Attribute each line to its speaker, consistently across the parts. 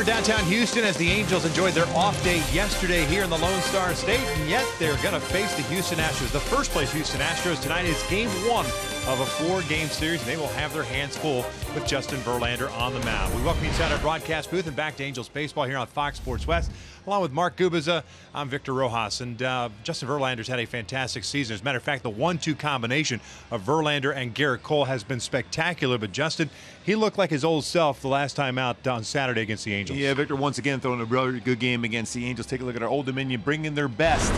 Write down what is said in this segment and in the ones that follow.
Speaker 1: in downtown Houston as the Angels enjoyed their off day yesterday here in the Lone Star State, and yet they're going to face the Houston Astros. The first place Houston Astros tonight is game one of a four-game series, and they will have their hands full with Justin Verlander on the mound. We welcome you inside our broadcast booth and back to Angels baseball here on Fox Sports West. Along with Mark Gubiza, I'm Victor Rojas, and Justin Verlander's had a fantastic season. As a matter of fact, the 1-2 combination of Verlander and Garrett Cole has been spectacular, but Justin, he looked like his old self the last time out on Saturday against the Angels.
Speaker 2: Yeah, Victor once again throwing a really good game against the Angels. Take a look at our Old Dominion bringing their best.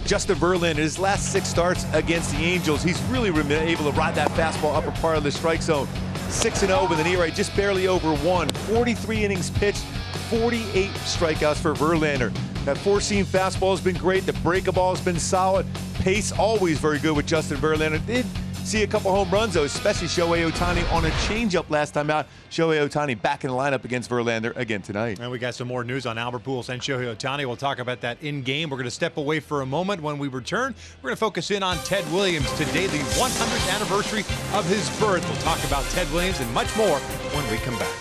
Speaker 2: Justin Verlander, his last 6 starts against the Angels, he's really been able to ride that fastball upper part of the strike zone. 6-0 with an ERA just barely over 1. 43 innings pitched, 48 strikeouts for Verlander. That four-seam fastball has been great. The breaking ball has been solid. Pace always very good with Justin Verlander. Did see a couple home runs, though, especially Shohei Ohtani on a changeup last time out. Shohei Ohtani back in the lineup against Verlander again tonight.
Speaker 1: And we got some more news on Albert Pujols and Shohei Ohtani. We'll talk about that in game. We're going to step away for a moment. When we return, we're going to focus in on Ted Williams. Today, the 100th anniversary of his birth. We'll talk about Ted Williams and much more when we come back.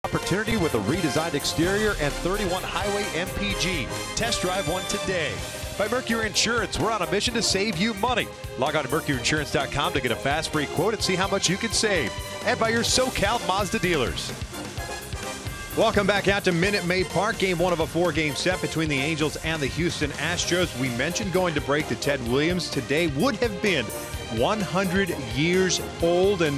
Speaker 1: Opportunity with a redesigned exterior and 31 Highway MPG. Test drive one today. By Mercury Insurance, we're on a mission to save you money. Log on to mercuryinsurance.com to get a fast free quote and see how much you can save. And by your SoCal Mazda dealers. Welcome back out to Minute Maid Park. Game one of a 4-game set between the Angels and the Houston Astros. We mentioned going to break to Ted Williams. Today would have been 100 years old, and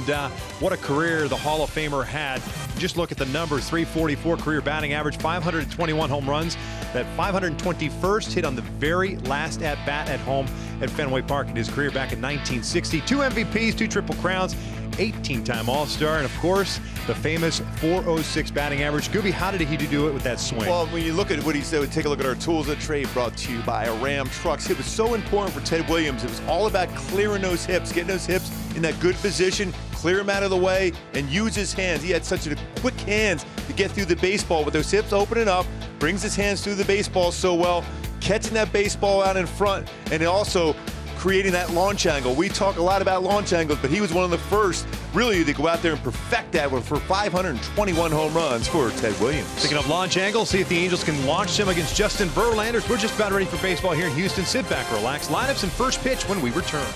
Speaker 1: what a career the Hall of Famer had. Just look at the numbers: 344 career batting average, 521 home runs. That 521st hit on the very last at-bat at home at Fenway Park in his career back in 1960. 2 MVPs, 2 Triple Crowns, 18-time All-Star, and of course, the famous 406 batting average. Gooby, how did he do it with that swing?
Speaker 2: Well, when you look at what he said, take a look at our tools of trade brought to you by Ram Trucks. It was so important for Ted Williams. It was all about clearing those hips, getting those hips in that good position, clear him out of the way, and use his hands. He had such quick hands to get through the baseball with those hips opening up, brings his hands through the baseball so well, catching that baseball out in front, and also creating that launch angle. We talk a lot about launch angles, but he was one of the first really to go out there and perfect that for 521 home runs for Ted Williams.
Speaker 1: Speaking of launch angles, see if the Angels can launch him against Justin Verlander. We're just about ready for baseball here in Houston. Sit back, relax. Lineups and first pitch when we return.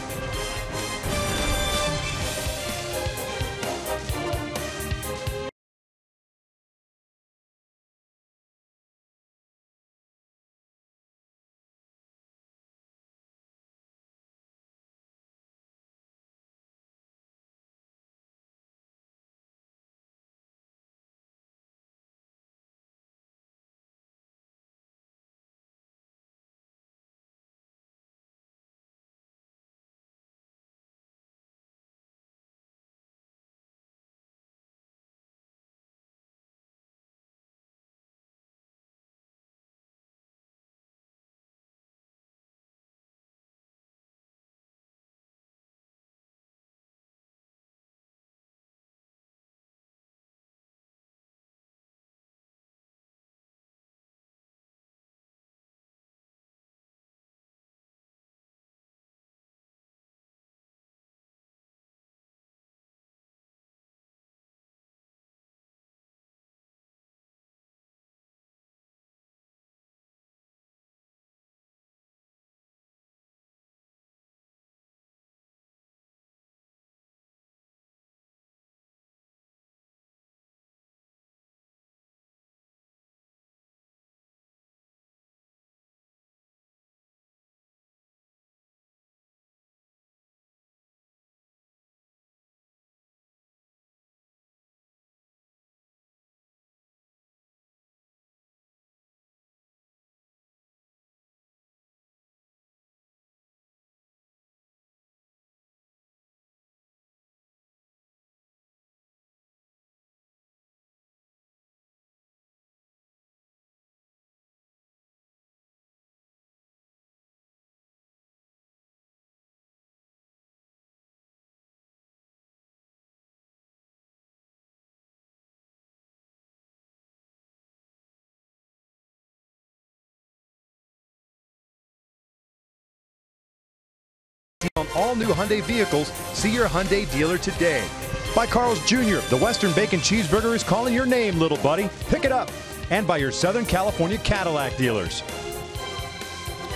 Speaker 1: On all new Hyundai vehicles, see your Hyundai dealer today. By Carl's Jr., the Western Bacon Cheeseburger is calling your name, little buddy. Pick it up. And by your Southern California Cadillac dealers.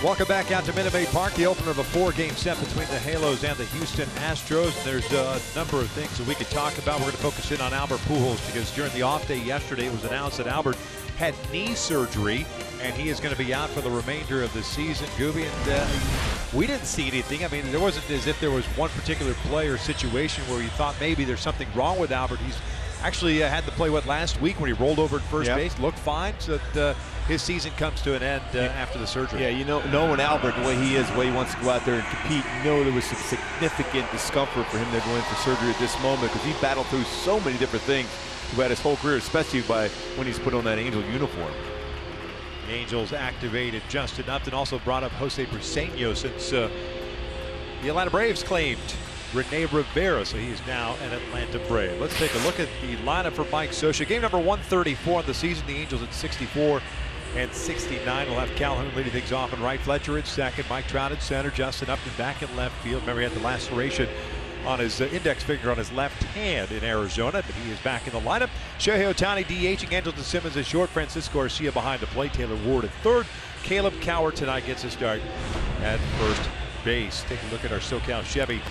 Speaker 1: Welcome back out to Minute Maid Park, the opener of a 4-game set between the Halos and the Houston Astros. There's a number of things that we could talk about. We're going to focus in on Albert Pujols because during the off day yesterday it was announced that Albert had knee surgery and he is going to be out for the remainder of the season. Gooby, and we didn't see anything. I mean, there wasn't as if there was one particular play or situation where you thought maybe there's something wrong with Albert. He's actually had to play last week when he rolled over at first base, looked fine, so that his season comes to an end after the surgery.
Speaker 2: Yeah, you know, knowing Albert the way he is, the way he wants to go out there and compete, you know there was some significant discomfort for him to go in for surgery at this moment because he battled through so many different things throughout his whole career, especially by when he's put on that Angel uniform.
Speaker 1: The Angels activated Justin Upton, also brought up Jose Briseño since the Atlanta Braves claimed Rene Rivera, so he's now an Atlanta Brave. Let's take a look at the lineup for Mike Scioscia. Game number 134 of the season. The Angels at 64 and 69. We'll have Calhoun leading things off in right, Fletcher at second, Mike Trout at center, Justin Upton back in left field. Remember, he had the laceration on his index finger on his left hand in Arizona, but he is back in the lineup. Shohei Ohtani DHing, Andrelton Simmons at short, Francisco Garcia behind the plate, Taylor Ward at third. Caleb Cowart tonight gets a start at first base. Take a look at our SoCal Chevy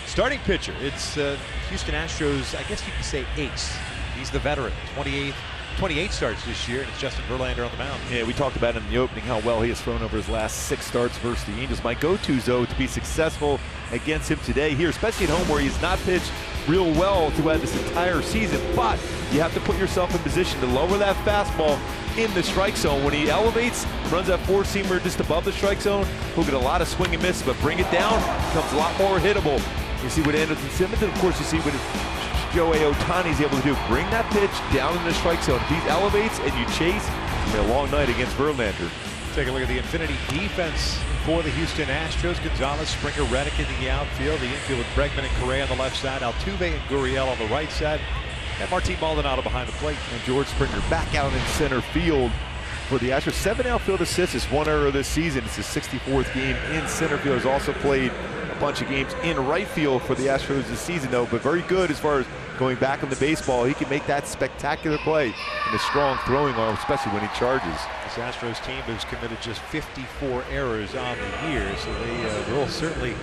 Speaker 1: starting pitcher. It's Houston Astros, I guess you could say ace. He's the veteran, 28 starts this year, and it's Justin Verlander on the mound.
Speaker 2: Yeah, we talked about in the opening how well he has thrown over his last 6 starts versus the Angels. My go-to, though, to be successful against him today here, especially at home where he's not pitched real well throughout this entire season, but you have to put yourself in position to lower that fastball in the strike zone. When he elevates, runs that four-seamer just above the strike zone, he'll get a lot of swing and miss, but bring it down, becomes a lot more hittable. You see what Andrelton Simmons, and of course you see what Shohei Ohtani is able to do. Bring that pitch down in the strike zone. If he elevates and you chase, it's going to be a long night against Verlander.
Speaker 1: Take a look at the Infinity defense for the Houston Astros. Gonzalez, Springer, Reddick in the outfield. The infield with Bregman and Correa on the left side. Altuve and Gurriel on the right side. And Martin Maldonado behind the plate.
Speaker 2: And George Springer back out in center field for the Astros. 7 outfield assists, is 1 error this season. It's his 64th game in center field. He's also played a bunch of games in right field for the Astros this season, though, but very good as far as going back on the baseball. He can make that spectacular play and a strong throwing arm, especially when he charges.
Speaker 1: This Astros team has committed just 54 errors on the year, so they will certainly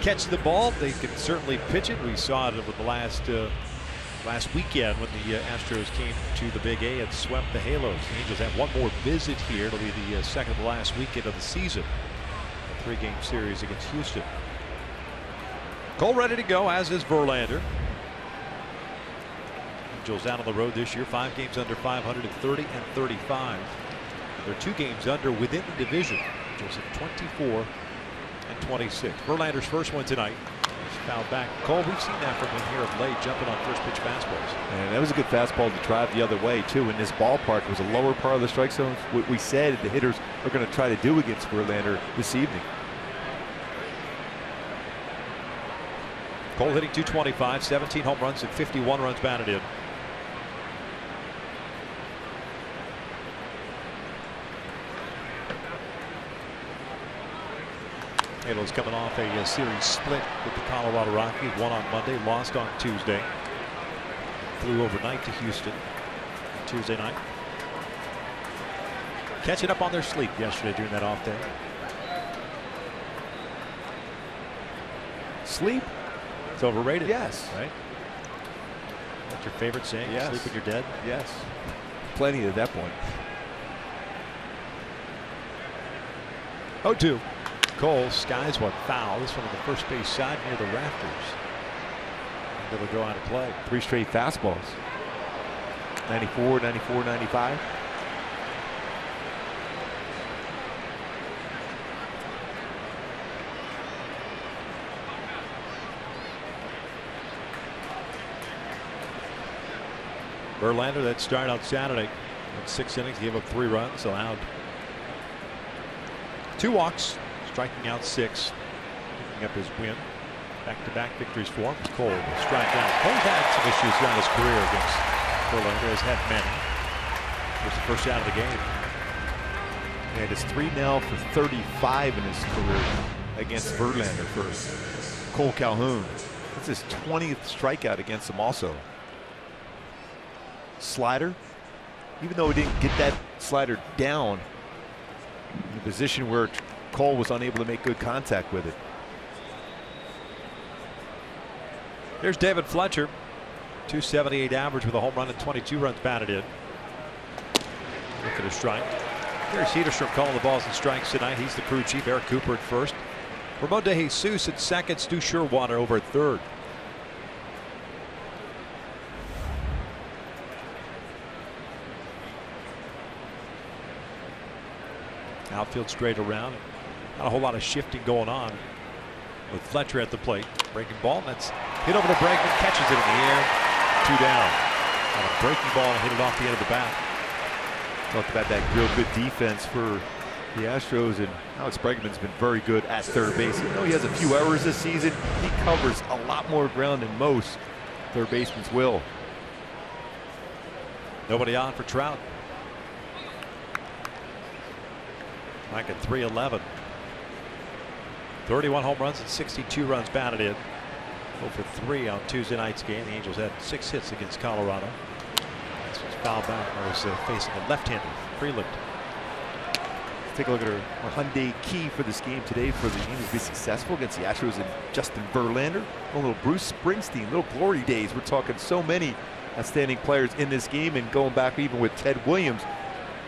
Speaker 1: catch the ball. They can certainly pitch it. We saw it over the last weekend when the Astros came to the Big A and swept the Halos. The Angels have one more visit here. It'll be the second to last weekend of the season. A 3-game series against Houston. Cole ready to go, as is Verlander. Angels out on the road this year, 5 games under 500 at 30 and 35. They're 2 games under within the division. Angels at 24 and 26. Verlander's first one tonight. Fouled back. Cole, we've seen that from him here of late, jumping on first pitch fastballs.
Speaker 2: And that was a good fastball to drive the other way, too. In this ballpark, it was a lower part of the strike zone. What we said the hitters are going to try to do against Verlander this evening.
Speaker 1: Cole hitting .225, 17 home runs and 51 runs batted in. Halos coming off a series split with the Colorado Rockies. Won on Monday, lost on Tuesday. Flew overnight to Houston Tuesday night. Catching up on their sleep yesterday during that off day.
Speaker 2: Sleep?
Speaker 1: It's overrated.
Speaker 2: Yes.
Speaker 1: Right? That's your favorite saying?
Speaker 2: Yes.
Speaker 1: Sleep when you're dead?
Speaker 2: Yes. Plenty at that point.
Speaker 1: 0-2. Cole skies one foul. This one on the first base side near the rafters. And it'll go out of play.
Speaker 2: 3 straight fastballs. 94, 94, 95.
Speaker 1: Verlander, that start out Saturday in 6 innings, gave up 3 runs, allowed 2 walks, striking out 6, picking up his win. Back-to-back victories for him. Cole will strike out. Cole's had some issues throughout his career against Verlander, has had many. It was the first out of the game.
Speaker 2: And it's 3 now for 35 in his career against Verlander for Cole Calhoun. That's his 20th strikeout against him also. Slider, even though he didn't get that slider down in a position where Cole was unable to make good contact with it.
Speaker 1: There's David Fletcher, .278 average with a home run and 22 runs batted in. Look at a strike. Here's Hederstrom calling the balls and strikes tonight. He's the crew chief. Eric Cooper at first. Ramon De Jesus at second. Stu Sherwater over at third. Outfield straight around. Not a whole lot of shifting going on with Fletcher at the plate. Breaking ball, and that's hit over to Bregman. Catches it in the air. 2 down. On a breaking ball and hit it off the end of the bat.
Speaker 2: Talked about that real good defense for the Astros, and Alex Bregman's been very good at third base. Even though he has a few errors this season, he covers a lot more ground than most third basemen will.
Speaker 1: Nobody on for Trout. Back at 311. 31 home runs and 62 runs batted in. 0 for 3 on Tuesday night's game. The Angels had 6 hits against Colorado. This was fouled back. I was facing a left-hander, Freeland.
Speaker 2: Let's take a look at our Hyundai key for this game today for the Angels to be successful against the Astros and Justin Verlander. A little Bruce Springsteen, little glory days. We're talking so many outstanding players in this game, and going back even with Ted Williams,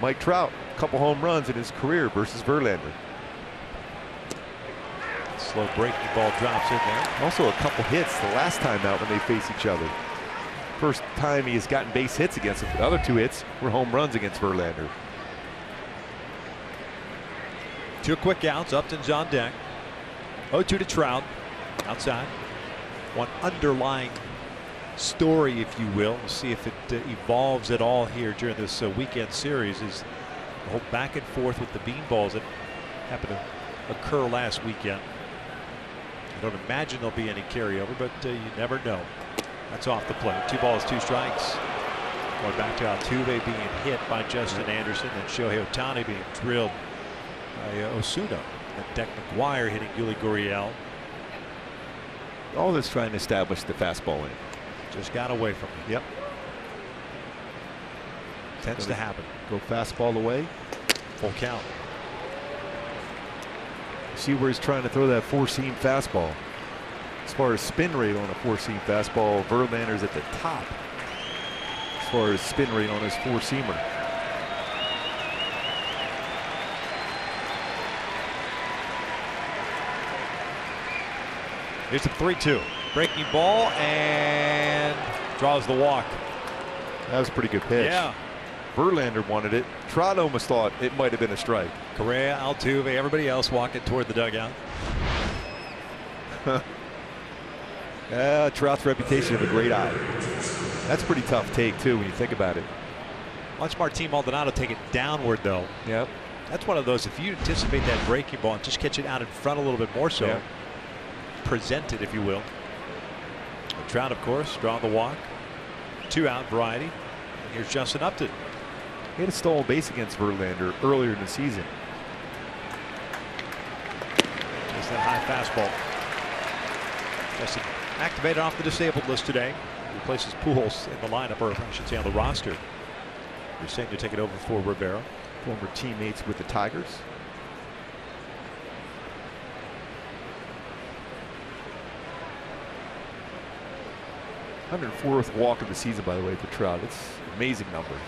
Speaker 2: Mike Trout, a couple home runs in his career versus Verlander.
Speaker 1: Slow breaking ball drops in there.
Speaker 2: Also a couple hits the last time out when they face each other. First time he has gotten base hits against him. The other 2 hits were home runs against Verlander.
Speaker 1: 2 quick outs. Upton's on deck. 0-2 to Trout. Outside. One underlying story, if you will. We'll see if it evolves at all here during this weekend series. Is The whole back and forth with the bean balls that happened to occur last weekend. I don't imagine there'll be any carryover, but you never know. That's off the plate. 2 balls, 2 strikes. Going back to Altuve being hit by Justin Anderson and Shohei Ohtani being drilled by Osuna. And Deck McGuire hitting Yuli Gurriel.
Speaker 2: All this trying to establish the fastball in.
Speaker 1: Just got away from it.
Speaker 2: Yep.
Speaker 1: Tends to happen.
Speaker 2: Go fastball away.
Speaker 1: Full count.
Speaker 2: See where he's trying to throw that 4-seam fastball. As far as spin rate on a 4-seam fastball, Verlander's at the top as far as spin rate on his 4-seamer.
Speaker 1: Here's the 3-2. Breaking ball and draws the walk.
Speaker 2: That was a pretty good pitch.
Speaker 1: Yeah.
Speaker 2: Verlander wanted it. Trout almost thought it might have been a strike.
Speaker 1: Correa, Altuve, everybody else walking toward the dugout.
Speaker 2: Trout's reputation of a great eye. That's a pretty tough take too when you think about it.
Speaker 1: Watch Martin Maldonado take it downward though.
Speaker 2: Yep.
Speaker 1: That's one of those, if you anticipate that breaking ball and just catch it out in front a little bit more so.
Speaker 2: Yeah.
Speaker 1: Present it, if you will. Trout, of course, draw the walk. 2-out variety. And here's Justin Upton.
Speaker 2: He had a stolen base against Verlander earlier in the season.
Speaker 1: Just that high fastball. Justin activated off the disabled list today. Replaces Pujols in the lineup, or I should say on the roster. You're saying to take it over for Rivera.
Speaker 2: Former teammates with the Tigers. th walk of the season, by the way, for Trout. It's amazing numbers.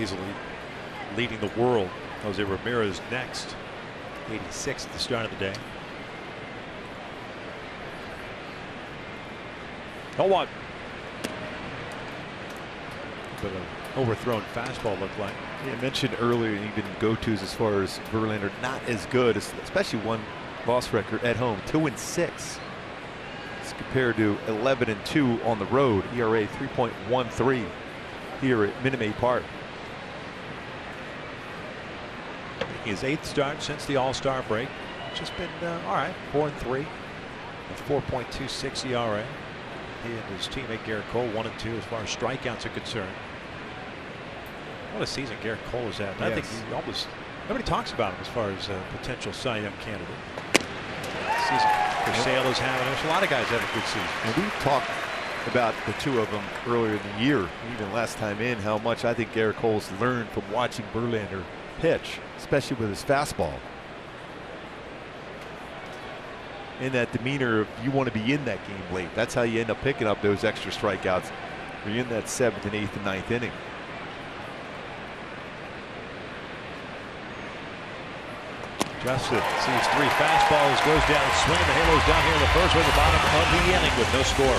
Speaker 1: Easily leading the world. Jose Ramirez next. 86 at the start of the day. 0-1. But an overthrown fastball looked like.
Speaker 2: Yeah, I mentioned earlier even go-tos as far as Verlander not as good, especially one loss record at home, 2-6. It's compared to 11-2 on the road. ERA 3.13 here at Minute Maid Park.
Speaker 1: His 8th start since the All-Star break. Just been all right, 4-3, a 4.26 ERA. He and his teammate Garrett Cole 1-2 as far as strikeouts are concerned. What a season Garrett Cole has had. I think he almost nobody talks about him as far as a potential Cy Young candidate. Season for Sale is having. There's a lot of guys having a good season.
Speaker 2: And we talked about the two of them earlier in the year, even last time in, how much I think Garrett Cole's learned from watching Verlander pitch, especially with his fastball. In that demeanor of you want to be in that game late. That's how you end up picking up those extra strikeouts. You're in that 7th and 8th and 9th inning.
Speaker 1: Justin sees 3 fastballs, goes down, swinging the halos down here in the first, way to the bottom of the inning with no score.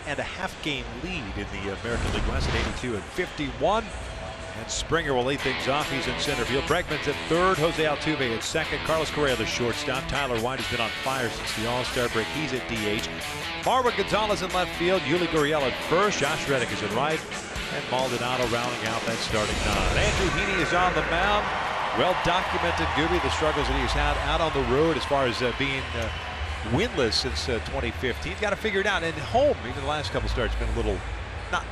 Speaker 1: And a half-game lead in the American League West at 82 and 51. And Springer will lead things off. He's in center field. Bregman's at third. Jose Altuve at second. Carlos Correa, the shortstop. Tyler White has been on fire since the All-Star break. He's at DH. Marwin Gonzalez in left field. Yuli Gurriel at first. Josh Reddick is at right. And Maldonado rounding out that starting nine. Andrew Heaney is on the mound. Well documented, Gooby, the struggles that he's had out on the road as far as being winless since 2015. He's got to figure it out. And home, even the last couple starts, been a little not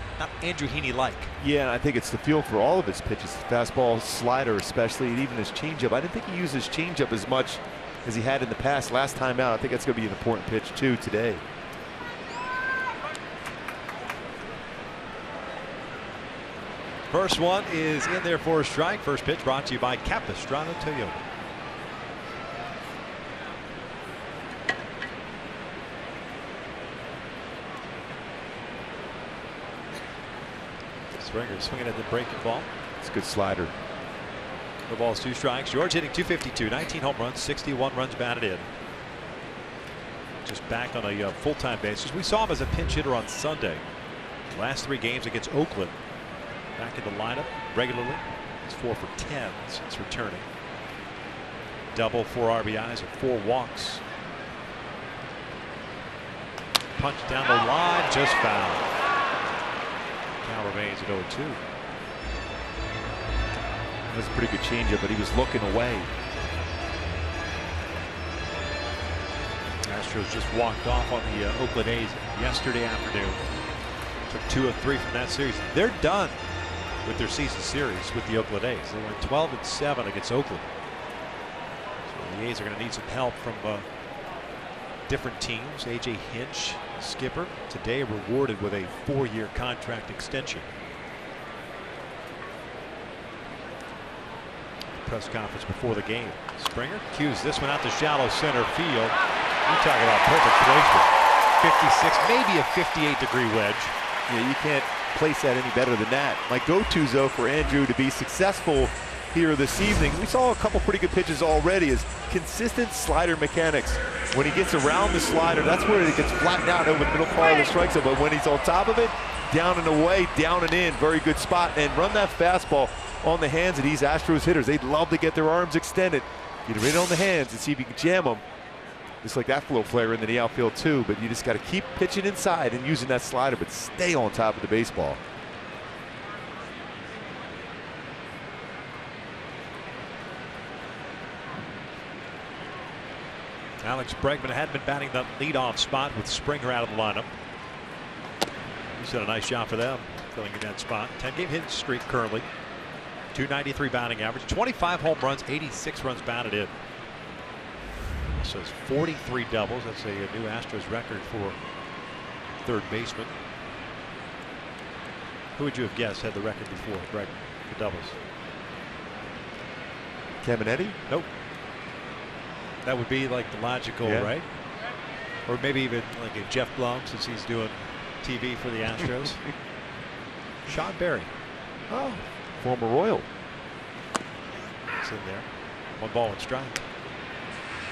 Speaker 1: Andrew Heaney-like.
Speaker 2: Yeah, I think it's the feel for all of his pitches. Fastball, slider especially, and even his changeup. I didn't think he used his changeup as much as he had in the past. Last time out, I think that's going to be an important pitch too today.
Speaker 1: First one is in there for a strike. First pitch brought to you by Capistrano Toyota. Springer swinging at the breaking ball.
Speaker 2: It's a good slider.
Speaker 1: The ball's 2 strikes. George hitting .252, 19 home runs, 61 runs batted in. Just back on a full-time basis. We saw him as a pinch hitter on Sunday. Last 3 games against Oakland. Back in the lineup regularly. He's 4 for 10 since returning. Double, 4 RBIs and 4 walks. Punch down the line, just fouled. Now remains at 0-2.
Speaker 2: That was a pretty good changeup, but he was looking away.
Speaker 1: Astros just walked off on the Oakland A's yesterday afternoon. Took 2 of 3 from that series. They're done with their season series with the Oakland A's. They went 12-7 against Oakland. So the A's are going to need some help from different teams. A.J. Hinch, skipper, today rewarded with a 4-year contract extension. Press conference before the game. Springer cues this one out to shallow center field. You talk about perfect placement. 56, maybe a 58-degree wedge.
Speaker 2: Yeah, you can't place that any better than that. My go-tos, though, for Andrew to be successful here this evening, we saw a couple pretty good pitches already, is consistent slider mechanics. When he gets around the slider, that's where it gets flattened out over the middle part of the strike zone. But when he's on top of it, down and away, down and in, very good spot. And run that fastball on the hands of these Astros hitters. They'd love to get their arms extended. Get it right on the hands and see if you can jam them. Just like that flow flare into the outfield too, but you just got to keep pitching inside and using that slider, but stay on top of the baseball.
Speaker 1: Alex Bregman had been batting the leadoff spot with Springer out of the lineup. He's done a nice job for them, filling in that spot. 10-game hit streak currently. .293 batting average, 25 home runs, 86 runs batted in. So it's 43 doubles. That's a new Astros record for third baseman. Who would you have guessed had the record before Bregman for doubles?
Speaker 2: Caminetti?
Speaker 1: Nope. That would be like the logical, right? Or maybe even like a Jeff Blum, since he's doing TV for the Astros. Sean Barry.
Speaker 2: Oh, former Royal.
Speaker 1: It's in there. 1 ball, 1 strike.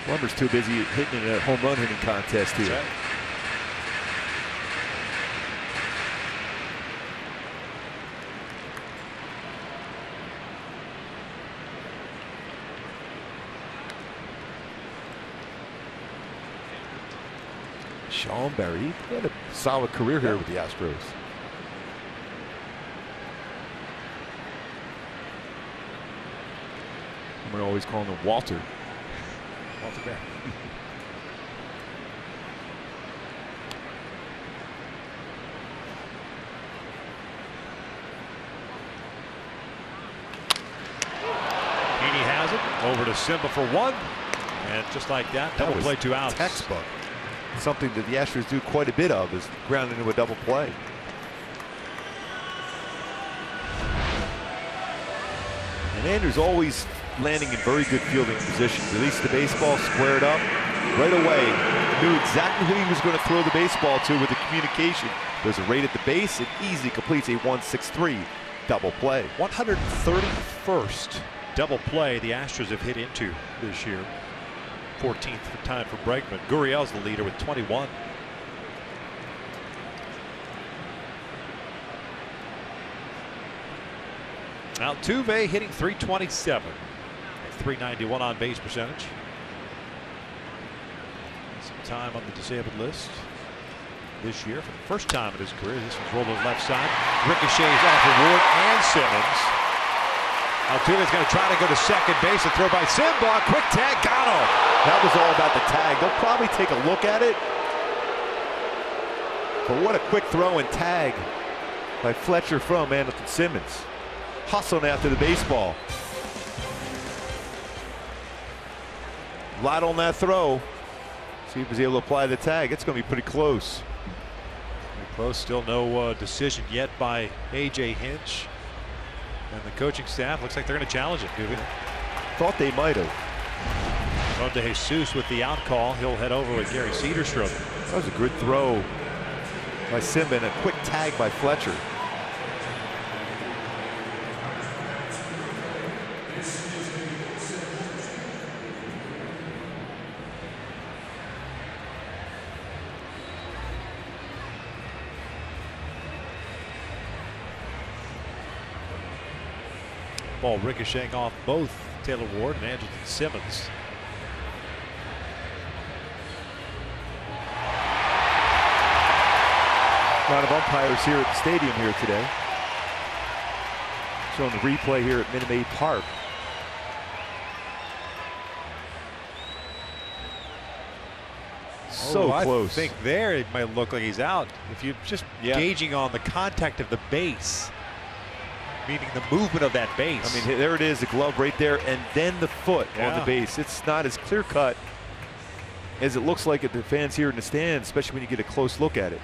Speaker 2: Blumber's too busy hitting in a home run hitting contest here.
Speaker 1: That's right.
Speaker 2: Sean Barry had a solid career here with the Astros. I'm going to always call him Walter.
Speaker 1: Walter Barry. Heaney has it over to Simba for 1, and just like that, double play, 2 outs.
Speaker 2: Textbook. Something that the Astros do quite a bit of is ground into a double play. And Andrew's always landing in very good fielding positions. Released the baseball, squared up right away. Knew exactly who he was going to throw the baseball to with the communication. There's a rate at the base. It easily completes a 1-6-3 double play.
Speaker 1: 131st double play the Astros have hit into this year. 14th time for Bregman. Gurriel's the leader with 21. Altuve hitting .327. 391 on base percentage. Some time on the disabled list this year for the first time in his career. This one's rolled to the left side. Ricochets off of Ward and Simmons. Altuve's going to try to go to second base and throw by Simba. Quick tag, got him.
Speaker 2: That was all about the tag. They'll probably take a look at it. But what a quick throw and tag by Fletcher from Andrelton Simmons. Hustling after the baseball. Lot on that throw. See if he was able to apply the tag. It's going to be pretty close.
Speaker 1: Pretty close. Still no decision yet by A.J. Hinch. And the coaching staff looks like they're going to challenge it.
Speaker 2: Thought they might have.
Speaker 1: Going to Jesus with the out call. He'll head over with Gary Cedarstrom.
Speaker 2: That was a good throw by Simba and a quick tag by Fletcher.
Speaker 1: Ball ricocheting off both Taylor Ward and Andrelton Simmons.
Speaker 2: A lot of umpires here at the stadium here today. Showing the replay here at Minute Maid Park. So close.
Speaker 1: I think there it might look like he's out. If you're just gauging on the contact of the base, meaning the movement of that base.
Speaker 2: I mean, there it is, the glove right there, and then the foot on the base. It's not as clear cut as it looks like at the fans here in the stands, especially when you get a close look at it.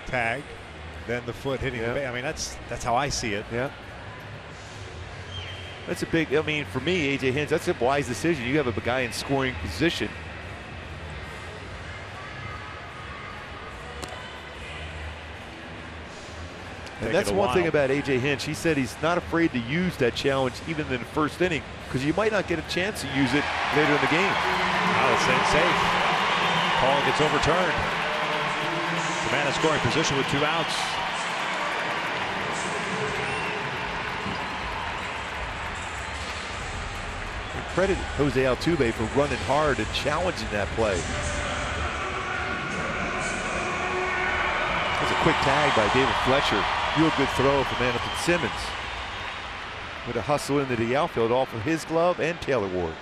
Speaker 1: Tag, then the foot hitting the base. I mean, that's how I see it.
Speaker 2: Yeah. That's a big, I mean, for me, A.J. Hinch, that's a wise decision. You have a guy in scoring position. And that's one thing about A.J. Hinch. He said he's not afraid to use that challenge even in the first inning because you might not get a chance to use it later in the game.
Speaker 1: Now it's safe. Call gets overturned. The man in scoring position with 2 outs.
Speaker 2: Credit Jose Altuve for running hard and challenging that play. There's a quick tag by David Fletcher. Real good throw from Andrelton Simmons. With a hustle into the outfield off of his glove and Taylor Ward.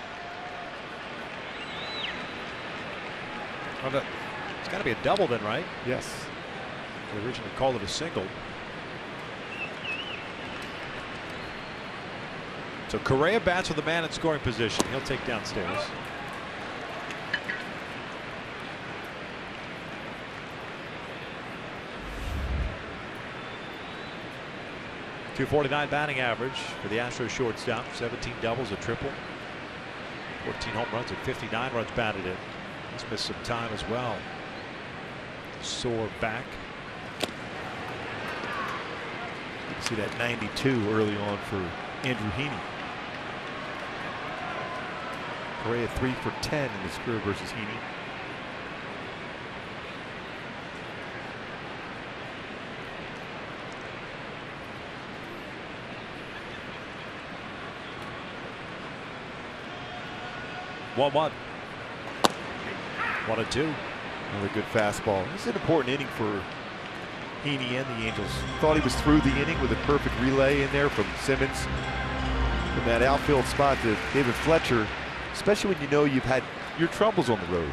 Speaker 1: Well, it's got to be a double then, right?
Speaker 2: Yes.
Speaker 1: They originally called it a single. So Correa bats with the man in scoring position. He'll take downstairs. .249 batting average for the Astros shortstop. 17 doubles, a triple. 14 home runs and 59 runs batted in. He's missed some time as well. Sore back.
Speaker 2: You can see that 92 early on for Andrew Heaney. Correa 3 for 10 in his career versus Heaney.
Speaker 1: One. 1-2.
Speaker 2: Another good fastball. This is an important inning for Heaney and the Angels. Thought he was through the inning with a perfect relay in there from Simmons. From that outfield spot to David Fletcher, especially when you know you've had your troubles on the road.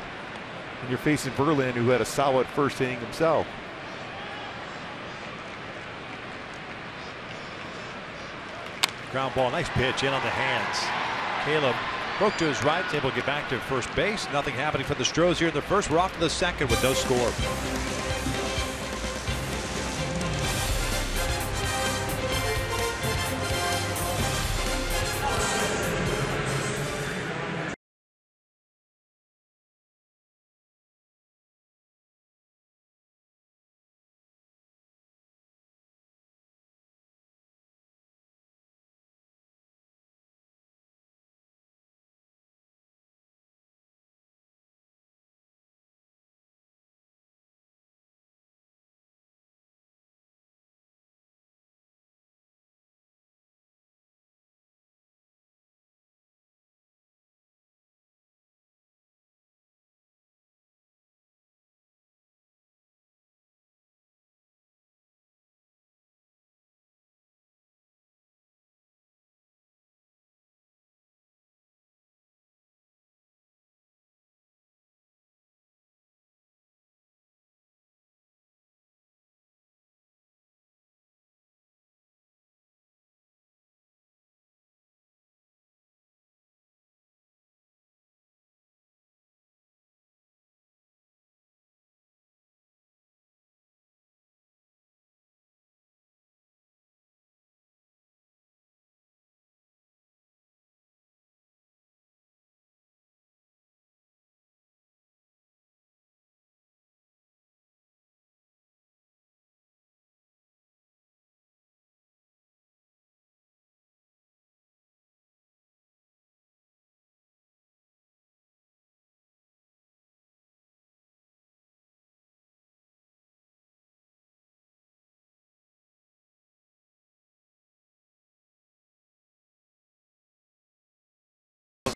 Speaker 2: And you're facing Verlander, who had a solid first inning himself.
Speaker 1: Ground ball, nice pitch in on the hands. Caleb broke to his right, able to get back to first base. Nothing happening for the Stros here in the first. We're off to the second with no score.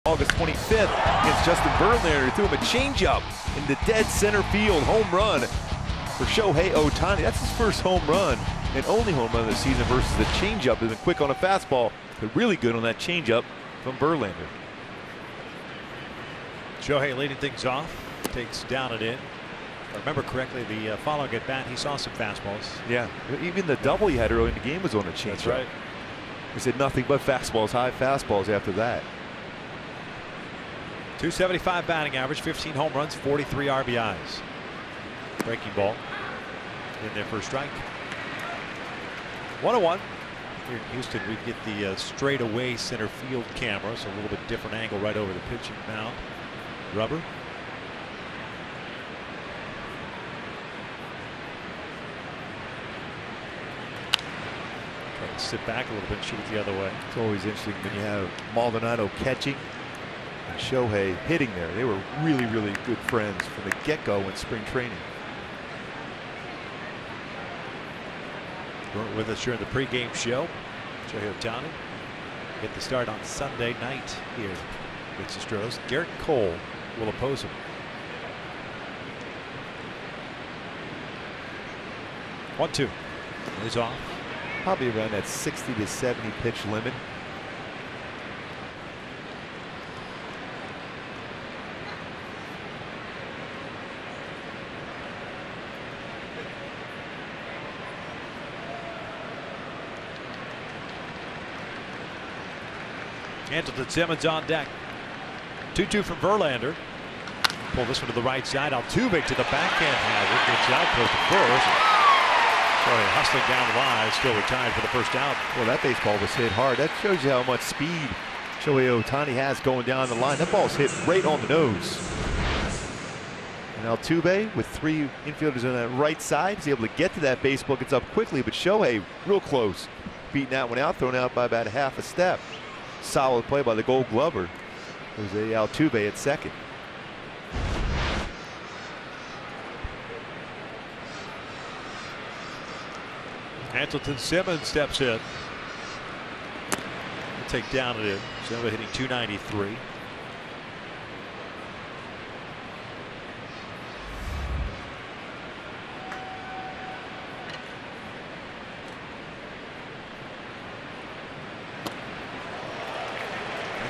Speaker 2: August 25th against Justin Verlander. Threw him a changeup in the dead center field. Home run for Shohei Ohtani. That's his first home run and only home run of the season versus the changeup. Has been quick on a fastball, but really good on that changeup from Verlander.
Speaker 1: Shohei leading things off. Takes down and in. If I remember correctly, the following at bat, he saw some fastballs.
Speaker 2: Yeah, even the double he had early in the game was on a changeup.
Speaker 1: That's right.
Speaker 2: He said nothing but fastballs, high fastballs after that.
Speaker 1: 275 batting average, 15 home runs, 43 RBIs. Breaking ball in there for a strike. 1-1. Here in Houston, we get the straightaway center field camera, so a little bit different angle right over the pitching mound. Rubber. Try to sit back a little bit, shoot it the other way.
Speaker 2: It's always interesting when you have Maldonado catching and Shohei hitting there. They were really, really good friends from the get-go in spring training.
Speaker 1: We're with us during the pregame show. Shohei Ohtani get the start on Sunday night here with the Astros. Garrett Cole will oppose him. 1-2. He's off.
Speaker 2: Probably around that 60 to 70 pitch limit.
Speaker 1: Andrelton Simmons on deck. 2-2 from Verlander. Pull this one to the right side. Altuve to the backhand hazard. Gets out close to first. Sorry, hustling down the line. Still retired for the first out.
Speaker 2: Well, that baseball was hit hard. That shows you how much speed Shohei Ohtani has going down the line. That ball's hit right on the nose. And Altuve with three infielders on that right side is able to get to that baseball. Gets up quickly, but Shohei real close. Beating that one out, thrown out by about a half a step. Solid play by the Gold Glover. Jose Altuve at second.
Speaker 1: Andrelton Simmons steps in. Take down it in. Simmons hitting 293.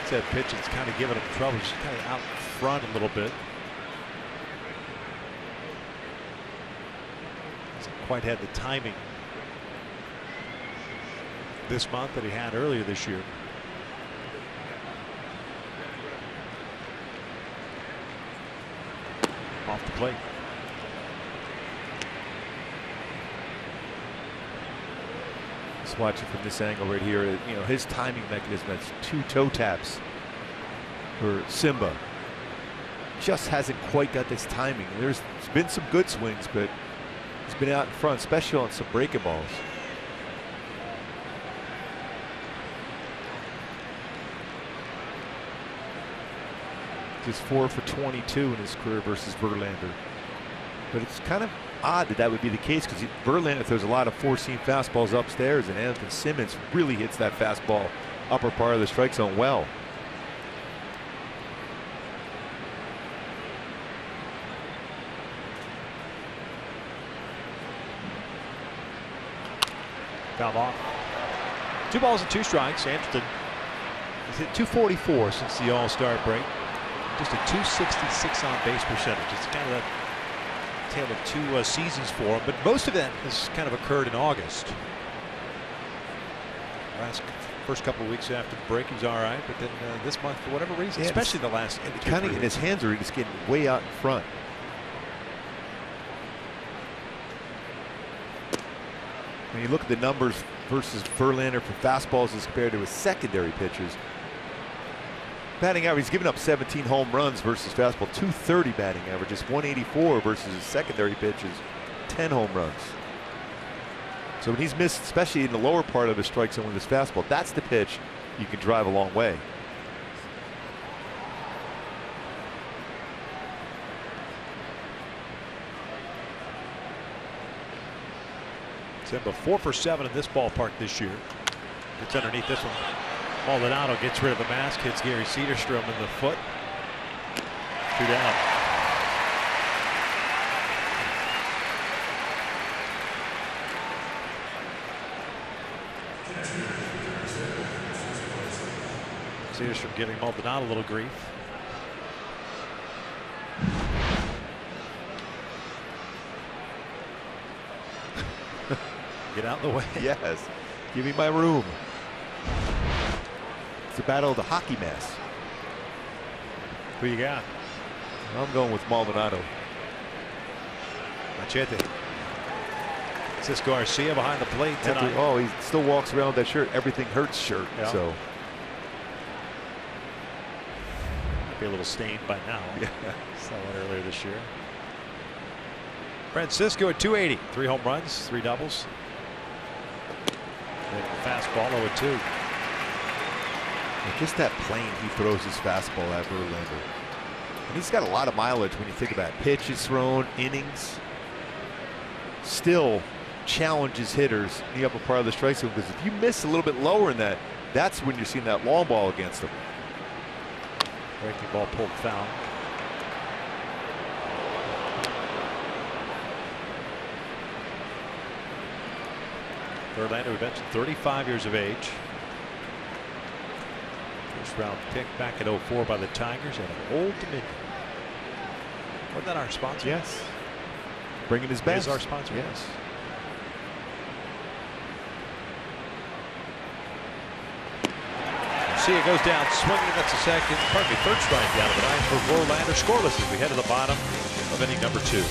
Speaker 1: That pitch is kind of giving him trouble. Just kind of out front a little bit. Hasn't quite had the timing this month that he had earlier this year. Off the plate.
Speaker 2: Just watch it from this angle right here. You know, his timing mechanism, that's 2 toe taps for Simba. Just hasn't quite got this timing. There's been some good swings, but he's been out in front, especially on some breaking balls. Just 4 for 22 in his career versus Verlander. But it's kind of odd that would be the case because Verlander throws a lot of four-seam fastballs upstairs, and Andrelton Simmons really hits that fastball upper part of the strike zone well.
Speaker 1: Foul off. 2 balls and 2 strikes. Andrelton has hit 244 since the All-Star break. Just a 266 on base percentage. It's kind of that tale of 2 seasons for him, but most of that has kind of occurred in August. First couple of weeks after the break, he was all right, but then this month, for whatever reason, especially the last
Speaker 2: kind of, his hands are just getting way out in front. When you look at the numbers versus Verlander for fastballs as compared to his secondary pitchers, batting average, he's given up 17 home runs versus fastball, 230 batting average, just 184 versus his secondary pitches, 10 home runs. So when he's missed, especially in the lower part of his strike zone with his fastball, that's the pitch you can drive a long way.
Speaker 1: Simba 4 for 7 in this ballpark this year. It's underneath this one. Maldonado gets rid of the mask, hits Gary Cederstrom in the foot. 2 down. Cederstrom giving Maldonado a little grief. Get out of the way.
Speaker 2: Yes. Give me my room. It's a battle of the hockey mask.
Speaker 1: Who you got?
Speaker 2: I'm going with Maldonado.
Speaker 1: Machete. Cisco Garcia behind the plate tonight.
Speaker 2: Oh, he still walks around with that shirt. Everything hurts shirt.
Speaker 1: Yeah.
Speaker 2: So
Speaker 1: be a little stained by now.
Speaker 2: Yeah.
Speaker 1: Saw it earlier this year. Francisco at 280. 3 home runs, 3 doubles. And fastball 0-2.
Speaker 2: Just that plane he throws his fastball at Verlander. And he's got a lot of mileage when you think about it. Pitches thrown, innings. Still challenges hitters in the upper part of the strike zone, because if you miss a little bit lower in that, that's when you're seeing that long ball against him.
Speaker 1: Breaking ball pulled foul. Verlander, we mentioned, 35 years of age. First round pick back in 04 by the Tigers at Old Dominion. Wasn't that our sponsor?
Speaker 2: Yes. Bringing his best.
Speaker 1: Is our sponsor?
Speaker 2: Yes.
Speaker 1: Garcia goes down swinging. That's a second, pardon me, third strike down of the ninth for Verlander. Scoreless as we head to the bottom of inning number 2.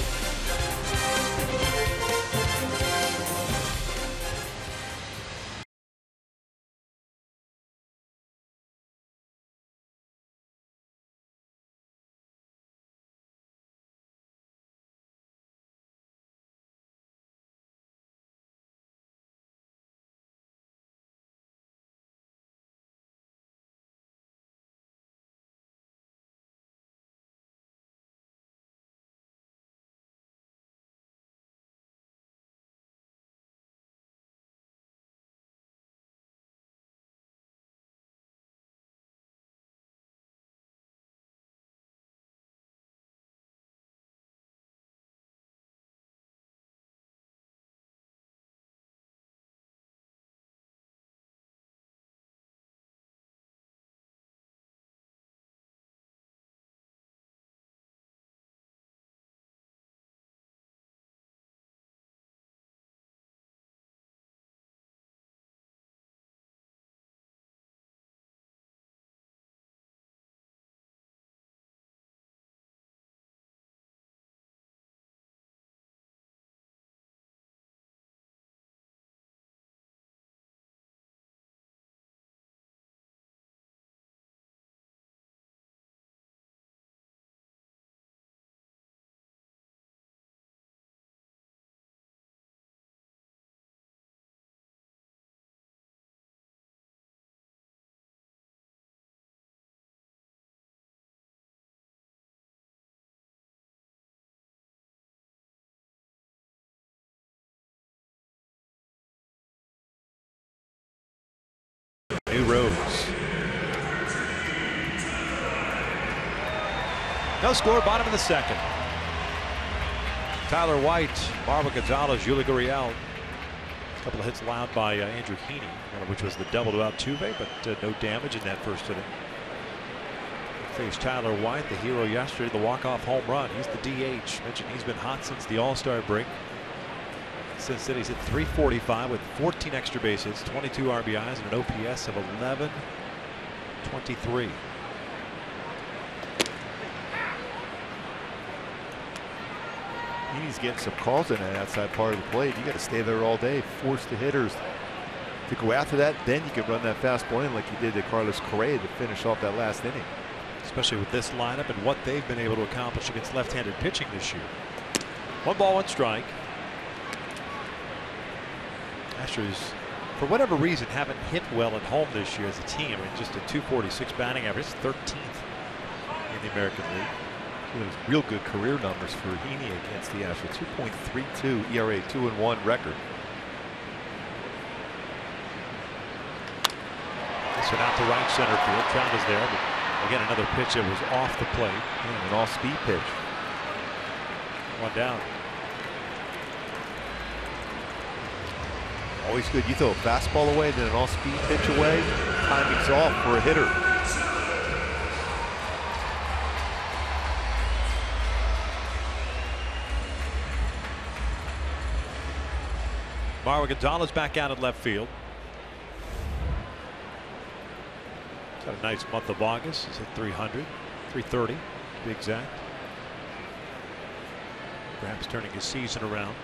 Speaker 1: New Rose. No score, bottom of the second. Tyler White, Marvin Gonzalez, Yuli Gurriel. A couple of hits allowed by Andrew Heaney, one of which was the double to Altuve, but no damage in that first inning. Faced Tyler White, the hero yesterday, the walk-off home run. He's the DH. Mentioned he's been hot since the All-Star break. Since then, he's hit .345 with 14 extra base hits, 22 RBIs, and an OPS of 11.23.
Speaker 2: He's getting some calls in that outside part of the plate. You got to stay there all day, force the hitters to go after that. Then you can run that fastball in like you did to Carlos Correa to finish off that last inning.
Speaker 1: Especially with this lineup and what they've been able to accomplish against left-handed pitching this year. 1 ball, 1 strike. Astros, for whatever reason, haven't hit well at home this year as a team. I mean, just a .246 batting average, 13th in the American League.
Speaker 2: Those real good career numbers for Heaney against the Astros. 2.32 ERA, 2-1 record.
Speaker 1: This one out to right center field. Trout is there, but again, another pitch that was off the plate.
Speaker 2: Yeah, an off-speed pitch.
Speaker 1: One down.
Speaker 2: Always good. You throw a fastball away, then an off-speed pitch away. Timing's off for a hitter.
Speaker 1: Marwin Gonzalez back out at left field. He's had a nice month of August. He's hit 300, 330 to be exact. Perhaps turning his season around.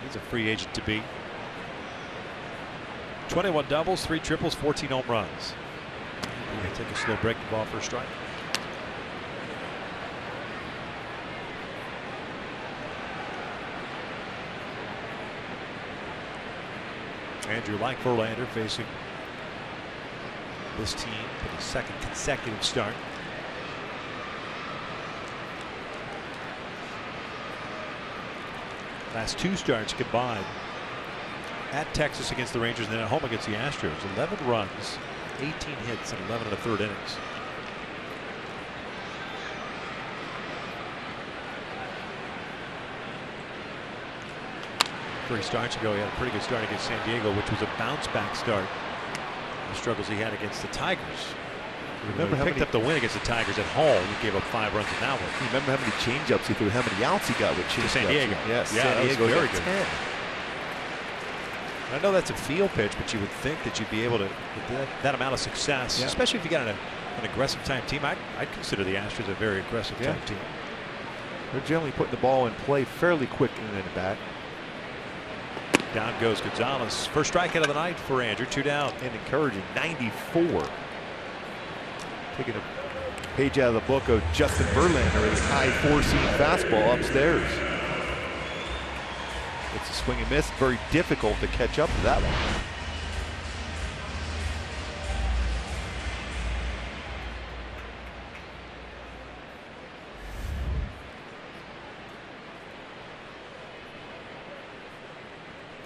Speaker 1: He's a free agent to beat. 21 doubles, 3 triples, 14 home runs. Take a slow breaking ball for a strike. Andrew like Verlander facing this team for the second consecutive start. Last 2 starts combined at Texas against the Rangers and then at home against the Astros. 11 runs, 18 hits, and 11 1/3 innings. Three starts ago, he had a pretty good start against San Diego, which was a bounce-back start. The struggles he had against the Tigers.
Speaker 2: Remember how
Speaker 1: he picked up the win against the Tigers at home. He gave up 5 runs in that one.
Speaker 2: Remember how many changeups he threw? How many outs he got with changeups?
Speaker 1: San Diego.
Speaker 2: Yes,
Speaker 1: yeah,
Speaker 2: San Diego
Speaker 1: very
Speaker 2: got
Speaker 1: good.
Speaker 2: 10.
Speaker 1: I know that's a field pitch, but you would think that you'd be able to get that amount of success, especially if you got an aggressive type team. I'd consider the Astros a very aggressive type team.
Speaker 2: They're generally putting the ball in play fairly quick in the bat.
Speaker 1: Down goes Gonzalez. First strikeout of the night for Andrew. 2 down.
Speaker 2: And encouraging. 94. Taking a page out of the book of Justin Verlander, his high 4-seam fastball upstairs. It's a swing and miss. Very difficult to catch up to that one.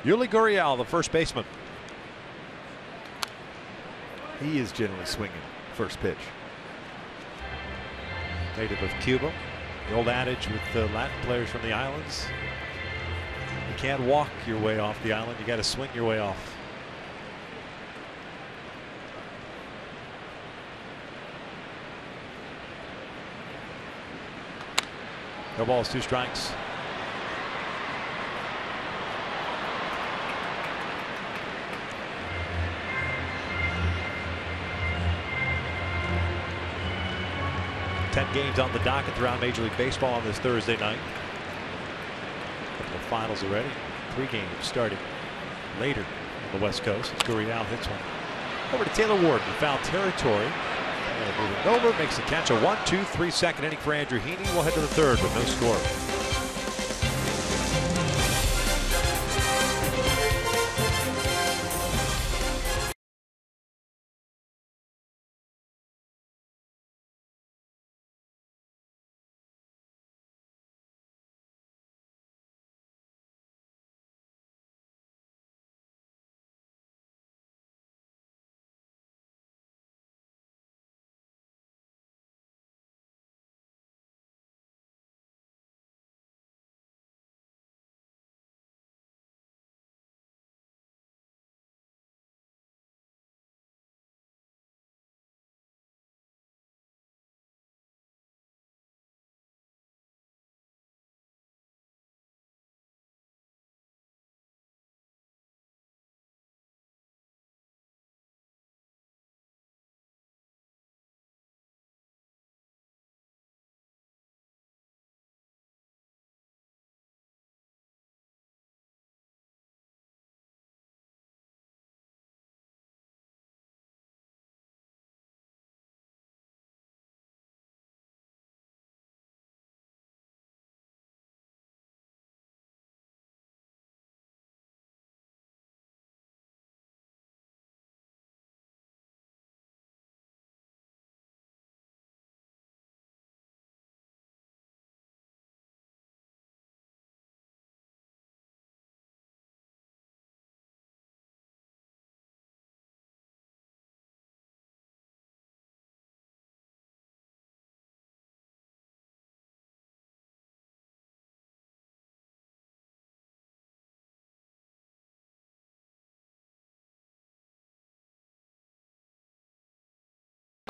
Speaker 1: Yuli Gurriel, the first baseman.
Speaker 2: He is generally swinging first pitch.
Speaker 1: Native of Cuba. The old adage with the Latin players from the islands. You can't walk your way off the island. You got to swing your way off. No balls, 2 strikes. Ten games on the docket throughout Major League Baseball on this Thursday night. A couple of finals already. 3 games starting later on the West Coast as Gurriel hits one. Over to Taylor Ward in foul territory. And moving over, makes the catch. A 1-2-3 second inning for Andrew Heaney. We'll head to the 3rd with no score.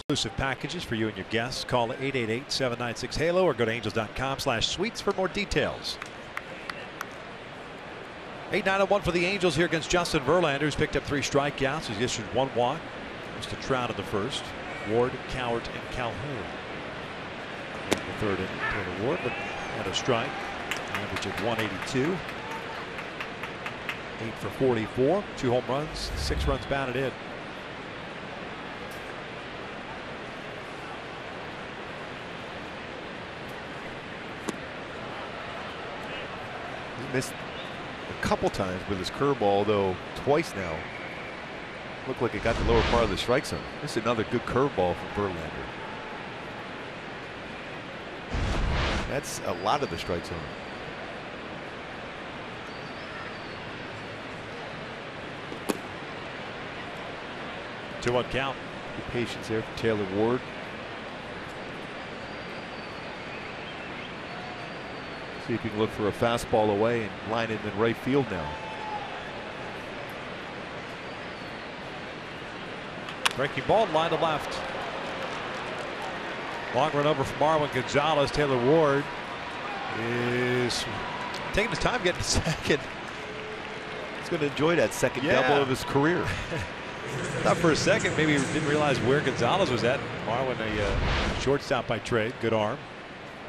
Speaker 1: Exclusive packages for you and your guests. Call 888-796-HALO or go to angels.com/suites for more details. 8-9-1 for the Angels here against Justin Verlander, who's picked up 3 strikeouts. He's issued 1 walk. Missed a Trout in the first. Ward, Cowart, and Calhoun. In the third inning, Taylor Ward, but had a strike. Average of 182. 8 for 44. 2 home runs, 6 runs batted in.
Speaker 2: He missed a couple times with his curveball, though twice now. Looked like it got the lower part of the strike zone. This is another good curveball from Verlander. That's a lot of the strike zone.
Speaker 1: Two-one count.
Speaker 2: Good patience there for Taylor Ward. See if you can look for a fastball away and line it in right field now.
Speaker 1: Breaking ball, line to left. Long run over from Marwin Gonzalez. Taylor Ward is taking his time getting to second.
Speaker 2: He's going to enjoy that second double of his career.
Speaker 1: Thought for a second maybe he didn't realize where Gonzalez was at. Marwin, a shortstop by trade. Good arm.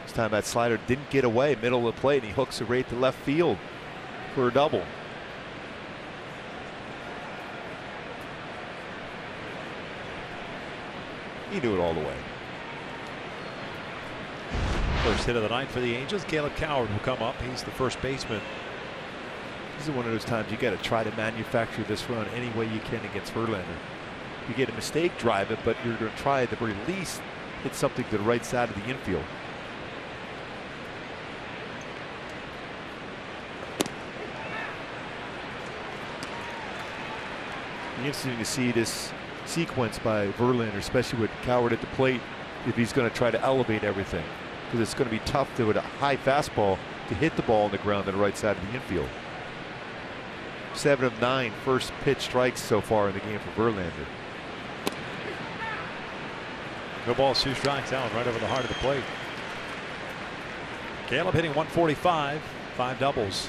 Speaker 2: This time that slider didn't get away, middle of the plate, and he hooks it right to left field for a double. He knew it all the way.
Speaker 1: First hit of the night for the Angels. Caleb Cowart will come up. He's the first baseman.
Speaker 2: This is one of those times you got to try to manufacture this run any way you can against Verlander. You get a mistake, drive it, but you're going to try at the very least hit something to the right side of the infield. Be interesting to see this sequence by Verlander, especially with Cowart at the plate, if he's going to try to elevate everything, because it's going to be tough to, with a high fastball, to hit the ball on the ground on the right side of the infield. 7 of 9 first pitch strikes so far in the game for Verlander.
Speaker 1: No balls, 2 strikes out right over the heart of the plate. Caleb hitting 145, 5 doubles,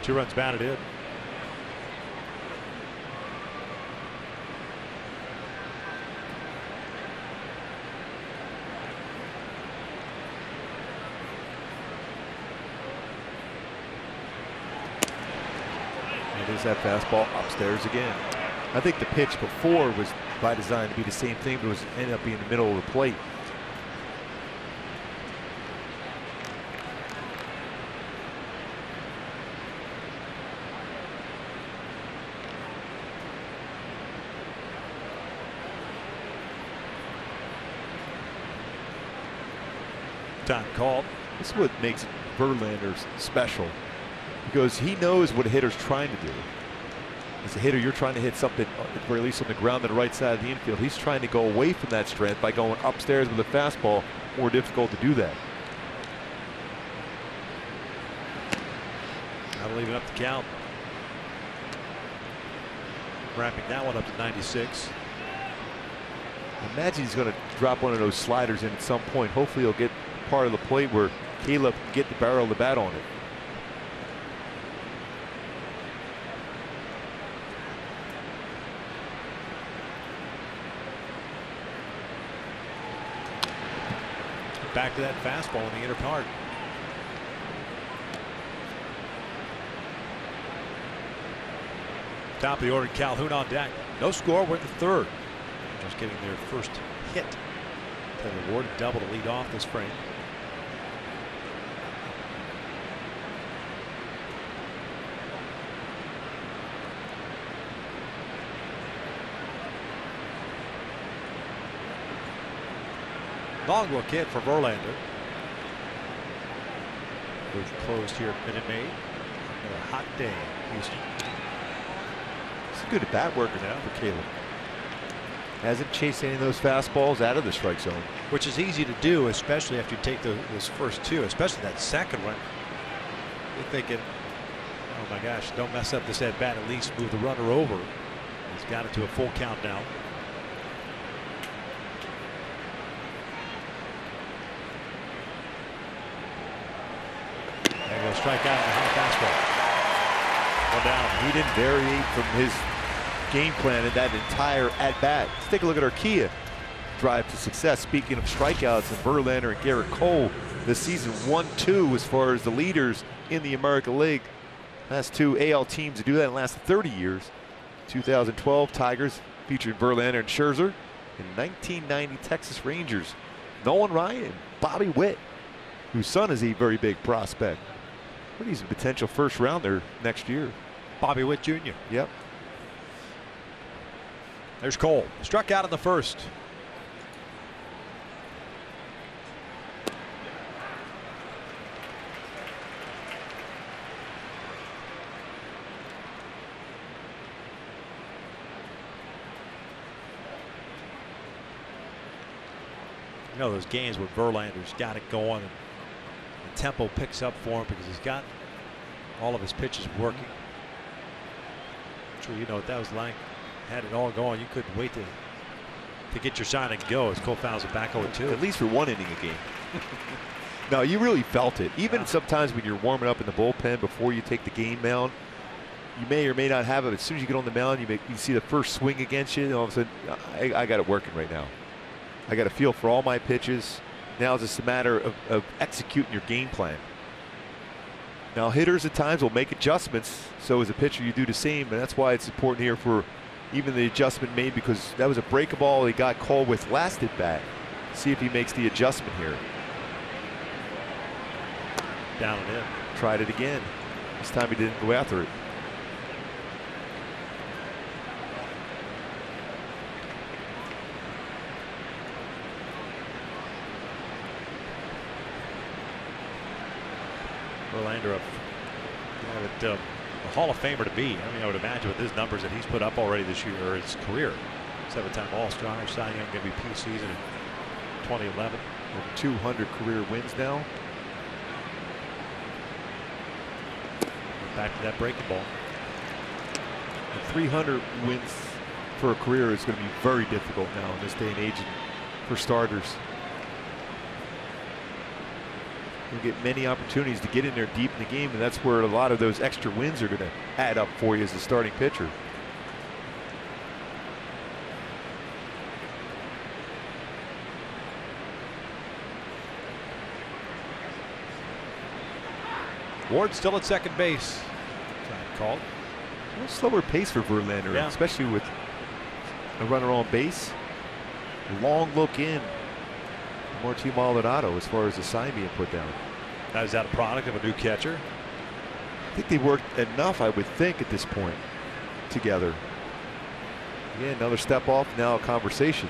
Speaker 1: 2 runs batted in.
Speaker 2: There's that fastball upstairs again. I think the pitch before was by design to be the same thing, but it was ended up being in the middle of the plate.
Speaker 1: Time called.
Speaker 2: This is what makes Verlander special, because he knows what a hitter's trying to do. As a hitter, you're trying to hit something, at the very least on the ground on the right side of the infield. He's trying to go away from that strength by going upstairs with a fastball. More difficult to do that.
Speaker 1: Not leaving up the count. Wrapping that one up to 96.
Speaker 2: Imagine he's going to drop one of those sliders in at some point. Hopefully he'll get part of the plate where Caleb can get the barrel of the bat on it.
Speaker 1: Back to that fastball in the inner part. Top of the order, Calhoun on deck. No score, we're in the third. Just getting their first hit. Taylor Ward double to lead off this frame. Long look hit for Verlander. We've closed here at Minute Maid. Another hot day in Houston.
Speaker 2: It's a good bat worker now for Caleb. Hasn't chased any of those fastballs out of the strike zone,
Speaker 1: which is easy to do, especially after you take those first 2, especially that second one. You're thinking, oh my gosh, don't mess up this at bat, at least move the runner over. He's got it to a full count now. strike out on the high fastball. 1 down.
Speaker 2: He didn't vary from his game plan in that entire at-bat. Let's take a look at our Kia drive to success. Speaking of strikeouts, and Verlander and Garrett Cole this season 1-2 as far as the leaders in the American League. Last 2 AL teams to do that in the last 30 years. 2012 Tigers featuring Verlander and Scherzer. In 1990 Texas Rangers, Nolan Ryan and Bobby Witt, whose son is a very big prospect. But he's a potential first rounder next year.
Speaker 1: Bobby Witt Jr.
Speaker 2: Yep.
Speaker 1: There's Cole. Struck out in the first. You know those games where Verlander's got it going and the tempo picks up for him because he's got all of his pitches working. I'm sure you know what that was like. Had it all going. You couldn't wait to get your sign and go as Cole fouls it back 0-2.
Speaker 2: At least for 1 inning a game. No, you really felt it. Even sometimes when you're warming up in the bullpen before you take the game mound, you may or may not have it. As soon as you get on the mound, you see the first swing against you, and all of a sudden, I got it working right now. I got a feel for all my pitches. Now it's just a matter of executing your game plan. Now hitters at times will make adjustments. So as a pitcher, you do the same, and that's why it's important here for even the adjustment made, because that was a break ball he got called with last at bat. See if he makes the adjustment here.
Speaker 1: Down and in.
Speaker 2: Tried it again. This time he didn't go after it.
Speaker 1: Verlander, a Hall of Famer to be. I mean, I would imagine with his numbers that he's put up already this year, or his career. 7-time All-Star, Cy Young MVP season in 2011.
Speaker 2: Over 200 career wins now.
Speaker 1: Back to that breaking ball.
Speaker 2: And 300 wins for a career is going to be very difficult now in this day and age for starters. You'll get many opportunities to get in there deep in the game, and that's where a lot of those extra wins are going to add up for you as a starting pitcher.
Speaker 1: Ward still at second base. Called.
Speaker 2: A little slower pace for Verlander,
Speaker 1: yeah,
Speaker 2: especially with a runner on base. Long look in. Martin Maldonado as far as the sign being put down.
Speaker 1: Now is that a product of a new catcher?
Speaker 2: I think they worked enough, I would think, at this point together. Yeah, another step off, now a conversation.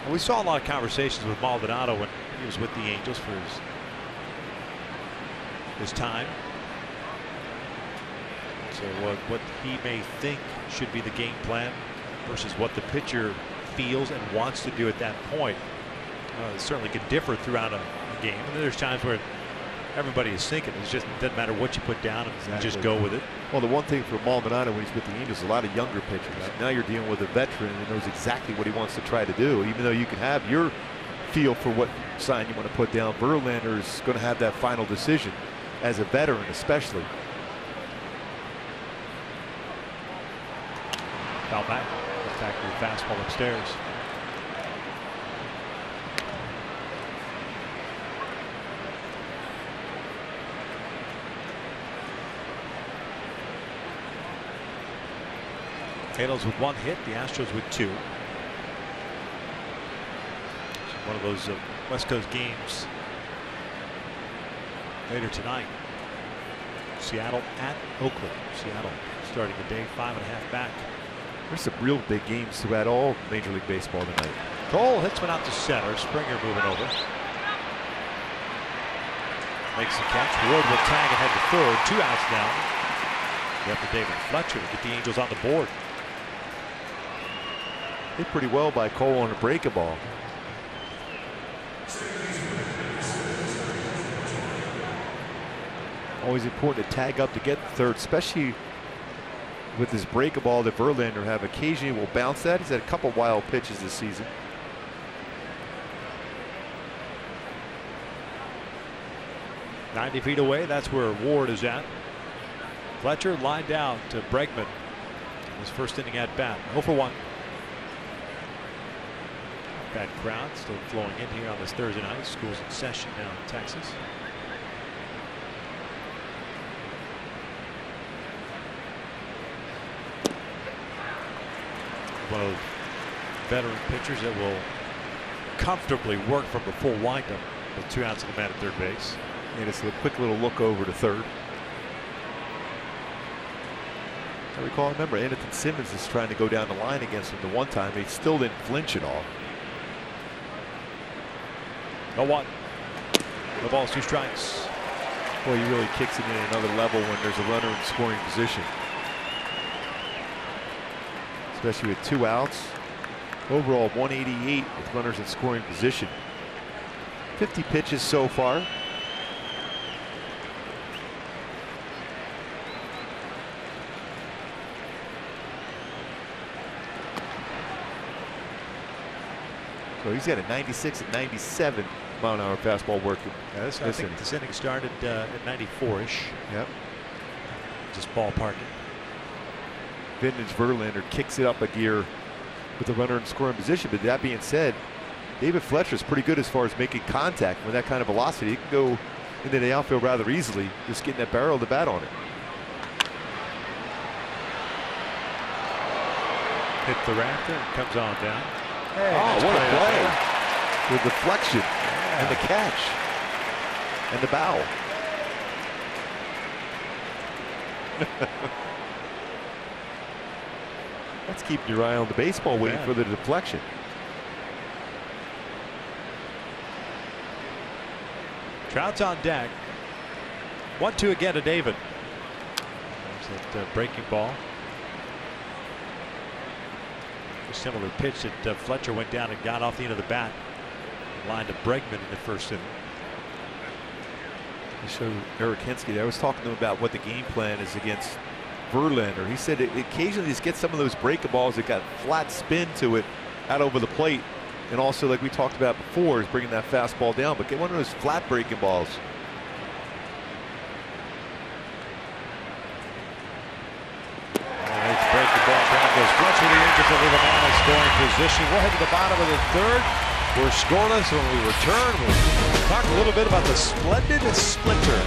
Speaker 1: Well, we saw a lot of conversations with Maldonado when he was with the Angels for his time. So what he may think should be the game plan versus what the pitcher feels and wants to do at that point. It certainly can differ throughout a game. And then there's times where everybody is thinking. It just doesn't matter what you put down, and just go with it.
Speaker 2: Well, the one thing for Maldonado when he's with the Angels, a lot of younger pitchers. Right. Now you're dealing with a veteran and knows exactly what he wants to try to do. Even though you can have your feel for what sign you want to put down, Verlander is going to have that final decision as a veteran, especially.
Speaker 1: Foul back. Factory fastball upstairs. Halos with 1 hit, the Astros with 2. One of those West Coast games later tonight. Seattle at Oakland. Seattle starting the day 5.5 back.
Speaker 2: There's some real big games throughout all Major League Baseball tonight.
Speaker 1: Cole hits one out to center. Springer moving over. Makes the catch. Ward will tag ahead to third. 2 outs now. After David Fletcher to get the Angels on the board.
Speaker 2: Hit pretty well by Cole on a breaking ball. Always important to tag up to get third, especially with this breaking ball that Verlander have. Occasionally will bounce that. He's had a couple wild pitches this season.
Speaker 1: 90 feet away, that's where Ward is at. Fletcher lined out to Bregman. His first inning at bat. 0 for 1. That crowd still flowing in here on this Thursday night. School's in session now in Texas. One of those veteran pitchers that will comfortably work from the full windup with 2 outs and a man at third base.
Speaker 2: And it's a quick little look over to third. I recall, remember, Anthony Simmons is trying to go down the line against him the one time. He still didn't flinch at all.
Speaker 1: 0-1. The ball's 2 strikes.
Speaker 2: Boy, he really kicks it in another level when there's a runner in scoring position. Especially with 2 outs. Overall 188 with runners in scoring position. 50 pitches so far. So he's got a 96 and 97 mile-an-hour fastball working.
Speaker 1: Yeah, I think this inning started at 94-ish.
Speaker 2: Yep.
Speaker 1: Just ballparking.
Speaker 2: Vintage Verlander kicks it up a gear with the runner in scoring position. But that being said, David Fletcher is pretty good as far as making contact with that kind of velocity. He can go into the outfield rather easily, just getting that barrel of the bat on it.
Speaker 1: Hit the rafter and comes on down.
Speaker 2: Hey, oh, what a play! The deflection and the catch and the bow. That's keeping your eye on the baseball, waiting for the deflection.
Speaker 1: Trout's on deck. 1-2 again to David. There's that breaking ball. A similar pitch that Fletcher went down and got off the end of the bat. Line to Bregman in the first inning.
Speaker 2: I showed Eric Hensky. I was talking to him about what the game plan is against Verlander. He said it occasionally just gets some of those breaking balls that got flat spin to it out over the plate. And also, like we talked about before, is bringing that fastball down. But get one of those flat breaking balls.
Speaker 1: Breaking ball down goes Fletcher. The Angels are with a man in scoring position. We'll head to the bottom of the third. We're scoreless. When we return, we'll talk a little bit about the splendid splinter.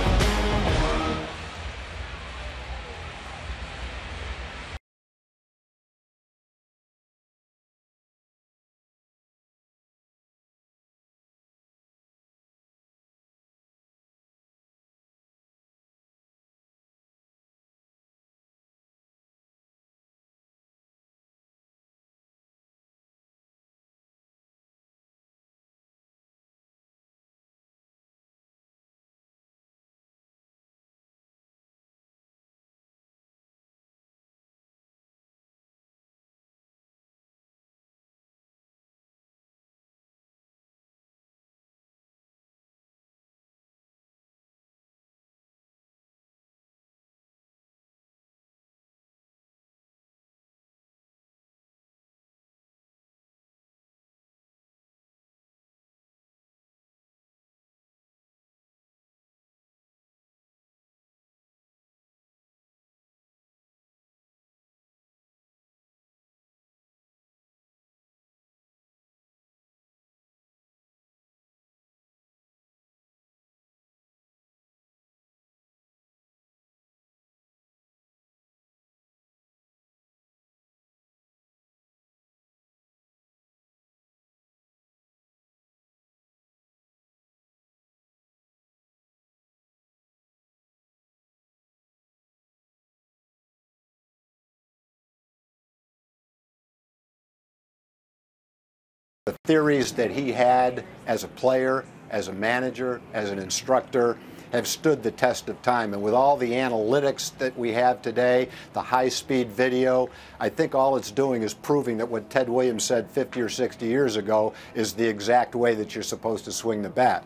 Speaker 3: The theories that he had as a player, as a manager, as an instructor have stood the test of time. And with all the analytics that we have today, the high-speed video, I think all it's doing is proving that what Ted Williams said 50 or 60 years ago is the exact way that you're supposed to swing the bat.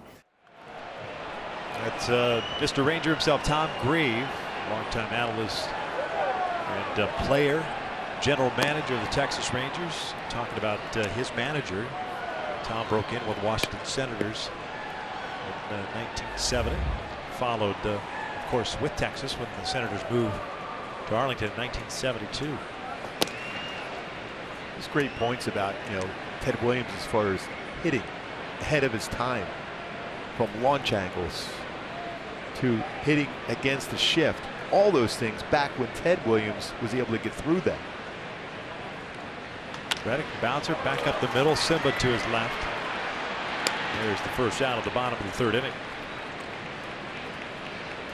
Speaker 1: That's Mr. Ranger himself, Tom Grieve, longtime analyst and player, general manager of the Texas Rangers, talking about his manager. Tom broke in with Washington Senators in 1970. followed, of course, with Texas when the Senators moved to Arlington in 1972.
Speaker 2: There's great points about, Ted Williams as far as hitting ahead of his time, from launch angles to hitting against the shift. All those things back when Ted Williams was able to get through that.
Speaker 1: Reddick bouncer back up the middle, Simba to his left. There's the first out of the bottom of the third inning.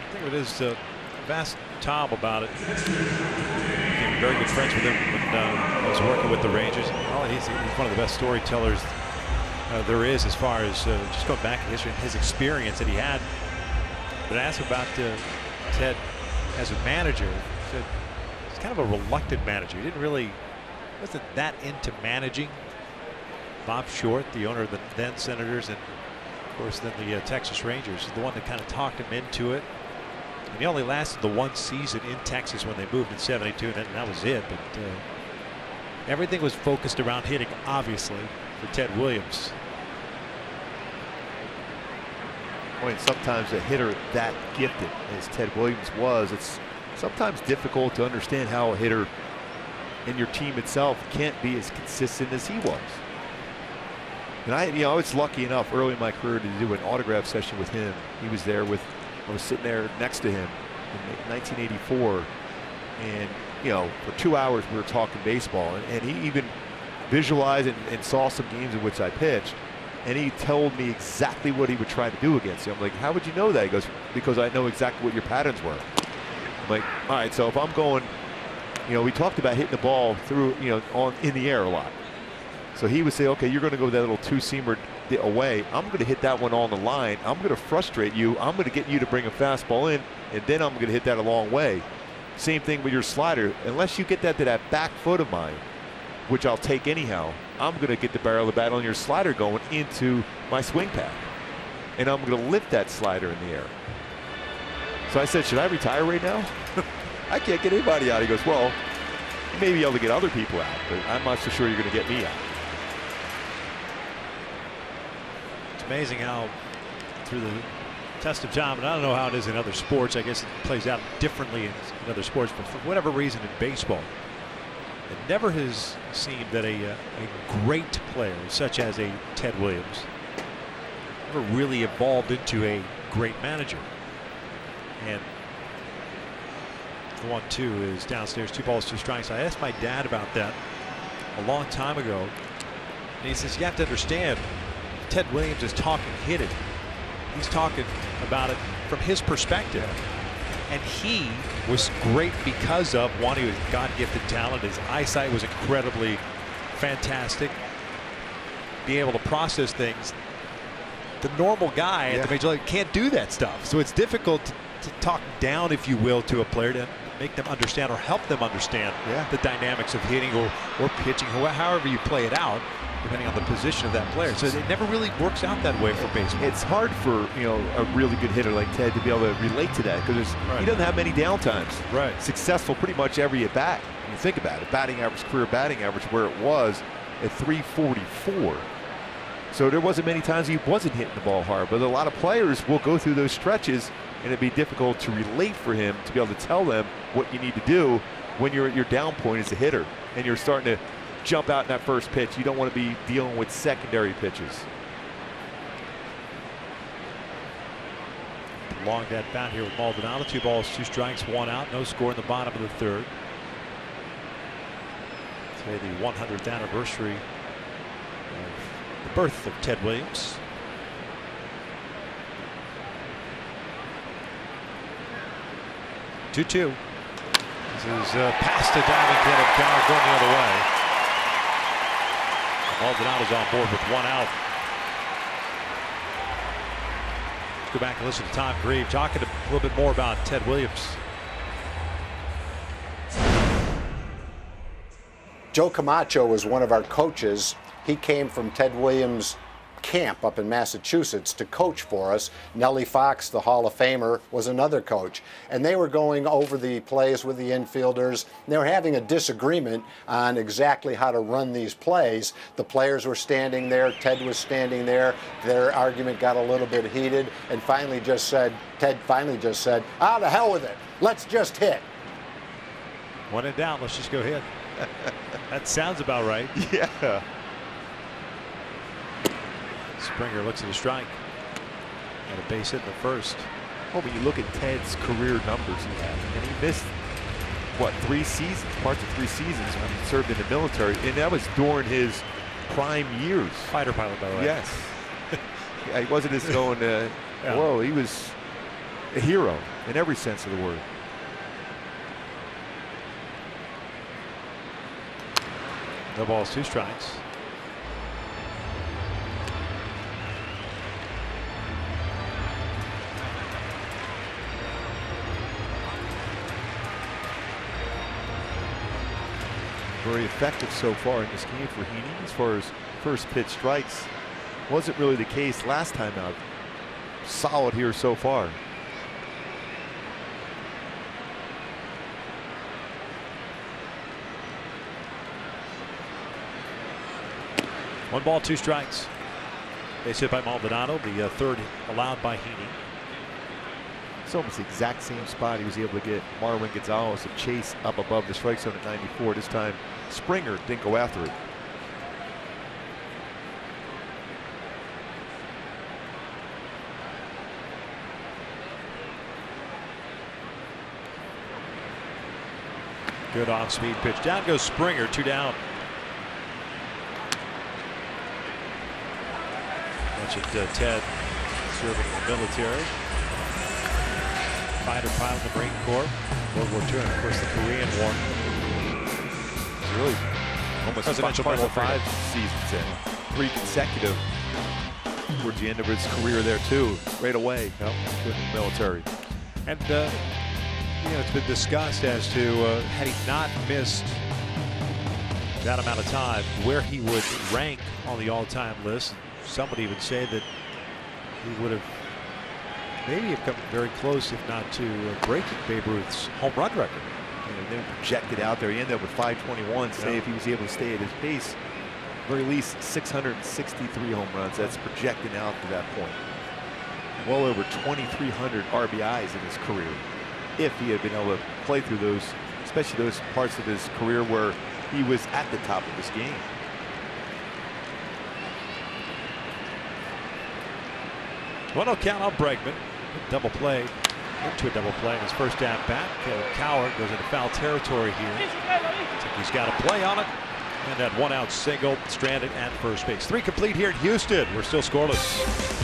Speaker 1: I think it is asked Tom about it. Became very good friends with him when I was working with the Rangers. Oh, he's one of the best storytellers there is, as far as just going back in history and his experience that he had. But I asked him about Ted as a manager. He said he's kind of a reluctant manager. He wasn't that into managing. Bob Short, the owner of the then Senators, and of course then the Texas Rangers, is the one that kind of talked him into it. And he only lasted the one season in Texas when they moved in '72, and that was it. But everything was focused around hitting, obviously, for Ted Williams.
Speaker 2: Boy, sometimes a hitter that gifted as Ted Williams was, it's sometimes difficult to understand how a hitter in your team itself can't be as consistent as he was. And I was lucky enough early in my career to do an autograph session with him. He was there I was sitting there next to him in 1984, and for 2 hours we were talking baseball, and he even visualized and saw some games in which I pitched, and he told me exactly what he would try to do against you. I'm like, how would you know that? He goes, because I know exactly what your patterns were. I'm like, all right, so if I'm going, we talked about hitting the ball through, in the air a lot. So he would say, okay, you're going to go that little two-seamer away. I'm going to hit that one on the line. I'm going to frustrate you. I'm going to get you to bring a fastball in, and then I'm going to hit that a long way. Same thing with your slider. Unless you get that to that back foot of mine, which I'll take anyhow, I'm going to get the barrel of the bat on your slider going into my swing path. And I'm going to lift that slider in the air. So I said, should I retire right now? I can't get anybody out. He goes, well, you may be able to get other people out, but I'm not so sure you're going to get me out.
Speaker 1: It's amazing how through the test of time, and I don't know how it is in other sports, I guess it plays out differently in other sports, but for whatever reason in baseball, it never has seemed that a great player such as a Ted Williams ever really evolved into a great manager. And the 1-2 is downstairs, 2 balls, 2 strikes. I asked my dad about that a long time ago, and he says, you have to understand, Ted Williams is talking hitting. He's talking about it from his perspective. And he was great because of, one, he was God-gifted talent. His eyesight was incredibly fantastic. Being able to process things. The normal guy at the major league can't do that stuff. So it's difficult to talk down, if you will, to a player to make them understand or help them understand the dynamics of hitting or pitching, however you play it out, depending on the position of that player. So it never really works out that way for baseball.
Speaker 2: It's hard for a really good hitter like Ted to be able to relate to that, because he doesn't have many downtimes.
Speaker 1: Right.
Speaker 2: Successful pretty much every at bat. When you think about it, batting average, career batting average, where it was at 344. So there wasn't many times he wasn't hitting the ball hard. But a lot of players will go through those stretches, and it'd be difficult to relate for him to be able to tell them what you need to do when you're at your down point as a hitter and you're starting to jump out in that first pitch. You don't want to be dealing with secondary pitches.
Speaker 1: Long at bat here with Maldonado. 2 balls, 2 strikes, 1 out. No score in the bottom of the third. Today the 100th anniversary of the birth of Ted Williams. This is past the diving Kevin Connor going the other way. Maldonado's on board with 1 out. Let's go back and listen to Tom Grieve talking a little bit more about Ted Williams.
Speaker 3: Joe Camacho was one of our coaches. He came from Ted Williams' camp up in Massachusetts to coach for us. Nellie Fox, the Hall of Famer, was another coach. And they were going over the plays with the infielders. They were having a disagreement on exactly how to run these plays. The players were standing there. Ted was standing there. Their argument got a little bit heated. And Ted finally just said, "Ah, the hell with it. Let's just hit."
Speaker 1: One and down. Let's just go hit. That sounds about right.
Speaker 2: Yeah.
Speaker 1: Springer looks at a strike. And a base hit in the first.
Speaker 2: Well, when you look at Ted's career numbers he had, and he missed, what, 3 seasons, parts of 3 seasons when he served in the military, and that was during his prime years.
Speaker 1: Fighter pilot, by the way.
Speaker 2: Yes. Yeah, he wasn't just going, whoa, he was a hero in every sense of the word.
Speaker 1: No balls, 2 strikes.
Speaker 2: Very effective so far in this game for Heaney as far as first pitch strikes. Wasn't really the case last time out. Solid here so far.
Speaker 1: One ball, 2 strikes. Base hit by Maldonado, the third allowed by Heaney.
Speaker 2: It's almost the exact same spot he was able to get Marwin Gonzalez to chase up above the strike zone at 94. This time Springer didn't go after it.
Speaker 1: Good off-speed pitch. Down goes Springer, 2 down. Mentioned Ted serving in the military. Fighter pilot in the Marine Corps, World War II, and of course the Korean War.
Speaker 2: Really almost
Speaker 1: Presidential
Speaker 2: five
Speaker 1: Medal of Freedom.
Speaker 2: seasons in, 3 consecutive towards the end of his career there too, right away.
Speaker 1: Yep.
Speaker 2: In the military.
Speaker 1: And you know, it's been discussed as to had he not missed that amount of time, where he would rank on the all-time list. Some would even say that he would have maybe have come very close, if not to breaking Babe Ruth's home run record.
Speaker 2: And then projected out there. He ended up with 521. Say if he was able to stay at his pace, very least 663 home runs. That's projecting out to that point. Well over 2,300 RBIs in his career. If he had been able to play through those, especially those parts of his career where he was at the top of his game.
Speaker 1: Well, no count on Bregman. Double play. Into a double play in his first at bat. Coward goes into foul territory here. I think he's got a play on it. And that 1-out single stranded at first base. 3 complete here in Houston. We're still scoreless.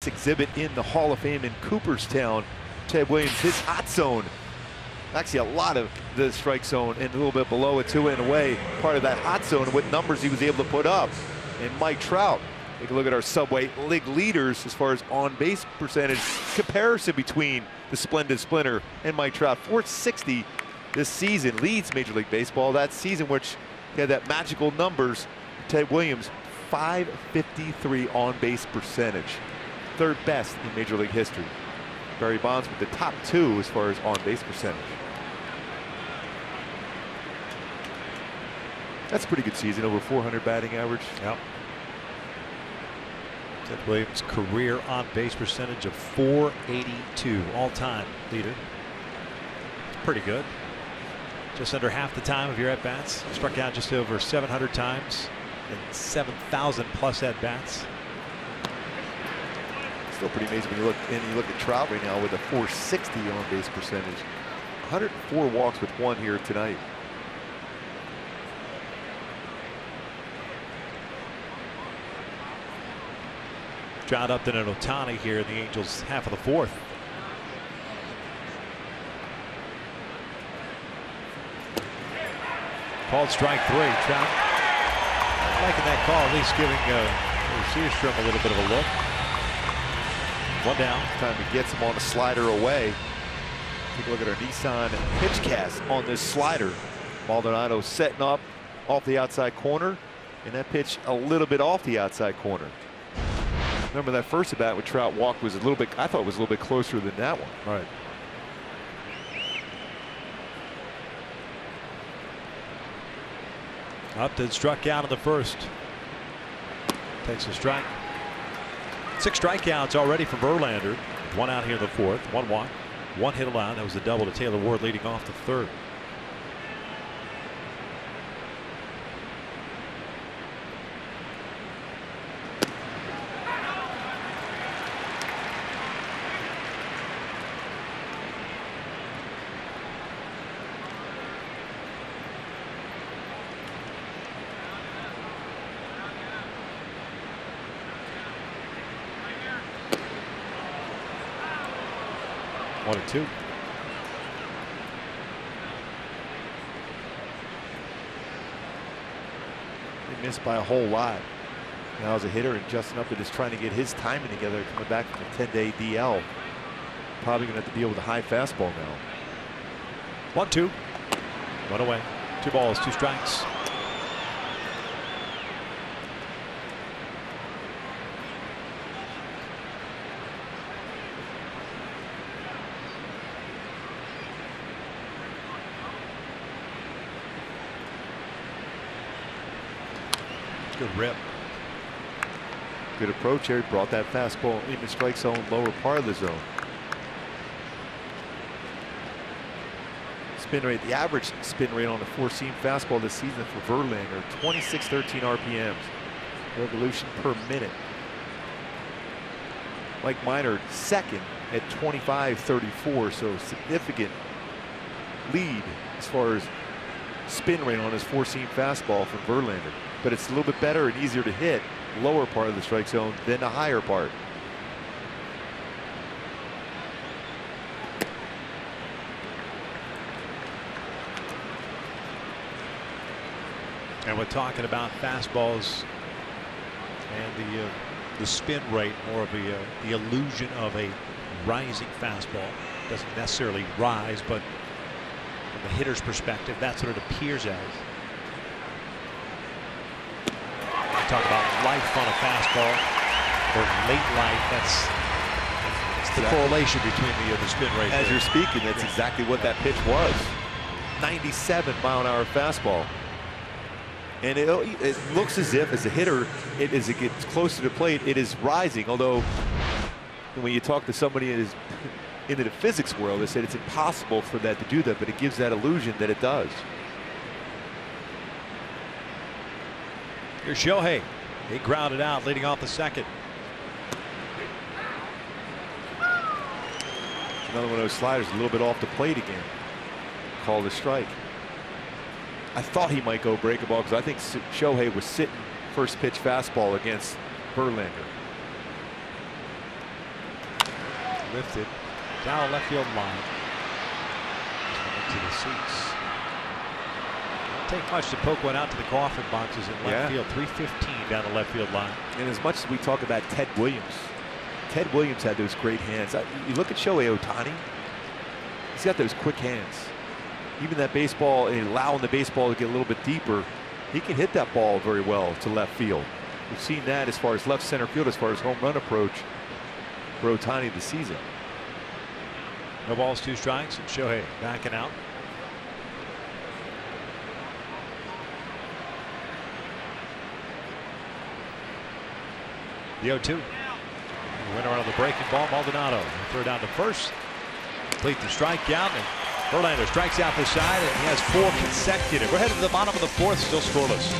Speaker 2: exhibit in the Hall of Fame in Cooperstown. Ted Williams, his hot zone. Actually, a lot of the strike zone and a little bit below it too, in a way, part of that hot zone and what numbers he was able to put up. And Mike Trout, take a look at our Subway League leaders as far as on-base percentage comparison between the splendid Splinter and Mike Trout. 460 this season, leads Major League Baseball. That season, which had that magical numbers, Ted Williams, 553 on-base percentage. Third best in Major League history. Barry Bonds with the top 2 as far as on-base percentage. That's a pretty good season, over 400 batting average.
Speaker 1: Yep. Ted Williams' career on-base percentage of 482, all-time leader. Pretty good. Just under half the time of your at-bats. Struck out just over 700 times and 7,000 plus at-bats.
Speaker 2: Still pretty amazing when you look at Trout right now with a 460 on-base percentage. 104 walks with 1 here tonight.
Speaker 1: Trout up to an Ohtani here in the Angels' half of the 4th. Called strike 3. Trout liking that call, at least giving Searstrom a little bit of a look. 1 down.
Speaker 2: Time to get him on the slider away. Take a look at our Nissan pitch cast on this slider. Maldonado setting up off the outside corner, and that pitch a little bit off the outside corner. Remember that first at bat with Trout walk was a little bit, I thought it was a little bit closer than that one.
Speaker 1: All right. Upton struck out in the 1st. Takes a strike. 6 strikeouts already for Verlander. 1 out here in the 4th. 1 walk. 1 hit allowed. That was a double to Taylor Ward leading off the 3rd. One and 2.
Speaker 2: They missed by a whole lot. Now as a hitter and Justin Upton is trying to get his timing together, coming back from a 10-day DL. Probably going to have to deal with a high fastball now.
Speaker 1: 1-2. 1 away. 2 balls, 2 strikes. Good rip.
Speaker 2: Good approach here. Brought that fastball in the strike zone, lower part of the zone. Spin rate, the average spin rate on a 4-seam fastball this season for Verlander, 2613 RPMs, revolution per minute. Mike Minor second at 2534, so significant lead as far as spin rate on his 4-seam fastball from Verlander. But it's a little bit better and easier to hit lower part of the strike zone than the higher part.
Speaker 1: And we're talking about fastballs and the spin rate, more of the illusion of a rising fastball. Doesn't necessarily rise, but from the hitter's perspective, that's what it appears as. Talk about life on a fastball or late life. That's the correlation between the spin rate.
Speaker 2: As you're speaking, that's exactly what that pitch was. 97-mile-an-hour fastball. And it looks as if, as a hitter, as it gets closer to the plate, it is rising. Although, when you talk to somebody that is into the physics world, they said it's impossible for that to do that, but it gives that illusion that it does.
Speaker 1: Here's Shohei. He grounded out, leading off the 2nd.
Speaker 2: Another one of those sliders, a little bit off the plate again. Called a strike. I thought he might go break a ball because I think Shohei was sitting first pitch fastball against Verlander.
Speaker 1: Lifted down the left field line. Into the seats. Don't take much to poke one out to the coffin boxes in left field. 315 down the left field line.
Speaker 2: And as much as we talk about Ted Williams had those great hands. You look at Shohei Ohtani. He's got those quick hands. Even that baseball, and allowing the baseball to get a little bit deeper, he can hit that ball very well to left field. We've seen that as far as left center field, as far as home run approach for Ohtani this season.
Speaker 1: No balls, 2 strikes, and Shohei backing out. The 0-2. Winner on the breaking ball, Maldonado. Throw down to first. Complete the strikeout, and Verlander strikes out the side, and he has 4 consecutive. We're headed to the bottom of the 4th, still scoreless.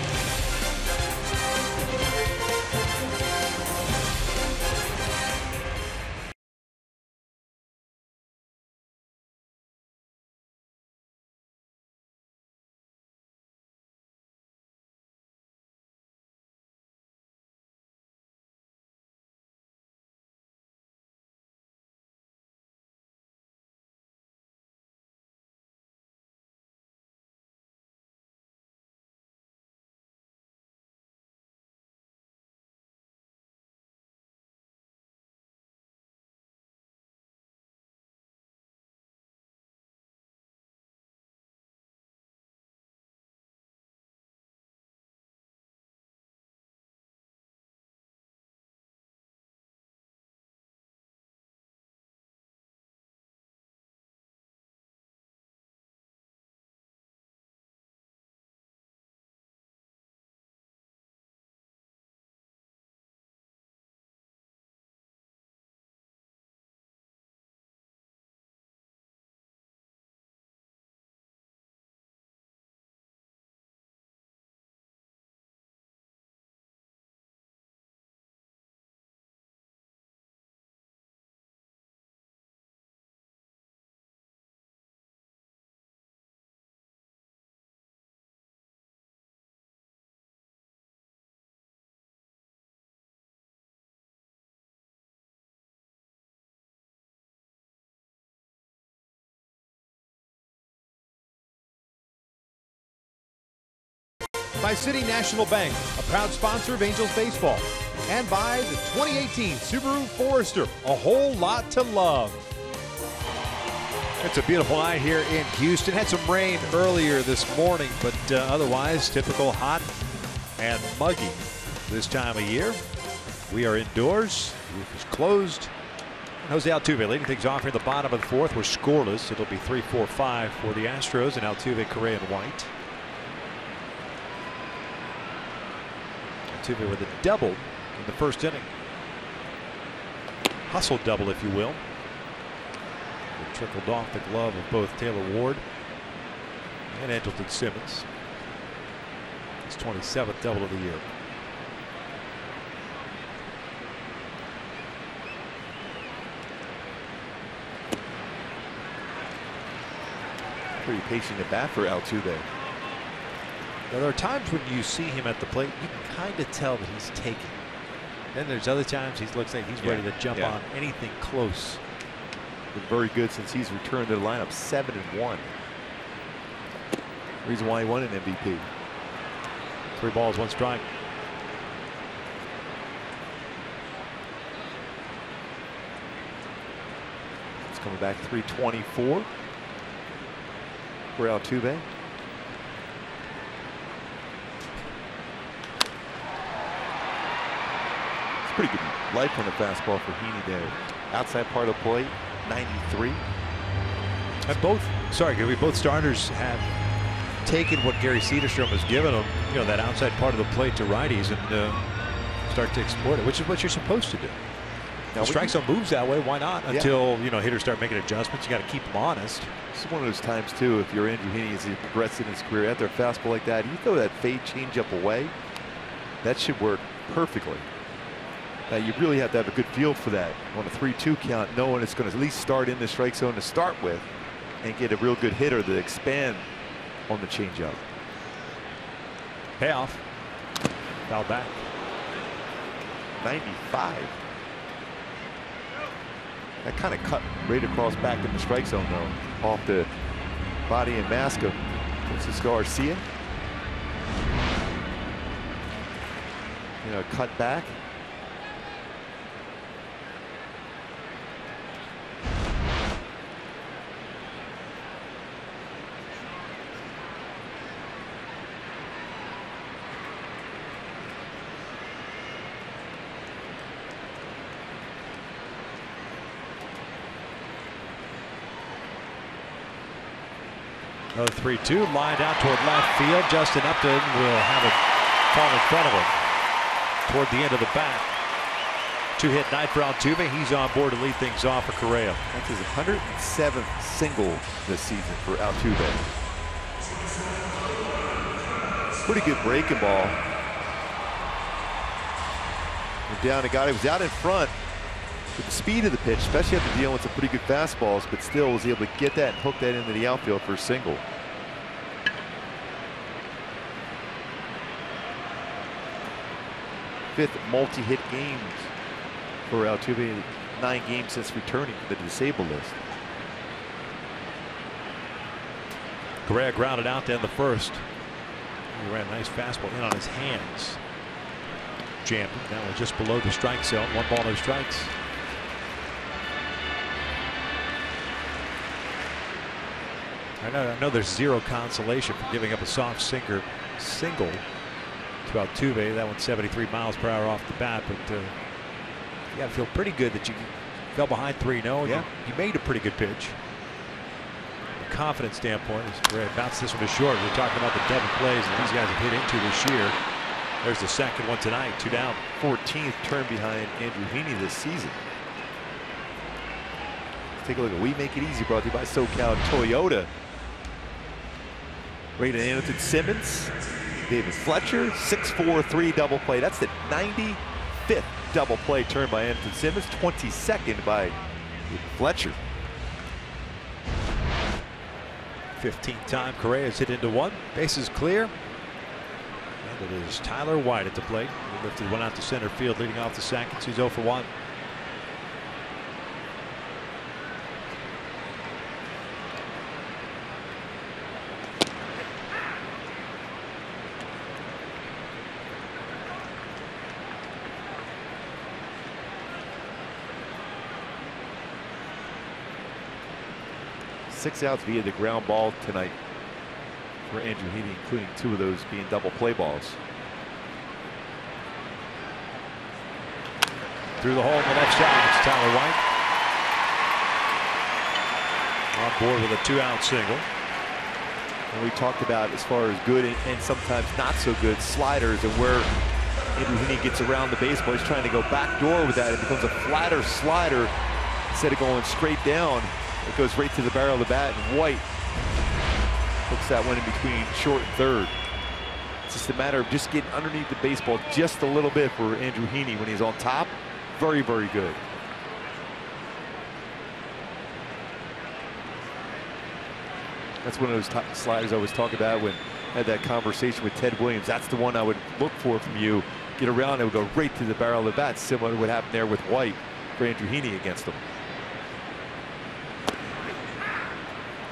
Speaker 4: By City National Bank, a proud sponsor of Angels baseball, and by the 2018 Subaru Forester, a whole lot to love.
Speaker 1: It's a beautiful night here in Houston. Had some rain earlier this morning, but otherwise typical hot and muggy this time of year. We are indoors. The roof is closed. And Jose Altuve leading things off here at the bottom of the 4th. We're scoreless. It'll be 3-4-5 for the Astros, and Altuve, Correa, and White. Altuve with a double in the first inning. Hustle double, if you will. It trickled off the glove of both Taylor Ward and Andrelton Simmons. His 27th double of the year.
Speaker 2: Pretty patient at bat for Altuve.
Speaker 1: Now, there are times when you see him at the plate, you can kind of tell that he's taking. Then there's other times he looks like he's ready to jump on anything close.
Speaker 2: Been very good since he's returned to the lineup, 7-1. Reason why he won an MVP.
Speaker 1: 3 balls, 1 strike.
Speaker 2: It's coming back 324 for Altuve. Pretty good life on the fastball for Heaney there. Outside part of the plate, 93.
Speaker 1: And both starters have taken what Gary Cederstrom has given them, you know, that outside part of the plate to righties, and start to exploit it, which is what you're supposed to do. Now, strike zone moves that way. Why not? Until hitters start making adjustments, you got to keep them honest.
Speaker 2: This is one of those times too. If you're Andrew Heaney as he progresses in his career, after a fastball like that, you throw that fade changeup away. That should work perfectly. Now you really have to have a good feel for that on a 3-2 count, knowing it's going to at least start in the strike zone to start with, and get a real good hitter to expand on the changeup.
Speaker 1: Payoff. Foul back.
Speaker 2: 95. That kind of cut right across back in the strike zone, though, off the body and mask of Francisco Garcia. You know, cut back.
Speaker 1: Another 3-2 lined out toward left field. Justin Upton will have it fall in front of him toward the end of the bat. 2-hit night for Altuve. He's on board to lead things off for Correa.
Speaker 2: That's his 107th single this season for Altuve. Pretty good breaking ball. We're down, he was out in front. With the speed of the pitch, especially after dealing with some pretty good fastballs, but still was able to get that and hook that into the outfield for a single. Fifth multi-hit games for Altuve, 9 games since returning from the disabled list.
Speaker 1: Correa grounded out to end the first. He ran a nice fastball in on his hands. Jammed him. That was just below the strike zone. 1 ball, no strikes. I know there's zero consolation for giving up a soft single to Altuve. That one's 73 miles per hour off the bat, but you got to feel pretty good that you fell behind 3-0.
Speaker 2: Yeah.
Speaker 1: You made a pretty good pitch. From a confidence standpoint, as Correa bounced this one to short. We're talking about the double plays that these guys have hit into this year. There's the second one tonight, 2 down.
Speaker 2: 14th turn behind Andrew Heaney this season. Let's take a look at We Make It Easy, brought to you by SoCal Toyota. Rated Anderson Simmons, David Fletcher, 6-4-3 double play. That's the 95th double play turn by Anderson Simmons, 22nd by David Fletcher.
Speaker 1: 15th time Correa's hit into one. Bases clear. And it is Tyler White at the plate. He lifted one out to center field, leading off the second. He's 0 for 1.
Speaker 2: Six outs via the ground ball tonight for Andrew Heaney, including 2 of those being double play balls.
Speaker 1: Through the hole in the left side, it's Tyler White. On board with a 2-out single.
Speaker 2: And we talked about as far as good and sometimes not so good sliders and where Andrew Heaney gets around the baseball. He's trying to go backdoor with that. It becomes a flatter slider instead of going straight down. It goes right to the barrel of the bat, and White hooks that one in between short and third. It's just a matter of just getting underneath the baseball just a little bit for Andrew Heaney when he's on top. Very, very good. That's one of those sliders I was talking about when I had that conversation with Ted Williams. That's the one I would look for from you. Get around, it would go right to the barrel of the bat, similar to what happened there with White for Andrew Heaney against him.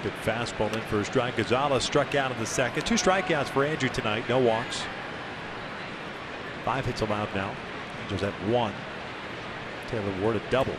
Speaker 1: Good fastball in for a strike. Gonzalez struck out in the second. 2 strikeouts for Andrew tonight. No walks. 5 hits allowed now. Angels at 1. Taylor Ward a double.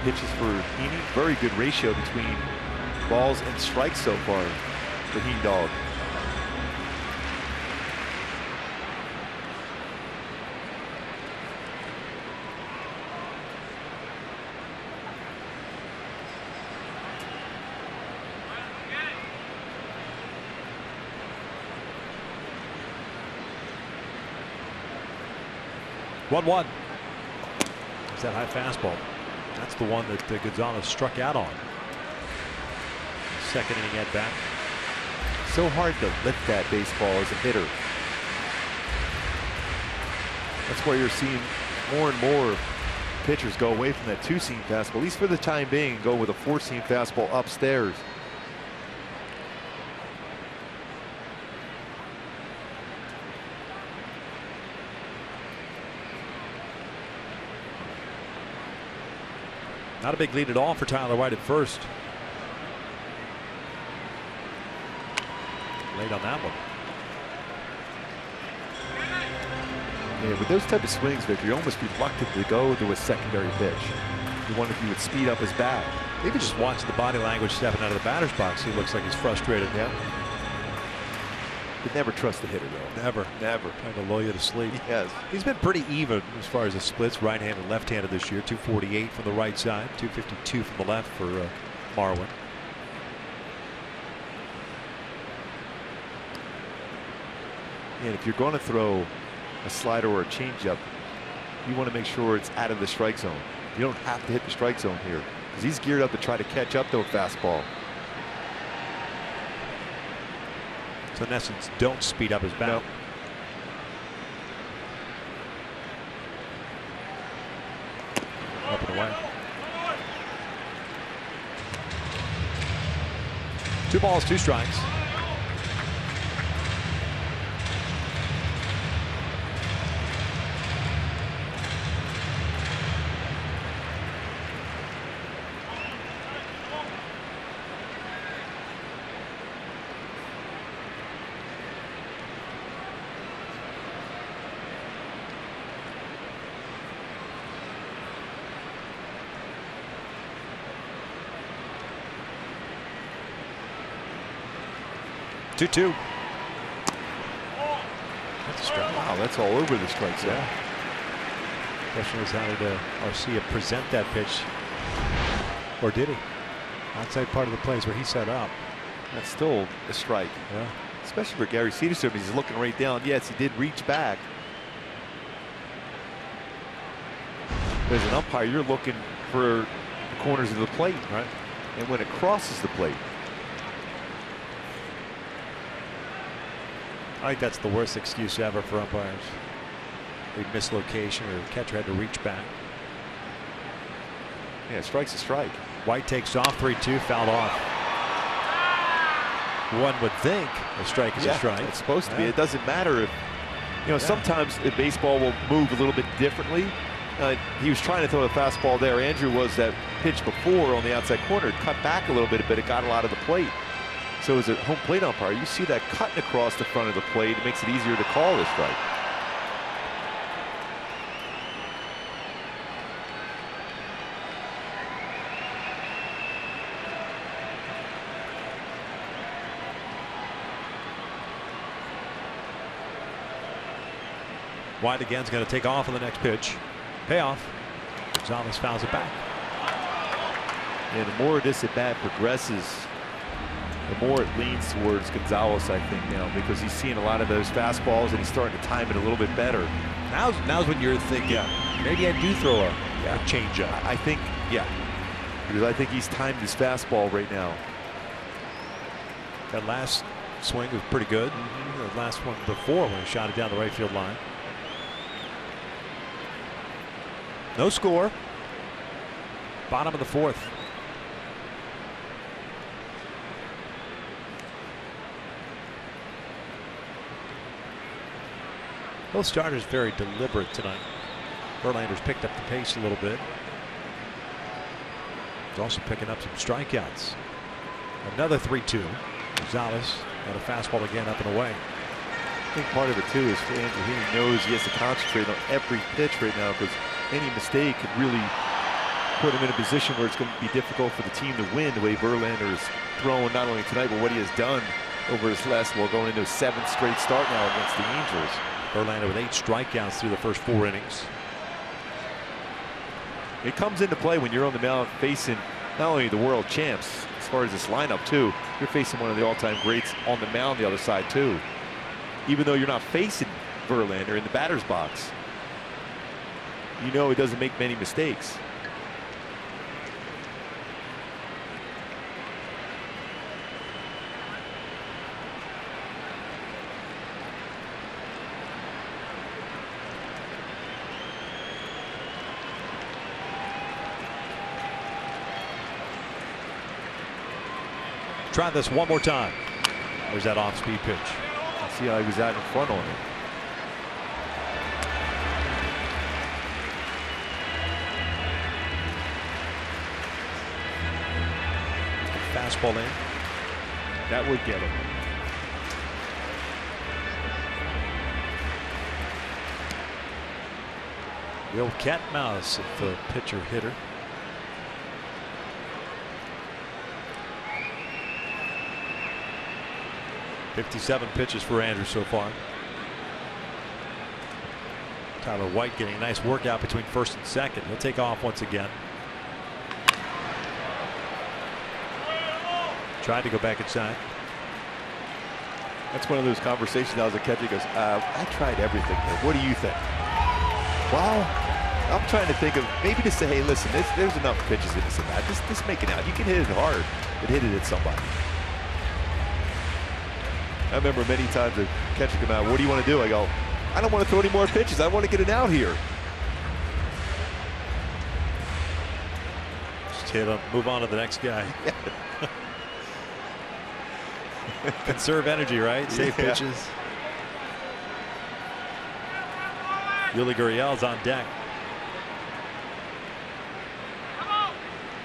Speaker 2: Pitches for Heaney. Very good ratio between balls and strikes so far for Heen Dog.
Speaker 1: One. Is that high fastball? That's the one that Gonzalez struck out on. second inning at bat.
Speaker 2: So hard to lift that baseball as a hitter. That's why you're seeing more and more pitchers go away from that two-seam fastball, at least for the time being, and go with a four-seam fastball upstairs.
Speaker 1: Not a big lead at all for Tyler White at first. Late on that one.
Speaker 2: Yeah, with those type of swings, Victor, you're almost reluctant to go to a secondary pitch. You wonder if you would speed up his bat.
Speaker 1: Maybe just watch the body language stepping out of the batter's box. He looks like he's frustrated.
Speaker 2: Yeah. Could never trust the hitter, though.
Speaker 1: Never.
Speaker 2: Never.
Speaker 1: Trying to lull you to sleep.
Speaker 2: Yes.
Speaker 1: He's been pretty even as far as the splits, right-handed, left-handed this year. 248 from the right side, 252 from the left for Marwin.
Speaker 2: And if you're going to throw a slider or a changeup, you want to make sure it's out of the strike zone. You don't have to hit the strike zone here because he's geared up to try to catch up to a fastball.
Speaker 1: So in essence, don't speed up his bat.
Speaker 2: No.
Speaker 1: Up and away. 2 balls, 2 strikes. Two. That's a strike.
Speaker 2: Wow, that's all over the strike zone.
Speaker 1: Yeah. Question is, how did Arcia present that pitch? Or did he? Outside part of the place where he set up.
Speaker 2: That's still a strike.
Speaker 1: Yeah.
Speaker 2: Especially for Gary Cederstrom. He's looking right down. Yes, he did reach back. As an umpire, you're looking for the corners of the plate.
Speaker 1: Right.
Speaker 2: And when it crosses the plate.
Speaker 1: I think that's the worst excuse ever for umpires. They mislocation or the catcher had to reach back.
Speaker 2: Yeah, strike's a strike.
Speaker 1: White takes off 3-2, fouled off. One would think a strike is a strike.
Speaker 2: It's supposed to be. It doesn't matter if, sometimes the baseball will move a little bit differently. He was trying to throw a fastball there. Andrew was that pitch before on the outside corner. It cut back a little bit, but it got a lot of the plate. So as a home plate umpire, you see that cutting across the front of the plate. It makes it easier to call this strike.
Speaker 1: White again is going to take off on the next pitch. Payoff. Gonzalez fouls it back.
Speaker 2: And the more this at bat progresses, the more it leans towards Gonzalez, I think, now, because he's seeing a lot of those fastballs and he's starting to time it a little bit better.
Speaker 1: Now's when you're thinking, maybe I do throw a changeup.
Speaker 2: I think, because I think he's timed his fastball right now.
Speaker 1: That last swing was pretty good. The last one before when he shot it down the right field line. No score. Bottom of the 4th. Both starters very deliberate tonight. Verlander's picked up the pace a little bit. He's also picking up some strikeouts. Another 3-2. Gonzalez got a fastball again up and away.
Speaker 2: I think part of it too is Andrew Heaney knows he has to concentrate on every pitch right now because any mistake could really put him in a position where it's going to be difficult for the team to win the way Verlander is throwing not only tonight but what he has done over his last, going into a 7th straight start now against the Angels.
Speaker 1: Verlander with 8 strikeouts through the first 4 innings.
Speaker 2: It comes into play when you're on the mound facing not only the world champs as far as this lineup too, you're facing one of the all-time greats on the mound the other side too. Even though you're not facing Verlander in the batter's box, you know he doesn't make many mistakes.
Speaker 1: try this one more time. There's that off-speed pitch.
Speaker 2: See how he was out in front on it.
Speaker 1: Fastball in.
Speaker 2: That would get him.
Speaker 1: Real cat and mouse if the pitcher hitter. .57 pitches for Andrews so far. Tyler White getting a nice workout between first and second. He'll take off once again. Tried to go back inside.
Speaker 2: That's one of those conversations. I was a catcher. He goes, I tried everything here. What do you think? Well, I'm trying to think of maybe to say, hey, listen, there's enough pitches in this and that. Just make it out. You can hit it hard, but hit it at somebody. I remember many times the catcher come out, what do you want to do? I go, I don't want to throw any more pitches. I want to get it out here.
Speaker 1: Just hit him, move on to the next guy. Conserve energy, right? Save pitches. Yuli Gurriel's on deck.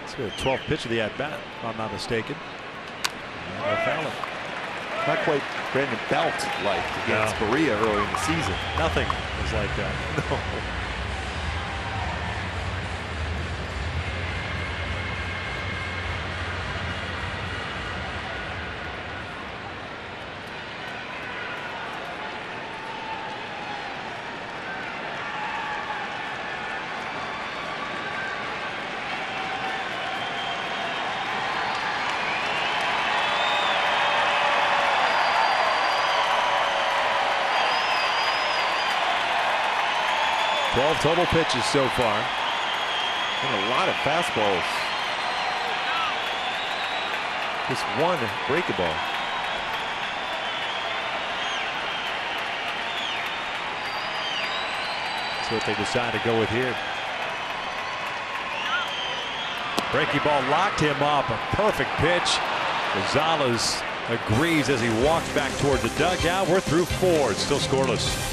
Speaker 1: It's the 12th pitch of the at-bat, if I'm not mistaken. And a foul.
Speaker 2: Not quite Brandon Belt-like against Berea early in the season.
Speaker 1: Nothing was like that.
Speaker 2: No.
Speaker 1: Total pitches so far.
Speaker 2: And a lot of fastballs. Just one breakable.
Speaker 1: That's what they decide to go with here. Breaking ball locked him up. A perfect pitch. Gonzalez agrees as he walks back toward the dugout. We're through 4. It's still scoreless.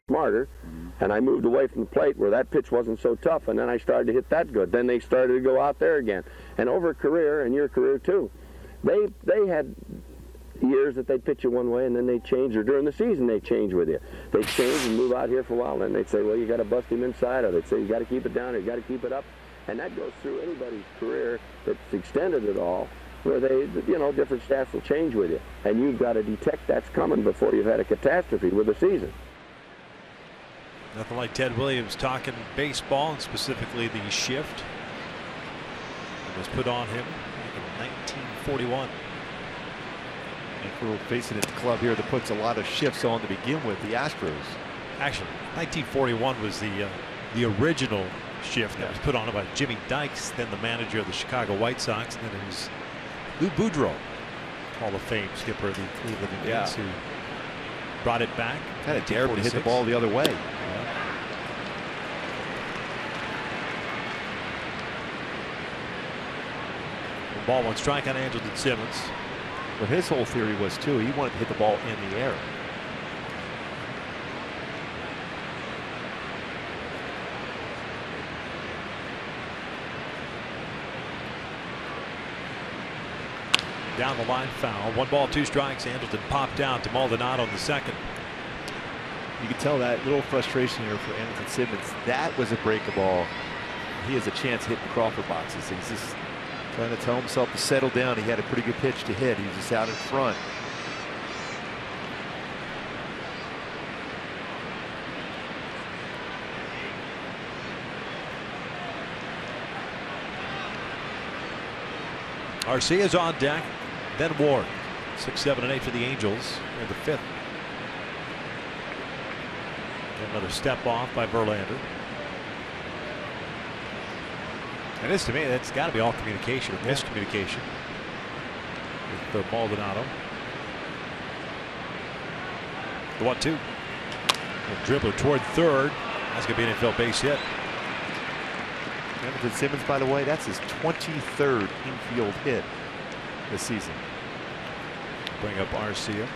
Speaker 5: Smarter, and I moved away from the plate where that pitch wasn't so tough, and then I started to hit that good. Then they started to go out there again, and over a career, and your career too, they had years that they'd pitch you one way and then they'd change, or during the season they'd change with you. They'd change and move out here for a while, and then they'd say, well, you got to bust him inside, or they'd say you got to keep it down, or you got to keep it up, and that goes through anybody's career that's extended at all, where they, you know, different stats will change with you, and you've got to detect that's coming before you've had a catastrophe with the season.
Speaker 1: Nothing like Ted Williams talking baseball, and specifically the shift that was put on him in 1941.
Speaker 2: And we're facing a club here that puts a lot of shifts on to begin with, the Astros.
Speaker 1: Actually, 1941 was the original shift that was put on by Jimmy Dykes, then the manager of the Chicago White Sox, and then it was Lou Boudreau, Hall of Fame skipper of the Cleveland Indians, who brought it back.
Speaker 2: Kind of dared to hit the ball the other way.
Speaker 1: Ball 1 strike on Andrelton Simmons.
Speaker 2: Well, his whole theory was too, he wanted to hit the ball in the air.
Speaker 1: Down the line, foul. 1 ball, 2 strikes. Andrelton popped out to Maldonado in the second.
Speaker 2: You can tell that little frustration here for Andrelton Simmons. That was a breakable ball. He has a chance hitting Crawford boxes. He's just trying to tell himself to settle down. He had a pretty good pitch to hit. He's just out in front.
Speaker 1: Arcia's on deck, then Ward. 6, 7, and 8 for the Angels in the 5th. Another step off by Verlander. And this, to me, that's got to be all communication or miscommunication with Maldonado. The 1-2. Dribbler toward third. That's going to be an infield base hit.
Speaker 2: Andrelton Simmons, by the way, that's his 23rd infield hit this season.
Speaker 1: Bring up Arcia.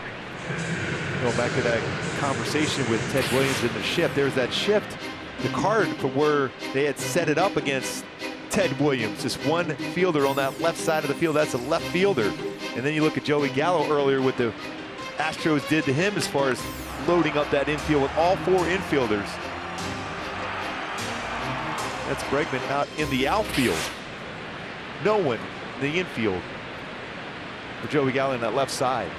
Speaker 2: Go back to that conversation with Ted Williams in the shift. There's that shift, the card for where they had set it up against Ted Williams. Just one fielder on that left side of the field. That's a left fielder. And then you look at Joey Gallo earlier, what the Astros did to him as far as loading up that infield with all 4 infielders. That's Bregman out in the outfield. No one in the infield for Joey Gallo on that left side.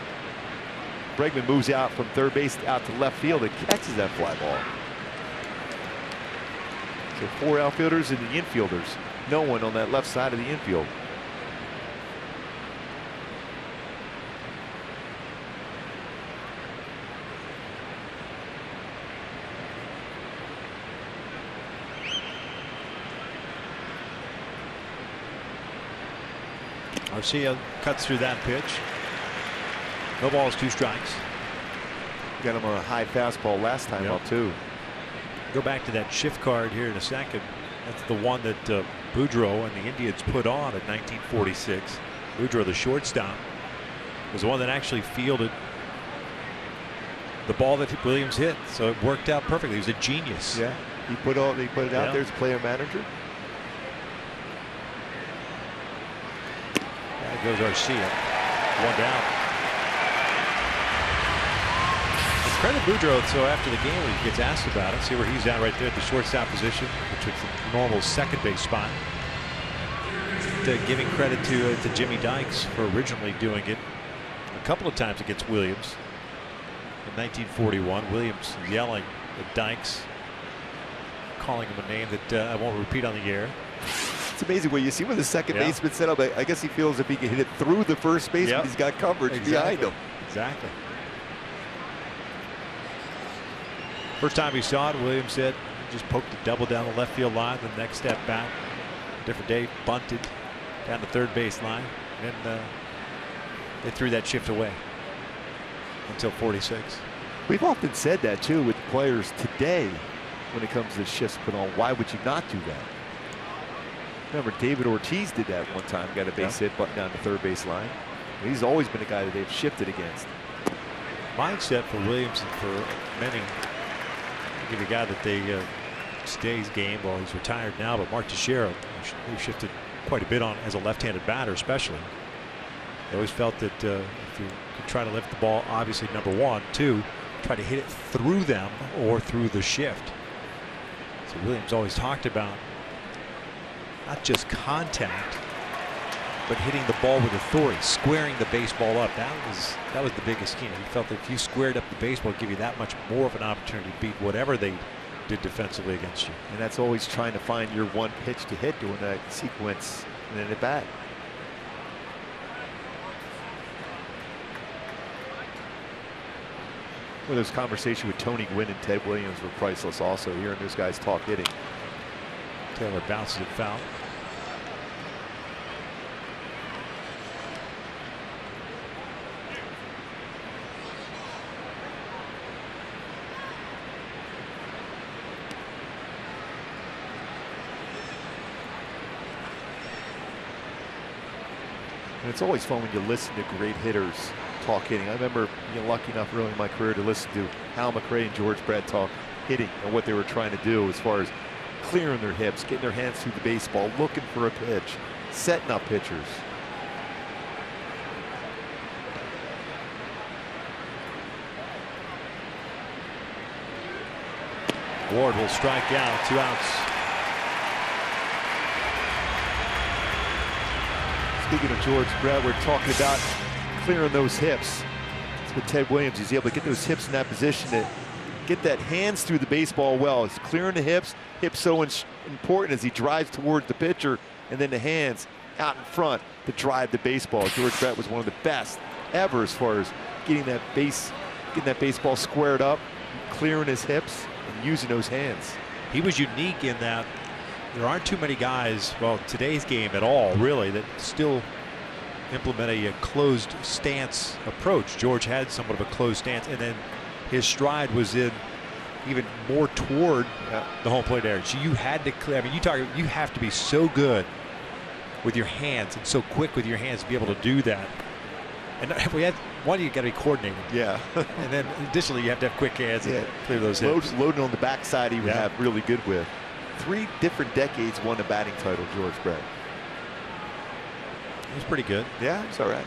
Speaker 2: Bregman moves out from third base out to left field and catches that fly ball. So 4 outfielders and the infielders. No one on that left side of the infield.
Speaker 1: Arcia cuts through that pitch. No balls, 2 strikes.
Speaker 2: Got him on a high fastball last time up too.
Speaker 1: Go back to that shift card here in a second. That's the one that Boudreau and the Indians put on in 1946. Boudreau, the shortstop, was the one that actually fielded the ball that Williams hit. So it worked out perfectly. He was a genius.
Speaker 2: Yeah, he put it out there as a player manager.
Speaker 1: There goes Arcia. 1 down. Credit Boudreau, so after the game when he gets asked about it, see where he's at right there at the shortstop position, which is the normal second base spot. Giving credit to Jimmy Dykes for originally doing it a couple of times against Williams. In 1941, Williams yelling at Dykes, calling him a name that I won't repeat on the air.
Speaker 2: It's amazing what you see when the second baseman set up. I guess he feels if he can hit it through the first baseman, he's got coverage behind him.
Speaker 1: Exactly. First time he saw it, Williams said he just poked a double down the left field line. The next step back, different day, bunted down the third base line, and then they threw that shift away until 46.
Speaker 2: We've often said that too with the players today when it comes to shifts put on. Why would you not do that? Remember, David Ortiz did that one time, got a base hit, button down the third base line. He's always been a guy that they've shifted against.
Speaker 1: Mindset for Williams and for many. Give a guy that they stays game. Well, he's retired now, but Mark Teixeira, who shifted quite a bit on as a left-handed batter, especially. They always felt that if you could try to lift the ball, obviously number 1, 2, try to hit it through them or through the shift. So Williams always talked about not just contact, but hitting the ball with authority, squaring the baseball up. That was the biggest key. He felt that if you squared up the baseball, it'd give you that much more of an opportunity to beat whatever they did defensively against you.
Speaker 2: And that's always trying to find your one pitch to hit during that sequence and then at bat. Well, those conversations with Tony Gwynn and Ted Williams were priceless also, hearing those guys talk hitting.
Speaker 4: Taylor bounces it foul.
Speaker 2: And it's always fun when you listen to great hitters talk hitting. I remember being lucky enough early in my career to listen to Hal McRae and George Brett talk hitting and what they were trying to do as far as clearing their hips, getting their hands through the baseball, looking for a pitch, setting up pitchers.
Speaker 4: Ward will strike out, 2 outs.
Speaker 2: Speaking of George Brett, we're talking about clearing those hips. It's with Ted Williams. He's able to get those hips in that position to get that hands through the baseball well. It's clearing the hips. Hips so important as he drives towards the pitcher, and then the hands out in front to drive the baseball. George Brett was one of the best ever as far as getting that baseball squared up, clearing his hips, and using those hands.
Speaker 4: He was unique in that there aren't too many guys, well, today's game at all, really, that still implement a closed stance approach. George had somewhat of a closed stance, and then his stride was in even more toward the home plate area. So you had to clear. I mean, you have to be so good with your hands and so quick with your hands to be able to do that. And we had one, you got to be coordinated.
Speaker 2: Yeah.
Speaker 4: And then additionally, you have to have quick hands and clear those hips.
Speaker 2: Loading on the backside, he would have really good with. 3 different decades won a batting title, George Brett.
Speaker 4: He was pretty good.
Speaker 2: Yeah, it's all right.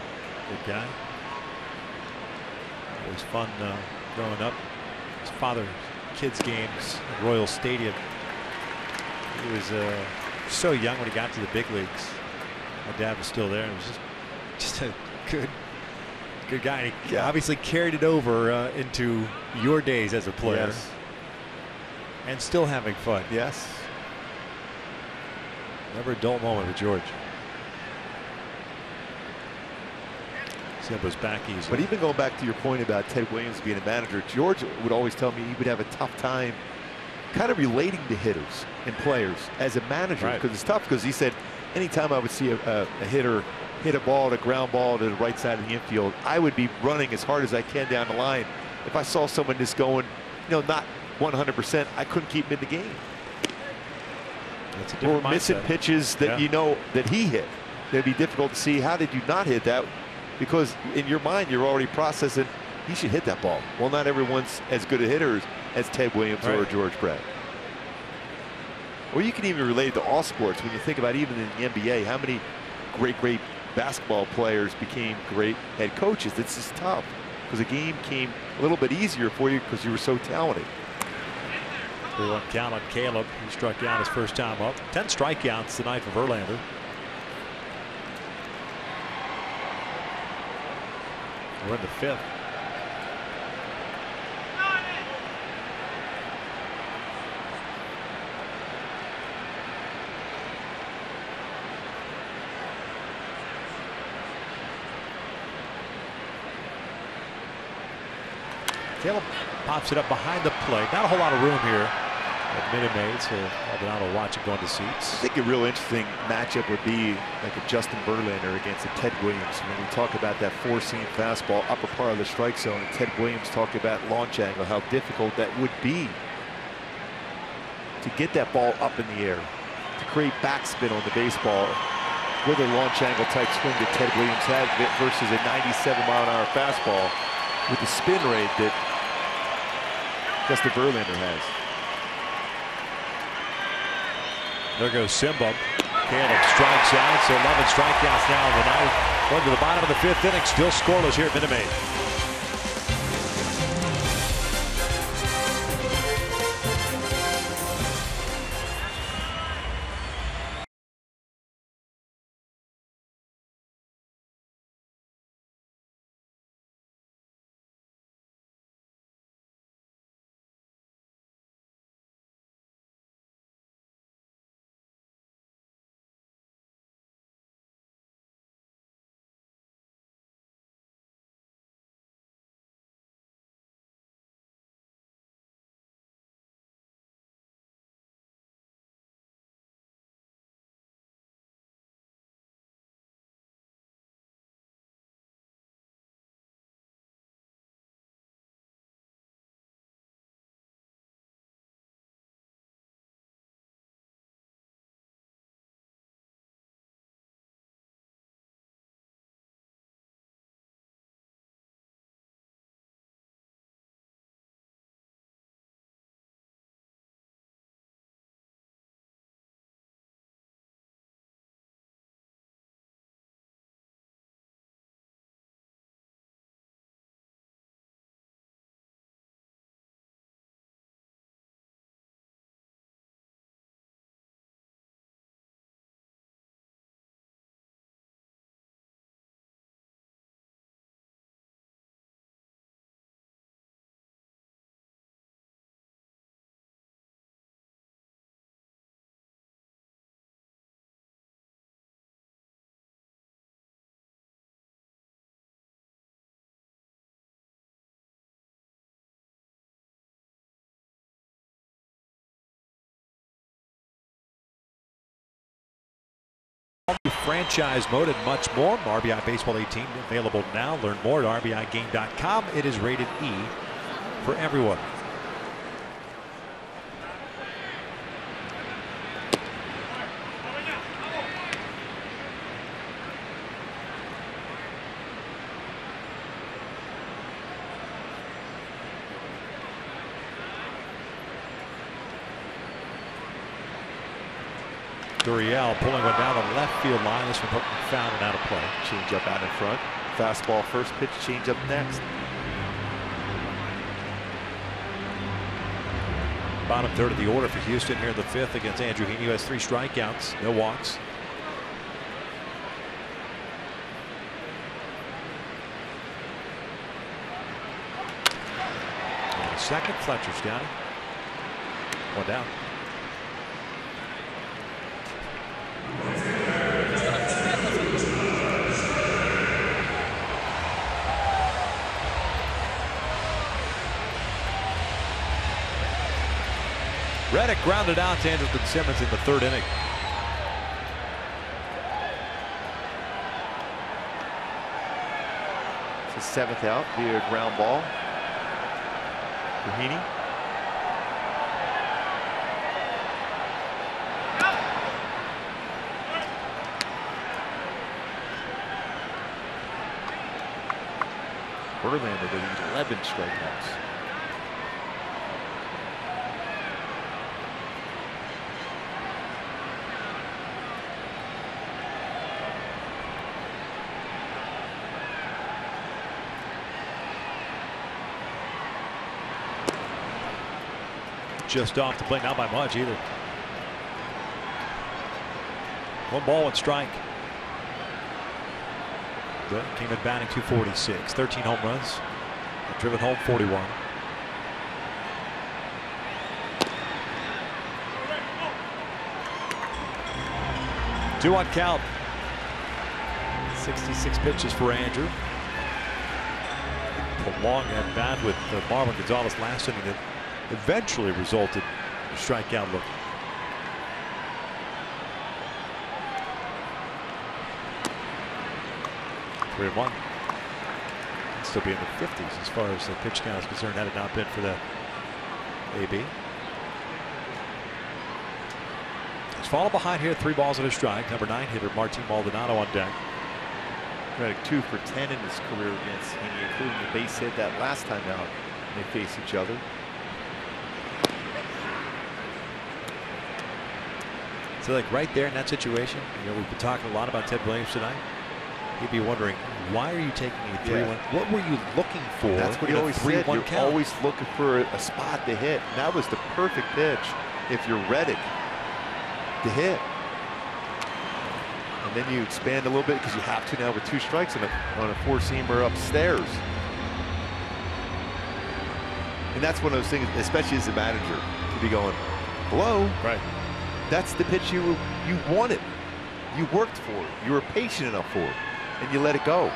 Speaker 4: Good guy. It was fun growing up. His father's kids' games at Royal Stadium. He was so young when he got to the big leagues. My dad was still there. It was just a good guy. He obviously carried it over into your days as a player.
Speaker 2: Yes.
Speaker 4: And still having fun.
Speaker 2: Yes.
Speaker 4: Never a dull moment with George. Simba's back easy.
Speaker 2: But even going back to your point about Ted Williams being a manager, George would always tell me he would have a tough time kind of relating to hitters and players as a manager, because it's tough, because he said anytime I would see a hitter hit a ball, a ground ball to the right side of the infield, I would be running as hard as I can down the line. If I saw someone just going, not 100%, I couldn't keep him in the game.
Speaker 4: That's a different
Speaker 2: or missing
Speaker 4: mindset.
Speaker 2: pitches that that he hit. It'd be difficult to see, how did you not hit that? Because in your mind, you're already processing, he should hit that ball. Well, not everyone's as good a hitter as Ted Williams or George Brett. Or you can even relate it to all sports. When you think about even in the NBA, how many great basketball players became great head coaches. It's just tough because the game came a little bit easier for you because you were so talented.
Speaker 4: 3-1 count on Caleb. He struck out his first time up. 10 strikeouts tonight for Verlander. We're in the 5th. Caleb pops it up behind the plate. Not a whole lot of room here at Minute Maid, so I'll be able to watch it going to seats.
Speaker 2: I think a real interesting matchup would be like a Justin Verlander against a Ted Williams. When we talk about that 4-seam fastball, upper part of the strike zone, and Ted Williams talked about launch angle, how difficult that would be to get that ball up in the air, to create backspin on the baseball with a launch angle type swing that Ted Williams had versus a 97-mile-an-hour fastball with the spin rate that Justin Verlander has.
Speaker 4: There goes Simba. Caleb strikes out. So 11 strikeouts now in the ninth. Going to the bottom of the 5th inning. Still scoreless here at Minute Maid. Franchise mode and much more. RBI Baseball 18 available now. Learn more at RBIGame.com. It is rated E for everyone. Gurriel pulling one down the left field line. This one found and out of play.
Speaker 2: Change up out in front. Fastball first pitch, change up next.
Speaker 4: Bottom third of the order for Houston here in the fifth against Andrew Heaney, who has 3 strikeouts, no walks. And the second, Fletcher's got it. One down. Reddick grounded out to Andrelton Simmons in the 3rd inning.
Speaker 2: It's his 7th out via ground ball for Heaney. Verlander with 11 strikeouts.
Speaker 4: Just off the plate, not by much either. 1 ball, 1 strike. Good. Came in batting .246, 13 home runs, driven home 41. Two on count. 66 pitches for Andrew. Prolonged at bat with Marvin Gonzalez last inning that eventually resulted in a strikeout look. Three and 1. Still be in the 50s as far as the pitch count is concerned, had it not been for that AB. He's fallen behind here, 3 balls and a strike. Number 9 hitter Martin Maldonado on deck.
Speaker 2: Reddick 2 for 10 in his career against Heaney, including the base hit that last time out when they faced each other.
Speaker 4: So like right there in that situation, you know, we've been talking a lot about Ted Williams tonight. He'd be wondering, why are you taking a 3-1? What were you looking for?
Speaker 2: That's what he always said. You're
Speaker 4: count?
Speaker 2: always looking for a spot to hit. And that was the perfect pitch if you're Reddick to hit. And then you expand a little bit because you have to now with 2 strikes on a 4-seamer upstairs. And that's one of those things, especially as a manager, to be going, hello?
Speaker 4: Right.
Speaker 2: That's the pitch you wanted. You worked for it. You were patient enough for it. And you let it go.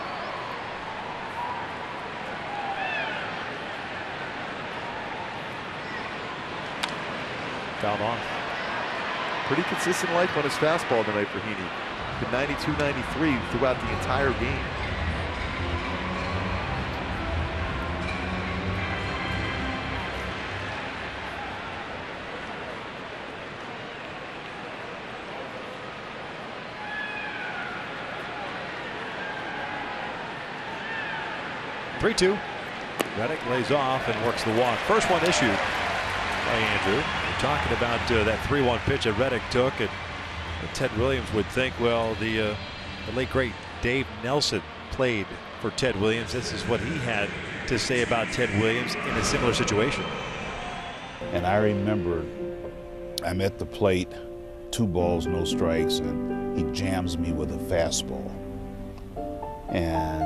Speaker 4: Fouled off.
Speaker 2: Pretty consistent life on his fastball tonight for Heaney. The 92-93 throughout the entire game.
Speaker 4: (3-2). Reddick lays off and works the walk. First one issued by Andrew. We're talking about that 3-1 pitch that Reddick took, and Ted Williams would think, well, the late great Dave Nelson played for Ted Williams. This is what he had to say about Ted Williams in a similar situation.
Speaker 6: And I remember I'm at the plate, 2 balls, no strikes, and he jams me with a fastball. And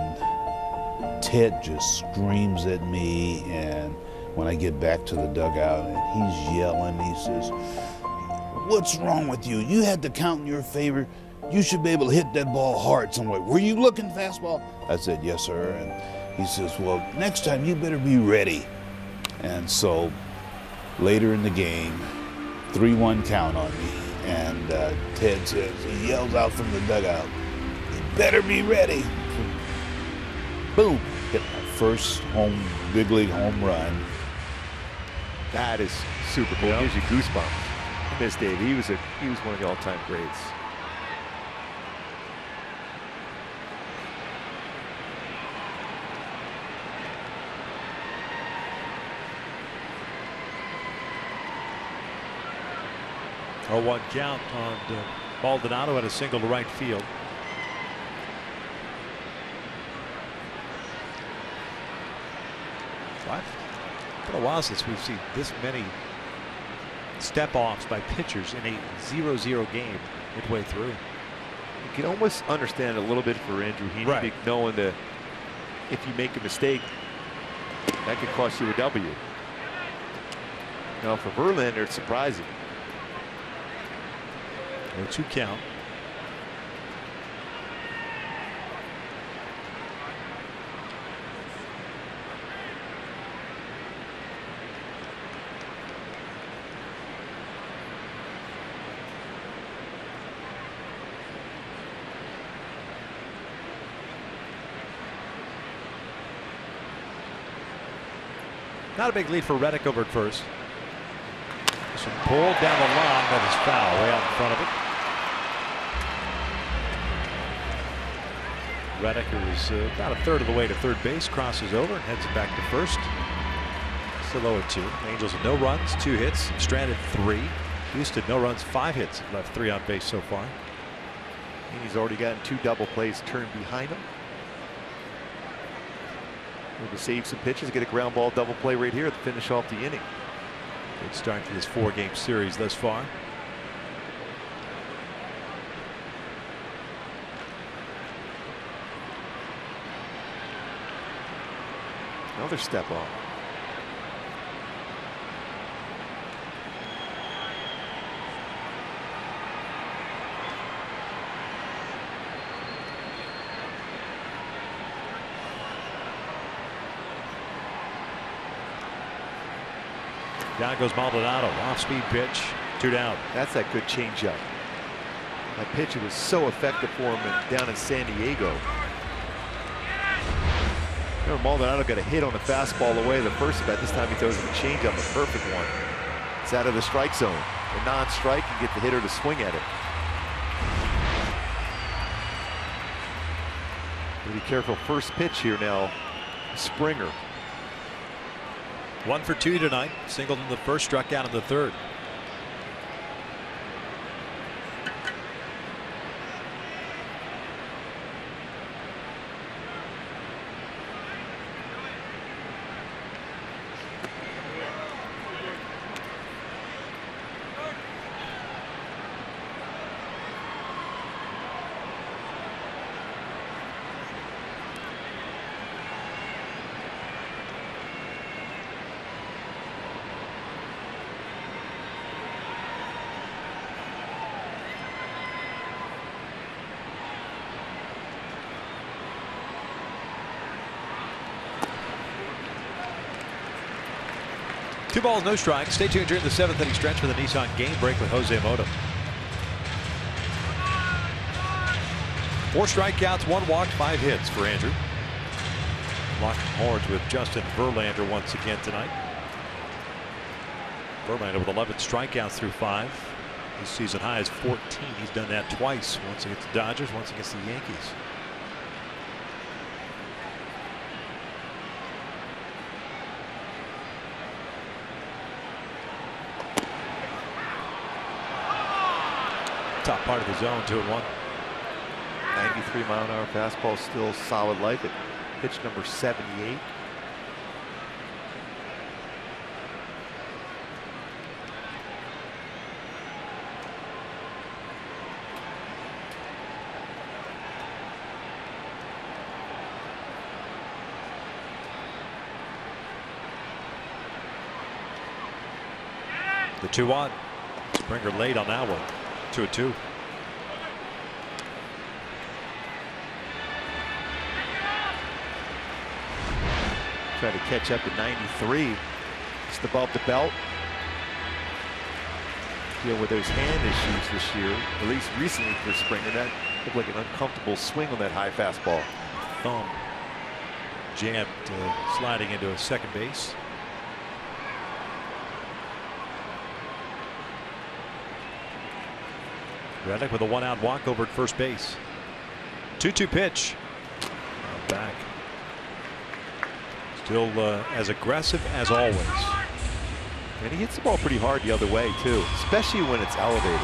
Speaker 6: Ted just screams at me, and when I get back to the dugout, and he's yelling, he says, "What's wrong with you? You had the count in your favor. You should be able to hit that ball hard somewhere. Were you looking fastball?" I said, "Yes, sir." And he says, "Well, next time you better be ready." And so later in the game, 3-1 count on me, And Ted says, he yells out from the dugout, "You better be ready." Boom! Hit my first big league home run.
Speaker 2: That is super cool. Gives you goosebumps. I miss Dave. He was one of the all-time greats.
Speaker 4: Oh, 1 count on Maldonado at a single to right field. It's been a while since we've seen this many step-offs by pitchers in a 0-0 game midway through.
Speaker 2: You can almost understand a little bit for Andrew Heaney,
Speaker 4: right,
Speaker 2: knowing that if you make a mistake, that could cost you a W. Now for Verlander, it's surprising.
Speaker 4: 2 count. Not a big lead for Reddick over at first. This one pulled down the line, that is foul, way out in front of it. Reddick, who is about a third of the way to third base, crosses over and heads it back to first. Still 0-2. Angels with no runs, 2 hits, stranded 3. Houston, no runs, 5 hits, left 3 on base so far.
Speaker 2: And he's already gotten 2 double plays turned behind him. Able to save some pitches, get a ground ball double play right here to finish off the inning.
Speaker 4: Good start to this 4-game series thus far.
Speaker 2: Another step off.
Speaker 4: Down goes Maldonado, off-speed pitch, 2 down.
Speaker 2: That's that good changeup. That pitch was so effective for him down in San Diego. Remember, Maldonado got a hit on the fastball away the first bet. This time he throws him a changeup, a perfect one. It's out of the strike zone. A non-strike and get the hitter to swing at it. Be careful. First pitch here now. Springer.
Speaker 4: 1 for 2 tonight. Singled in the first, struck out in the third. Two balls, no strikes. Stay tuned during the 7th inning stretch for the Nissan Game Break with Jose Mota. 4 strikeouts, 1 walk, 5 hits for Andrew. Locking horns with Justin Verlander once again tonight. Verlander with 11 strikeouts through 5. His season high is 14. He's done that twice. Once against the Dodgers, once against the Yankees. Top part of the zone, 2-1.
Speaker 2: 93-mile-an-hour fastball, still solid life at pitch number 78.
Speaker 4: The 2-1. Springer late on that one. 2-2.
Speaker 2: Try to catch up to 93. Just above the belt. You know, with those hand issues this year, at least recently for Springer, that looked like an uncomfortable swing on that high fastball.
Speaker 4: Thumb jammed, sliding into a second base. Reddick with a 1-out walk over at first base. 2-2 pitch. Back. Still as aggressive as always.
Speaker 2: And he hits the ball pretty hard the other way too, especially when it's elevated.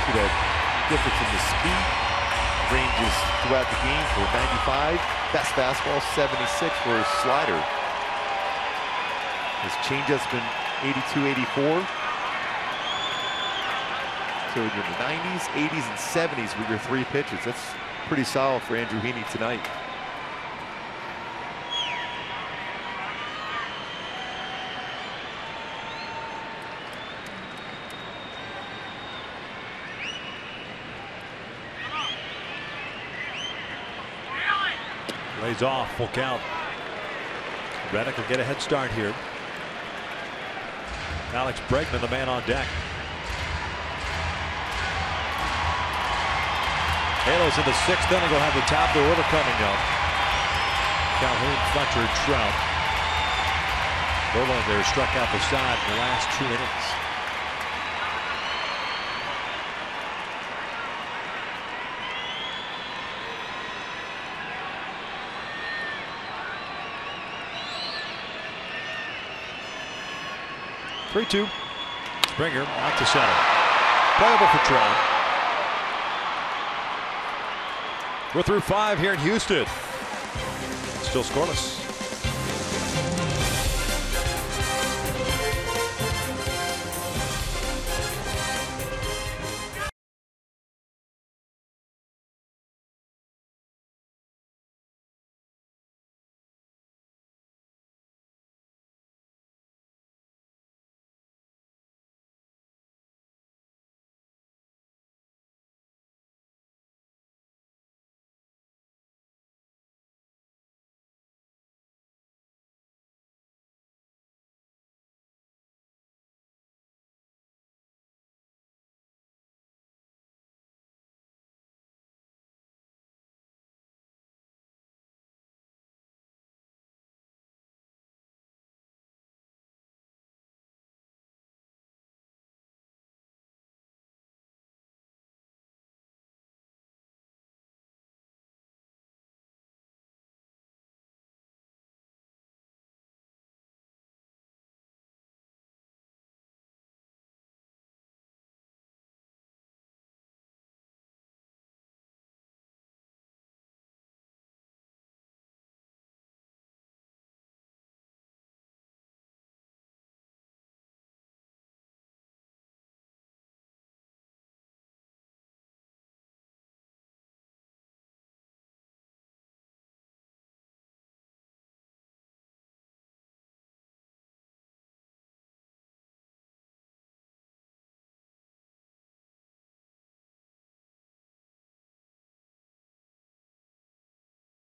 Speaker 2: See that difference in the speed ranges throughout the game for 95. Best fastball 76 for his slider. His changeup's been 82, 84. So in the 90s, 80s, and 70s with your 3 pitches. That's pretty solid for Andrew Heaney tonight.
Speaker 4: Lays off, full count. Reddick will get a head start here. Alex Bregman, the man on deck. Halos in the 6th inning will have the top of the order coming up. Calhoun, Fletcher, and Trout. Verlander struck out the side in the last 2 innings. Three-2. Springer out to center. Playable for Trout. We're through 5 here in Houston. Still scoreless.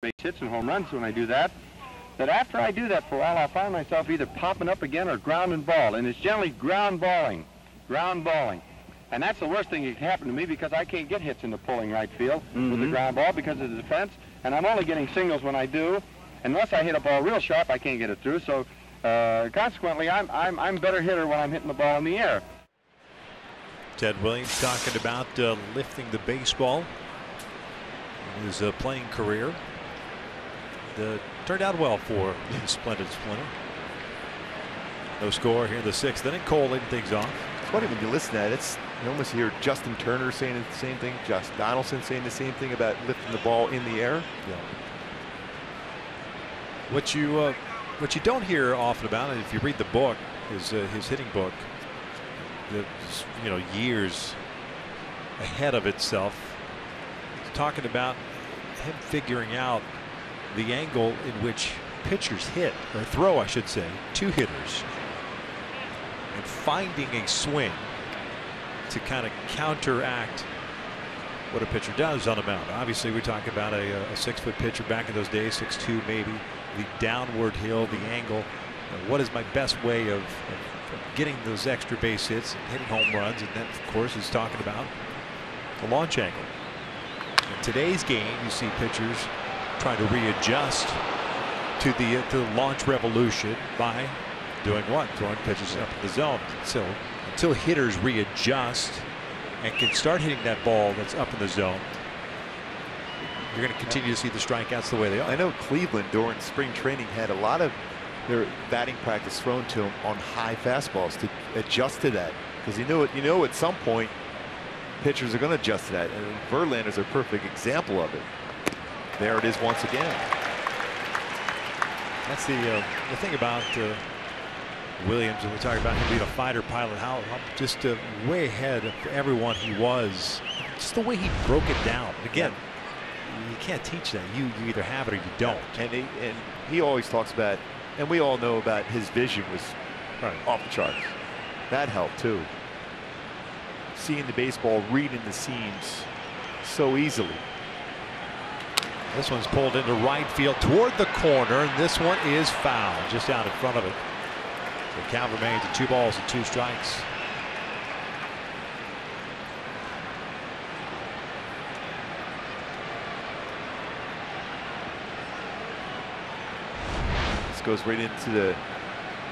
Speaker 5: Base hits and home runs when I do that. But after I do that for a while, I'll find myself either popping up again or grounding ball, and it's generally ground balling. And that's the worst thing that can happen to me because I can't get hits in the pulling right field with the ground ball because of the defense, and I'm only getting singles when I do. Unless I hit a ball real sharp, I can't get it through. So consequently, I'm a better hitter when I'm hitting the ball in the air.
Speaker 4: Ted Williams talking about lifting the baseball in his playing career. Turned out well for the splendid Splinter. No score here in the 6th inning. Cole leading things off.
Speaker 2: It's funny when you listen to that. It's you almost hear Justin Turner saying the same thing. Josh Donaldson saying the same thing about lifting the ball in the air.
Speaker 4: Yeah. What you don't hear often about, and if you read the book, his hitting book, years ahead of itself, it's talking about him figuring out the angle in which pitchers hit, or throw I should say, to hitters, and finding a swing to kind of counteract what a pitcher does on the mound. Obviously we're talking about a 6-foot pitcher back in those days, 6'2", maybe, the downward hill, the angle, what is my best way of getting those extra base hits and hitting home runs? And then, of course, he's talking about the launch angle. In today's game, you see pitchers trying to readjust to the launch revolution by doing what? Throwing pitches up in the zone. So until hitters readjust and can start hitting that ball that's up in the zone, you're going to continue to see the strikeouts the way they are.
Speaker 2: I know Cleveland during spring training had a lot of their batting practice thrown to them on high fastballs to adjust to that, because you know at some point pitchers are going to adjust to that, and Verlander's a perfect example of it. There it is once again.
Speaker 4: That's the thing about Williams, and we talk about him being a fighter pilot, how just way ahead of everyone he was. Just the way he broke it down. Again, you can't teach that. You either have it or you don't.
Speaker 2: And he always talks about, and we all know about his vision was off the charts. That helped too. Seeing the baseball, reading the seams so easily.
Speaker 4: This one's pulled into right field toward the corner, and this one is foul just out in front of it. The count remains at 2 balls and 2 strikes.
Speaker 2: This goes right into the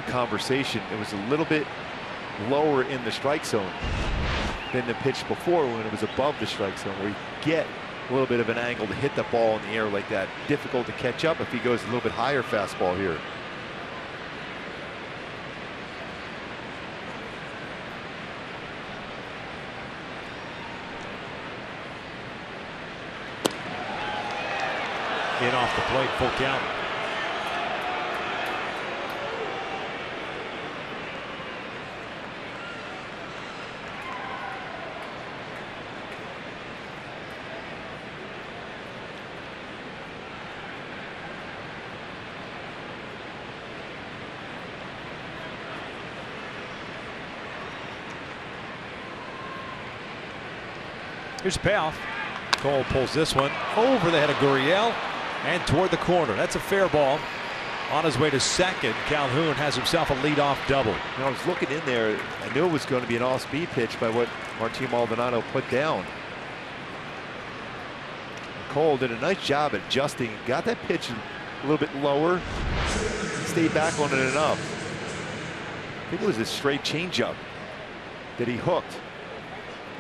Speaker 2: conversation. It was a little bit lower in the strike zone than the pitch before when it was above the strike zone, where you get a little bit of an angle to hit the ball in the air like that. Difficult to catch up if he goes a little bit higher fastball here.
Speaker 4: In off the plate, full count. Here's a payoff. Cole pulls this one over the head of Gurriel and toward the corner. That's a fair ball. On his way to second, Calhoun has himself a leadoff double.
Speaker 2: You know, I was looking in there. I knew it was going to be an off-speed pitch by what Martin Maldonado put down. Cole did a nice job at adjusting. Got that pitch a little bit lower. Stayed back on it enough. I think it was a straight changeup that he hooked.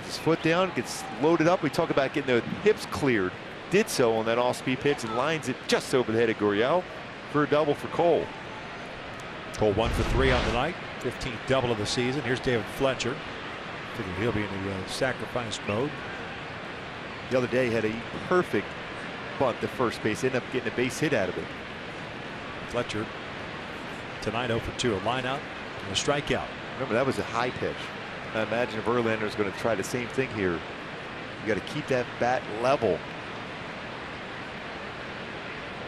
Speaker 2: His foot down, gets loaded up. We talk about getting the hips cleared. Did so on that off-speed pitch and lines it just over the head of Gurriel for a double for Cole.
Speaker 4: Cole 1 for 3 on the night, 15th double of the season. Here's David Fletcher. Figure he'll be in the sacrifice mode.
Speaker 2: The other day he had a perfect bunt to first base, ended up getting a base hit out of it.
Speaker 4: Fletcher tonight 0 for 2, a line out and a strikeout.
Speaker 2: Remember, that was a high pitch. I imagine Verlander is going to try the same thing here. You got to keep that bat level.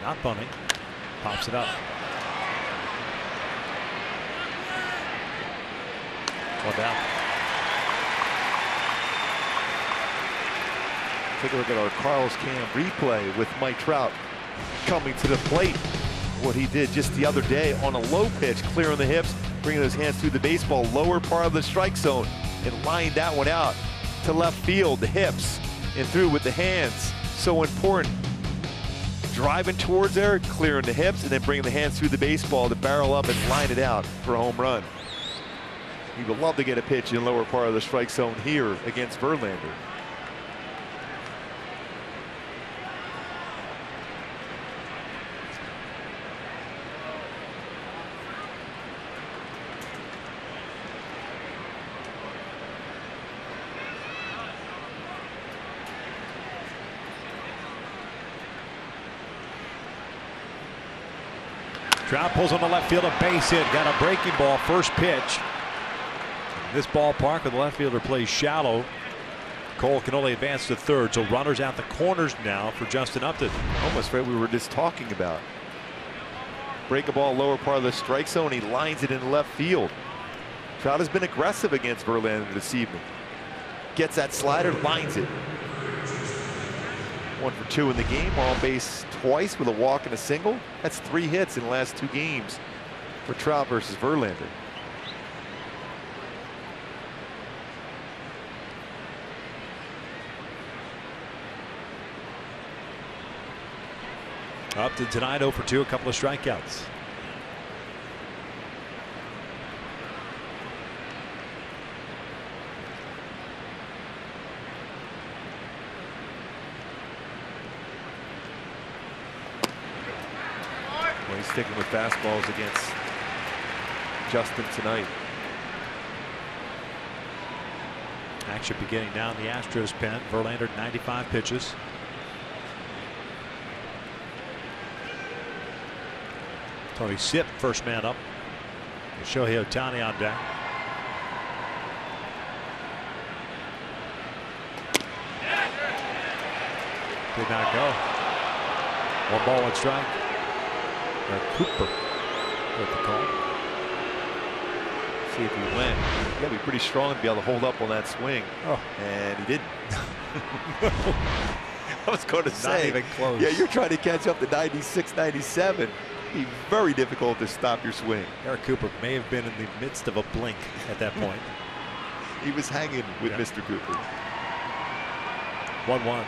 Speaker 4: Not bunting. Pops it up. One down.
Speaker 2: Take a look at our Carl's Cam replay with Mike Trout coming to the plate. What he did just the other day on a low pitch, clearing the hips, bringing his hands through the baseball, lower part of the strike zone, and lined that one out to left field, the hips, and through with the hands. So important. Driving towards there, clearing the hips, and then bringing the hands through the baseball to barrel up and line it out for a home run. He would love to get a pitch in the lower part of the strike zone here against Verlander.
Speaker 4: Trout pulls on the left field, a base hit. Got a breaking ball, first pitch. This ballpark, where the left fielder plays shallow. Cole can only advance to third, so runners out the corners now for Justin Upton.
Speaker 2: Almost right we were just talking about. Break a ball lower part of the strike zone, he lines it in left field. Trout has been aggressive against Verlander this evening. Gets that slider, lines it. 1 for 2 in the game, on base twice with a walk and a single. That's 3 hits in the last 2 games for Trout versus Verlander.
Speaker 4: Upton tonight 0 for 2, a couple of strikeouts.
Speaker 2: Well, he's sticking with fastballs against Justin tonight.
Speaker 4: Action beginning down the Astros pen. Verlander 95 pitches. Tony Sipp, first man up. Shohei Ohtani on deck. Did not go. 1 ball, 1 strike. Cooper with the call.
Speaker 2: See if he went. You gotta be pretty strong to be able to hold up on that swing.
Speaker 4: Oh.
Speaker 2: And he didn't. I was going to say.
Speaker 4: Not even close.
Speaker 2: Yeah, you're trying to catch up to 96, 97. Be very difficult to stop your swing.
Speaker 4: Eric Cooper may have been in the midst of a blink at that point.
Speaker 2: He was hanging with Mr. Cooper.
Speaker 4: 1-1.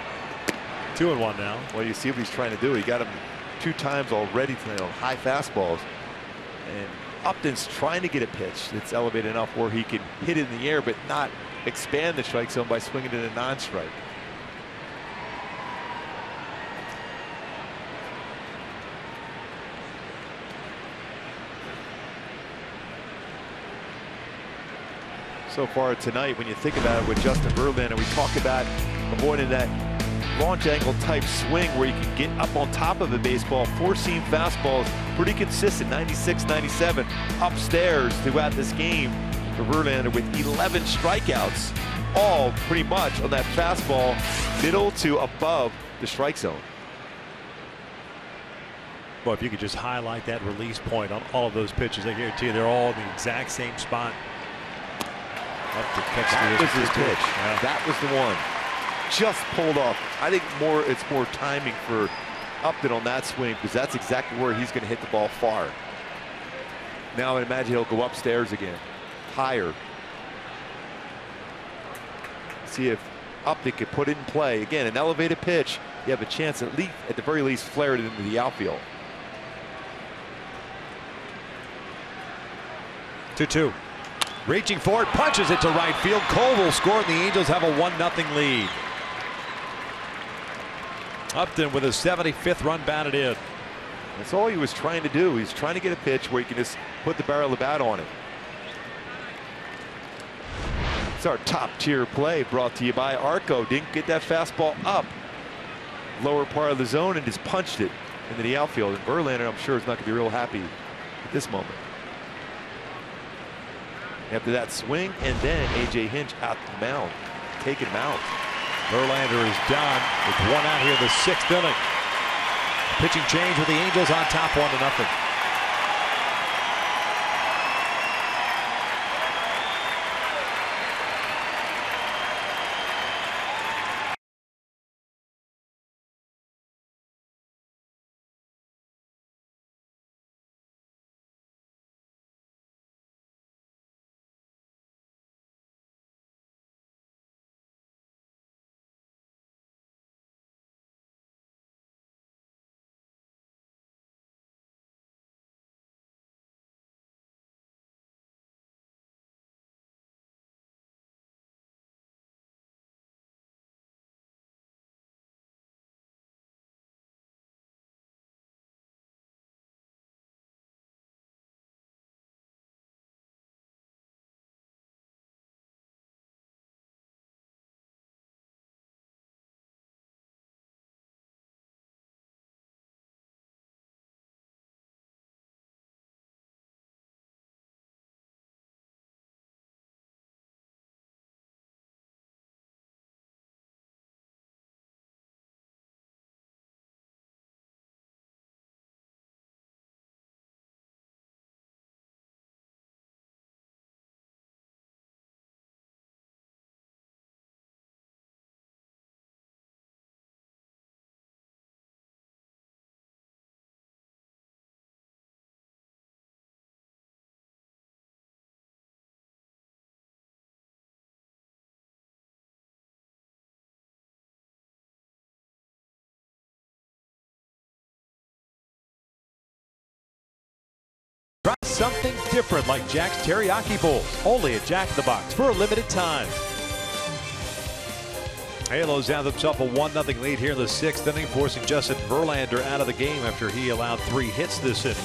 Speaker 4: 2-1 now.
Speaker 2: Well, you see what he's trying to do. He got him 2 times already tonight on high fastballs. And Upton's trying to get a pitch that's elevated enough where he can hit it in the air but not expand the strike zone by swinging it a non-strike. So far tonight, when you think about it with Justin Verlander, we talk about avoiding that launch angle type swing where you can get up on top of a baseball. 4-seam fastballs, pretty consistent, 96, 97, upstairs throughout this game for Verlander with 11 strikeouts, all pretty much on that fastball, middle to above the strike zone.
Speaker 4: Boy, if you could just highlight that release point on all of those pitches, I guarantee you they're all in the exact same spot.
Speaker 2: That was his pitch. Yeah. That was the one. Just pulled off. I think it's more timing for Upton on that swing because that's exactly where he's going to hit the ball far. Now I imagine he'll go upstairs again, higher. See if Upton can put it in play. Again, an elevated pitch. You have a chance at the very least, flare it into the outfield.
Speaker 4: 2-2. Reaching for it, punches it to right field. Cole will score, and the Angels have a 1-0 lead. Upton with a 75th run batted in.
Speaker 2: That's all he was trying to do. He's trying to get a pitch where he can just put the barrel of the bat on it. It's our top tier play brought to you by Arco. Didn't get that fastball up. Lower part of the zone and just punched it into the outfield. And Verlander, I'm sure, is not going to be real happy at this moment. After that swing, and then A.J. Hinch out the mound, taking him out.
Speaker 4: Verlander is done with 1 out here in the 6th inning. Pitching change with the Angels on top 1-0.
Speaker 1: something different like Jack's Teriyaki Bowls. Only at Jack in the Box for a limited time. Halos have themselves a 1-0 lead here in the 6th inning, forcing Justin Verlander out of the game after he allowed 3 hits this inning.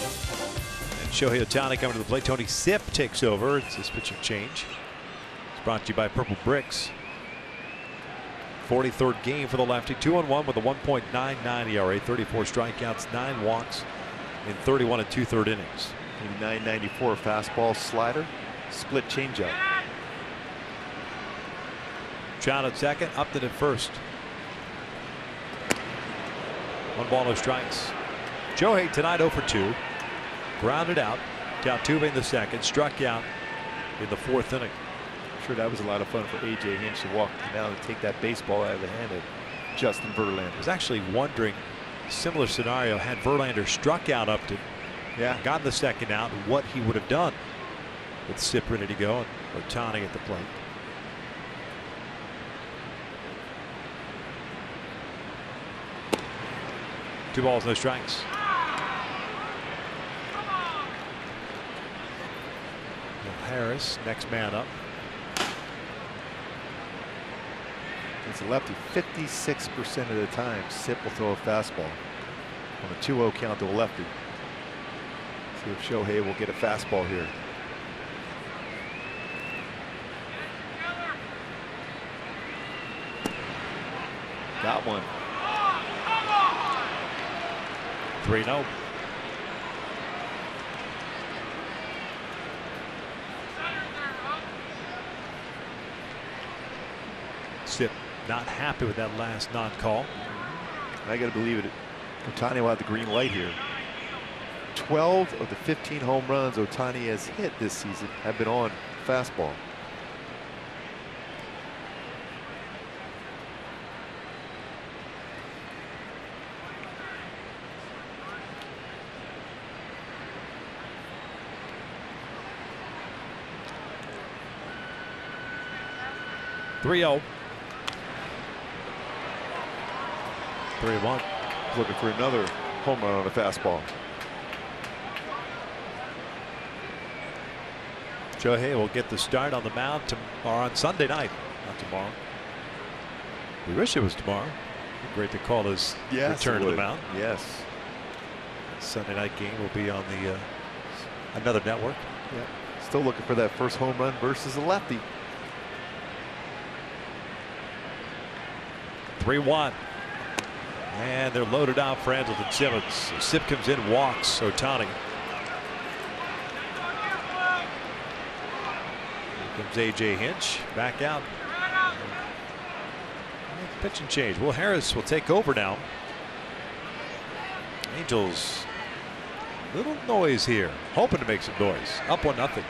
Speaker 1: And Shohei Ohtani coming to the plate. Tony Sipp takes over. It's his pitching change. It's brought to you by Purple Bricks. 43rd game for the lefty. 2-1 with a 1.99 ERA, 34 strikeouts, 9 walks in 31 2/3 innings.
Speaker 2: 994 fastball, slider, split changeup.
Speaker 1: Trout at second, Upton at first. 1 ball, no strikes. Shohei tonight 0 for 2. Grounded out. Altuve in the second, struck out in the 4th inning.
Speaker 2: I'm sure that was a lot of fun for AJ Hinch to walk down and take that baseball out of the hand of Justin Verlander.
Speaker 1: I was actually wondering, similar scenario, had Verlander struck out Upton, gotten the second out, what he would have done with Sipp ready to go and Ohtani at the plate. Two balls, no strikes. Harris, next man up.
Speaker 2: It's a lefty 56% of the time. Sipp will throw a fastball on a 2-0 count to a lefty. See if Shohei will get a fastball here. Got one.
Speaker 1: 3-0. Sipp not happy with that last non-call.
Speaker 2: I got to believe it. Ohtani will have the green light here. 12 of the 15 home runs Ohtani has hit this season have been on fastball.
Speaker 1: Three-0. 3-1.
Speaker 2: Looking for another home run on a fastball.
Speaker 1: Shohei will get the start on the mound on Sunday night, not tomorrow. We wish it was tomorrow. Great to call his return to the mound.
Speaker 2: Yes.
Speaker 1: Sunday night game will be on the another network.
Speaker 2: Yeah. Still looking for that first home run versus a lefty.
Speaker 1: 3-1. And they're loaded out for Andrelton Simmons. Sipp comes in, walks Ohtani. Here comes AJ Hinch back out. Pitch and change. Will Harris will take over now. Angels, little noise here, hoping to make some noise. Up 1-0.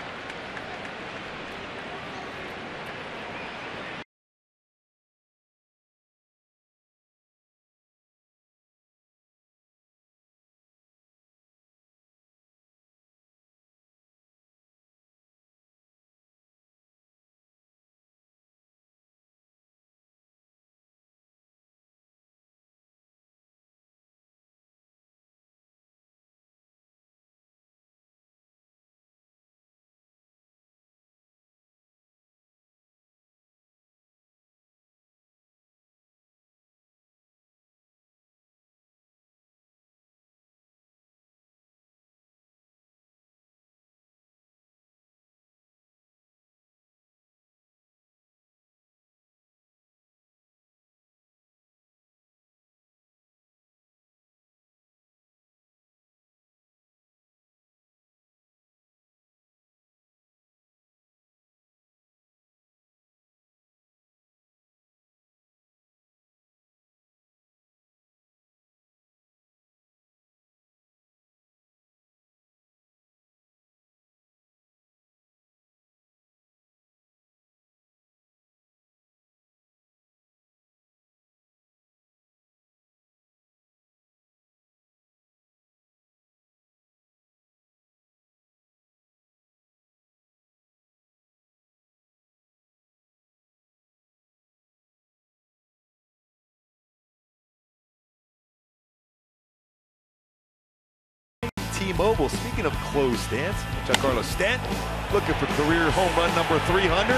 Speaker 2: T-Mobile. Speaking of closed stance, Giancarlo Stanton looking for career home run number 300.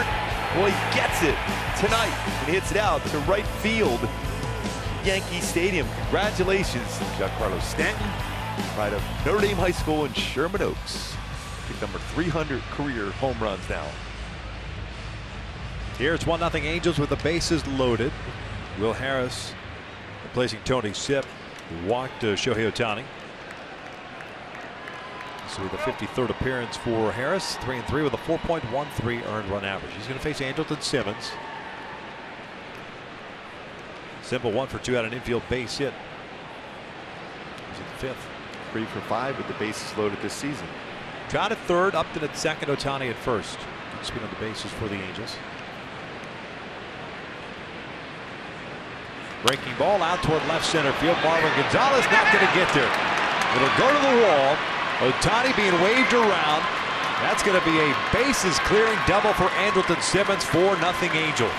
Speaker 2: Well, he gets it tonight and hits it out to right field, Yankee Stadium. Congratulations, Giancarlo Stanton, right of Notre Dame High School in Sherman Oaks. Pick number 300 career home runs now.
Speaker 4: Here it's 1-0 Angels with the bases loaded. Will Harris replacing Tony Sipp, who walked Shohei Ohtani. This will be the 53rd appearance for Harris. 3-3 with a 4.13 earned run average. He's going to face Andrelton Simmons. Simple 1 for 2 out an infield base hit. He's at the 5th.
Speaker 2: 3 for 5 with the bases loaded this season.
Speaker 4: Trout at third, Upton at second, Ohtani at first. Good speed on the bases for the Angels. Breaking ball out toward left center field. Marvin Gonzalez not going to get there. It'll go to the wall. Ohtani being waved around. That's going to be a bases clearing double for Andrelton Simmons. 4-0 Angels.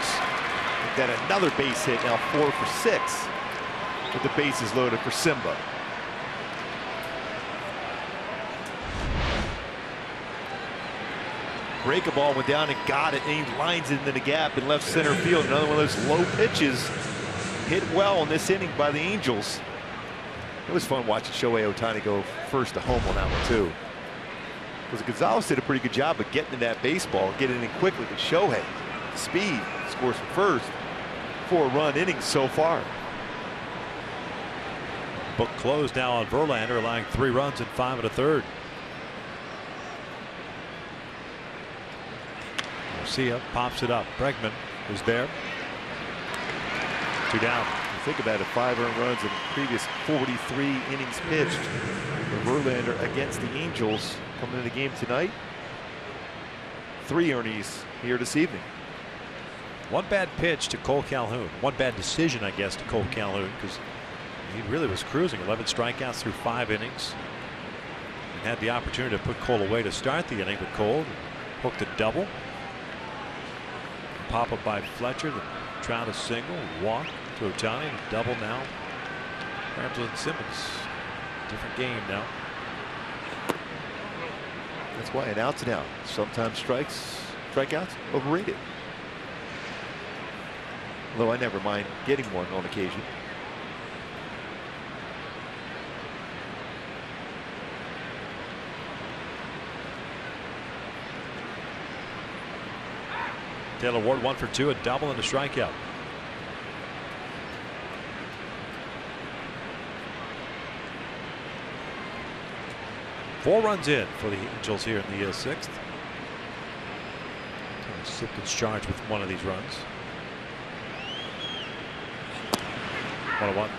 Speaker 2: Got another base hit now, 4 for 6 with the bases loaded for Simba. Break a ball went down and got it, and he lines it into the gap in left center field. Another one of those low pitches hit well in this inning by the Angels. It was fun watching Shohei Ohtani go first to home on that one too. Because Gonzalez did a pretty good job of getting to that baseball, getting in quickly. But Shohei, speed, scores from first. 4-run innings so far.
Speaker 4: Book closed now on Verlander, allowing 3 runs in 5 1/3. Garcia pops it up. Bregman is there. 2 down.
Speaker 2: You think about it, 5 earned runs in the previous 43 innings pitched for Verlander against the Angels. Coming into the game tonight, 3 earnings here this evening.
Speaker 4: 1 bad pitch to Cole Calhoun. 1 bad decision, I guess, to Cole Calhoun, because he really was cruising. 11 strikeouts through 5 innings. And had the opportunity to put Cole away to start the inning, but Cole hooked a double. Pop up by Fletcher. The Trout a single. Walk to Ohtani. And a double now. Andrelton Simmons. Different game now.
Speaker 2: That's why an outs and out. Sometimes strikeouts, overrated. Although I never mind getting one on occasion.
Speaker 4: Taylor Ward 1 for 2, a double and a strikeout. Four runs in for the Angels here in the 6th. Sipp gets charged with one of these runs. 1-1.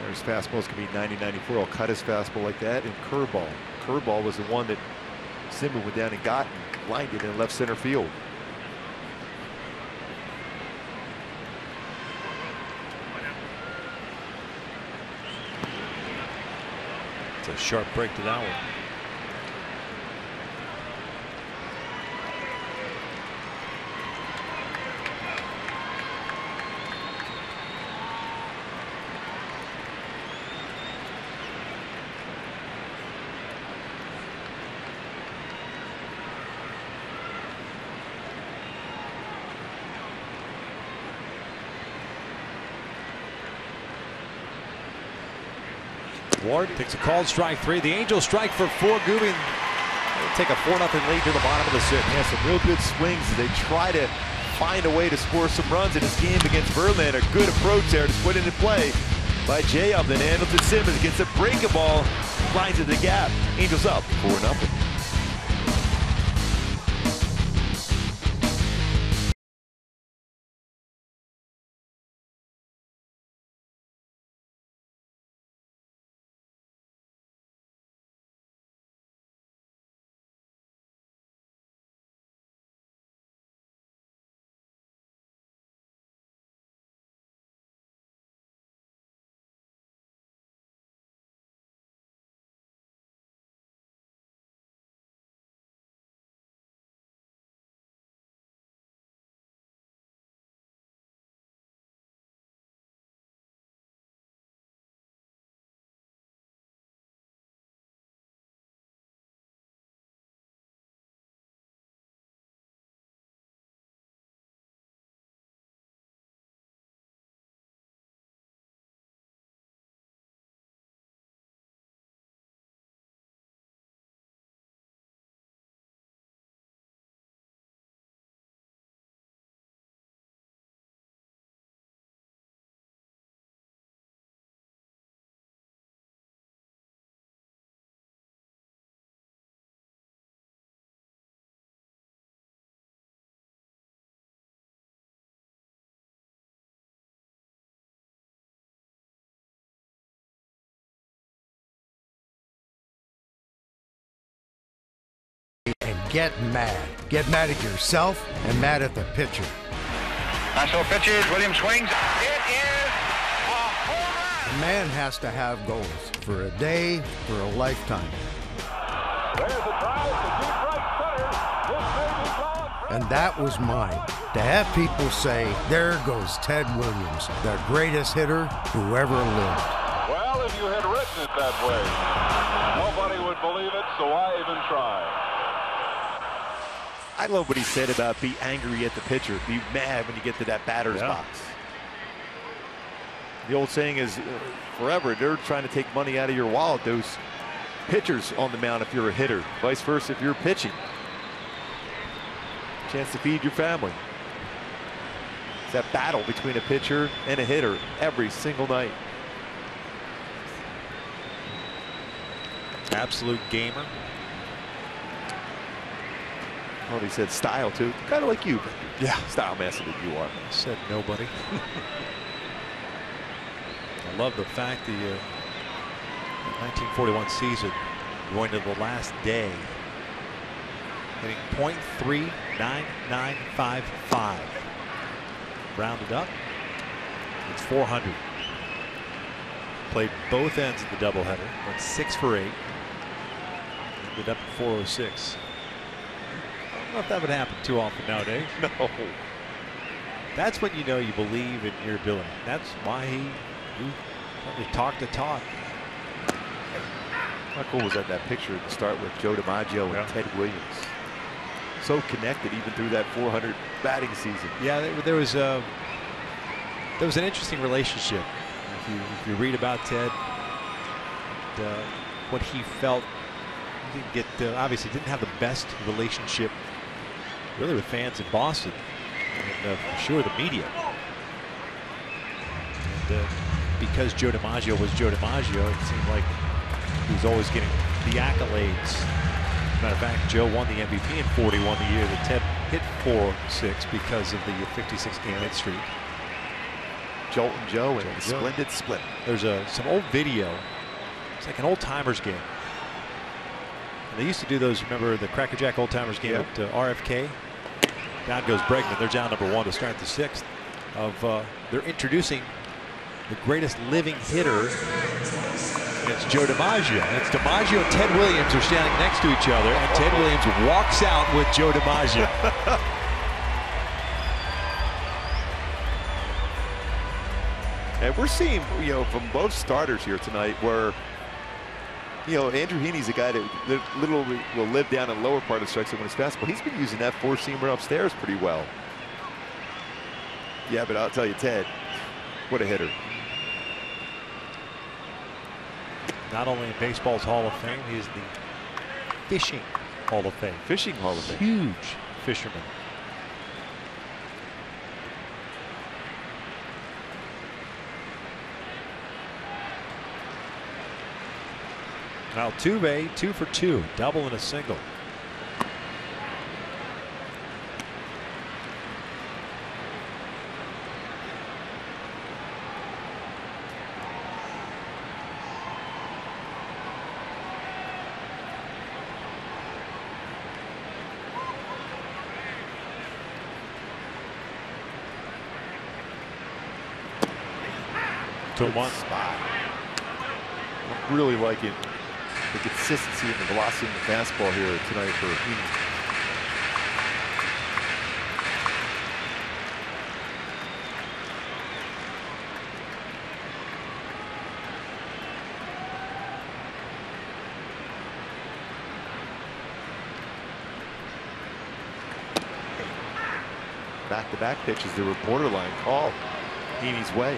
Speaker 2: There's fastballs can be 90-94. I'll cut his fastball like that. And curveball. Curveball was the one that Simba went down and got and lined it in left center field.
Speaker 4: It's a sharp break to that one. Ward takes a called strike 3. The Angels strike for 4. Gubin take a 4-0 lead to the bottom of the 6th.
Speaker 2: Yeah, some real good swings as they try to find a way to score some runs in this game against Verlander. Good approach there to put into play by Jay Upton. Andrelton Simmons gets a breaking ball, lines into the gap. Angels up 4-0.
Speaker 7: get mad. Get mad at yourself and mad at the pitcher.
Speaker 8: National pitches, Williams swings. It is a home run.
Speaker 7: A man has to have goals for a day, for a lifetime.
Speaker 9: There's a drive to deep right center. This may be gone.
Speaker 7: And that was mine. To have people say, there goes Ted Williams, the greatest hitter who ever lived.
Speaker 9: Well, if you had written it that way, nobody would believe it, so I even tried.
Speaker 2: I love what he said about be angry at the pitcher, be mad when you get to that batter's box. The old saying is forever, they're trying to take money out of your wallet, those pitchers on the mound if you're a hitter, vice versa if you're pitching. Chance to feed your family. It's that battle between a pitcher and a hitter every single night.
Speaker 4: Absolute gamer.
Speaker 2: Well, he said style too, kind of like you.
Speaker 4: Yeah,
Speaker 2: style master that you are.
Speaker 4: Said nobody. I love the fact the 1941 season going to the last day, hitting .39955. Rounded up, it's 400. Played both ends of the doubleheader. Went 6 for 8. Ended up at 406. I don't know if that would happen too often nowadays.
Speaker 2: No.
Speaker 4: That's when you know you believe in your ability. That's why he talked the talk.
Speaker 2: How cool was that picture to start with Joe DiMaggio and Ted Williams? So connected even through that 400 batting season.
Speaker 4: Yeah, there was an interesting relationship. If you read about Ted, what he felt, he didn't get obviously didn't have the best relationship really with fans in Boston, and for sure the media. And because Joe DiMaggio was Joe DiMaggio, it seemed like he was always getting the accolades. Matter of fact, Joe won the MVP in 41 the year that Ted hit 406 because of the 56-game hit streak.
Speaker 2: Jolt and Joe and a splendid split.
Speaker 4: There's some old video. It's like an old timers game. And they used to do those. Remember the Cracker Jack old timers game at RFK? Down goes Bregman. They're down number 1 to start the 6th. They're introducing the greatest living hitter. And it's Joe DiMaggio. And it's DiMaggio and Ted Williams are standing next to each other, and Ted Williams walks out with Joe DiMaggio.
Speaker 2: And we're seeing, from both starters here tonight where, Andrew Heaney's a guy that literally will live down in the lower part of the strike zone when it's fastball. He's been using that four-seamer upstairs pretty well. Yeah, but I'll tell you, Ted, what a hitter.
Speaker 4: Not only in baseball's Hall of Fame, he is the fishing Hall of Fame.
Speaker 2: Fishing Hall of Fame.
Speaker 4: Huge fisherman. Altuve 2 for 2, double and a single. To one
Speaker 2: spot. I'm really liking the consistency and the velocity of the fastball here tonight for Heaney. Back-to-back pitches, they were borderline call Heaney's way.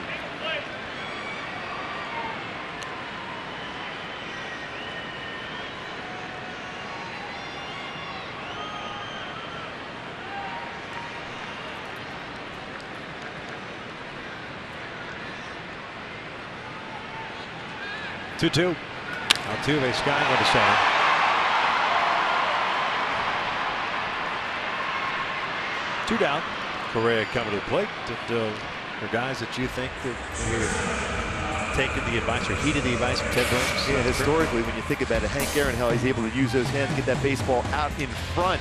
Speaker 4: Two. Altuve skying into center. Two down. Correa coming to the plate. The guys that you think that taken the advice or heeded the advice from Ted Williams?
Speaker 2: Yeah, historically, when you think about it, Hank Aaron, how he's able to use those hands to get that baseball out in front,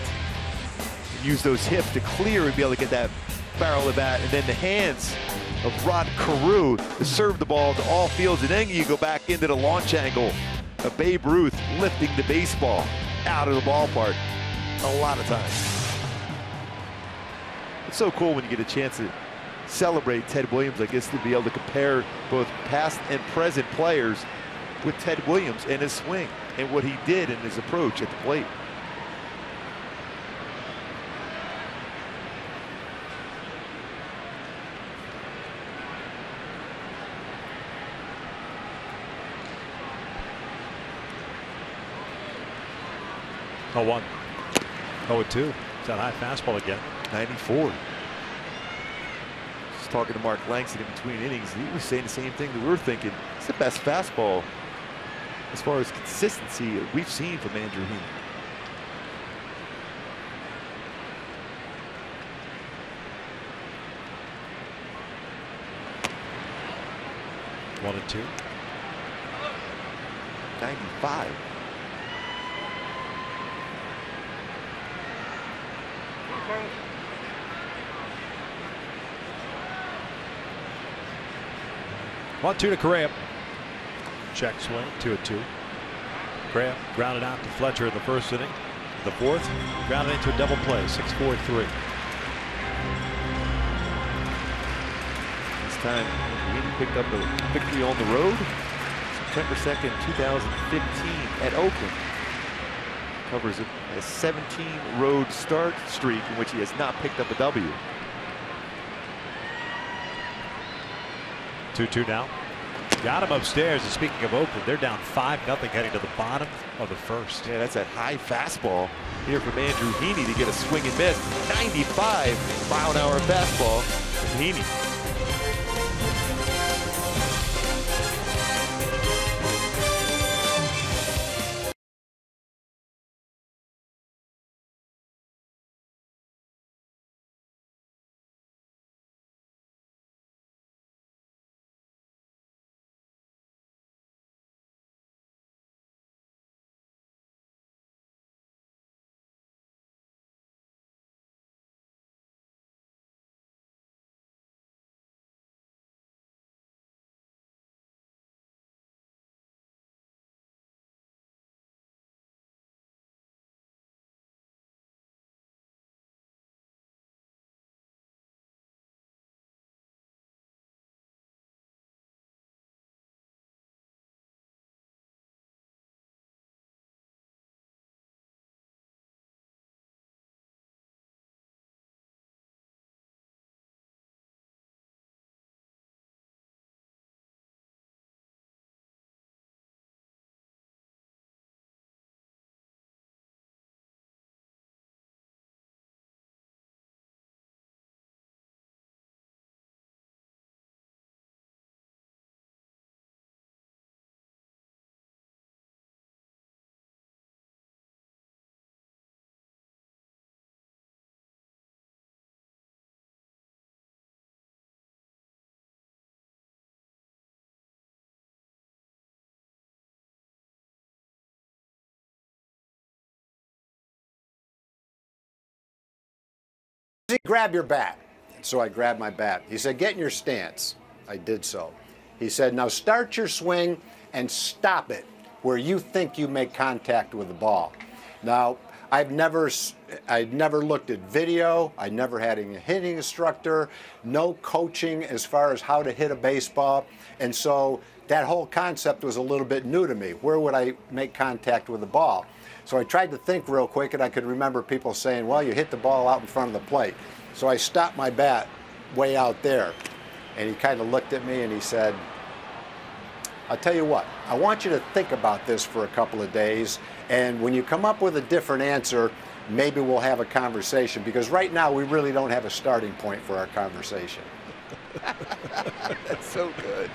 Speaker 2: and use those hips to clear and be able to get that barrel of the bat, and then the hands of Rod Carew to serve the ball to all fields, and then you go back into the launch angle of Babe Ruth lifting the baseball out of the ballpark a lot of times. It's so cool when you get a chance to celebrate Ted Williams, I guess, to be able to compare both past and present players with Ted Williams and his swing and what he did in his approach at the plate.
Speaker 4: Oh, 1. 0-2. It's that high fastball again.
Speaker 2: 94. Just talking to Mark Langston in between innings, he was saying the same thing that we were thinking. It's the best fastball as far as consistency we've seen from Andrew Heaney.
Speaker 4: One and 2.
Speaker 2: 95.
Speaker 4: One, 2 to Correa. Check swing, 2-2. Correa grounded out to Fletcher in the first inning. The fourth, grounded into a double play, 6-4-3.
Speaker 2: This time, Heaney picked up a victory on the road. September 2nd, 2015 at Oakland. Covers a 17 road start streak in which he has not picked up a W.
Speaker 4: 2-2 now. Got him upstairs. And speaking of Oakland, they're down 5-0 heading to the bottom of the first.
Speaker 2: Yeah, that's that high fastball here from Andrew Heaney to get a swing and miss. 95-mile-an-hour fastball from Heaney.
Speaker 3: Grab your bat. So I grabbed my bat. He said, get in your stance. I did so. He said, now start your swing and stop it where you think you make contact with the ball. Now, I'd never looked at video. I never had a hitting instructor, no coaching as far as how to hit a baseball. And so that whole concept was a little bit new to me. Where would I make contact with the ball? So I tried to think real quick, and I could remember people saying, well, you hit the ball out in front of the plate. So I stopped my bat way out there. And he kind of looked at me and he said, I'll tell you what, I want you to think about this for a couple of days. And when you come up with a different answer, maybe we'll have a conversation. Because right now, we really don't have a starting point for our conversation.
Speaker 2: That's so good.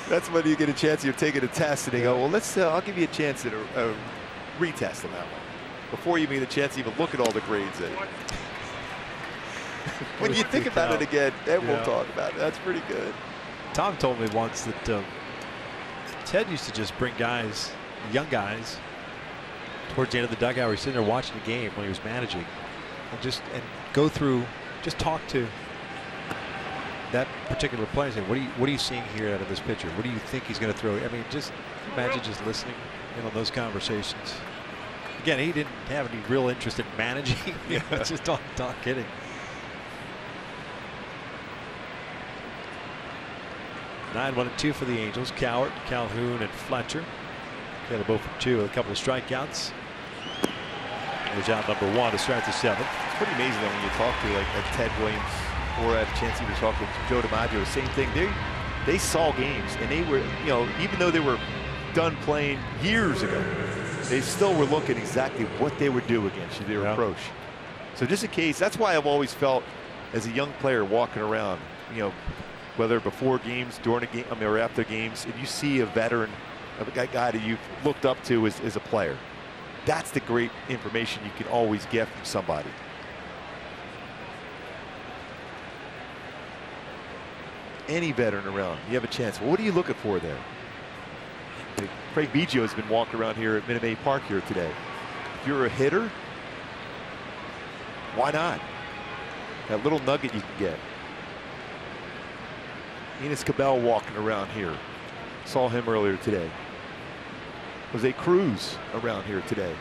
Speaker 2: That's when you get a chance, you're taking a test, and they go, well, I'll give you a chance at a retest on that one. Before you get a chance to even look at all the grades. When you think about it again, then we'll talk about it. That's pretty good.
Speaker 4: Tom told me once that Ted used to just bring guys, young guys, towards the end of the dugout where he's sitting there watching the game when he was managing, and go through, just talk to that particular player and say, what are you seeing here out of this pitcher? What do you think he's going to throw? I mean, just imagine just listening in on those conversations. Again, he didn't have any real interest in managing. Just talk kidding. Nine, 1-2 for the Angels. Cowart, Calhoun, and Fletcher. They're both for 2 with a couple of strikeouts. There's out number 1 to start the 7th.
Speaker 2: It's pretty amazing that when you talk to like Ted Williams, or I had a chance to even talk to Joe DiMaggio, same thing. They saw games, and they were, even though they were done playing years ago, they still were looking exactly what they would do against you, their approach. So just in case, that's why I've always felt as a young player walking around, whether before games, during a game, or after games, if you see a veteran, a guy that you've looked up to as a player, that's the great information you can always get from somebody. Any veteran around, you have a chance. Well, what are you looking for there? Craig Biggio has been walking around here at Minute Maid Park here today. If you're a hitter, why not? That little nugget you can get. Enos Cabell walking around here. Saw him earlier today. Jose Cruz around here today.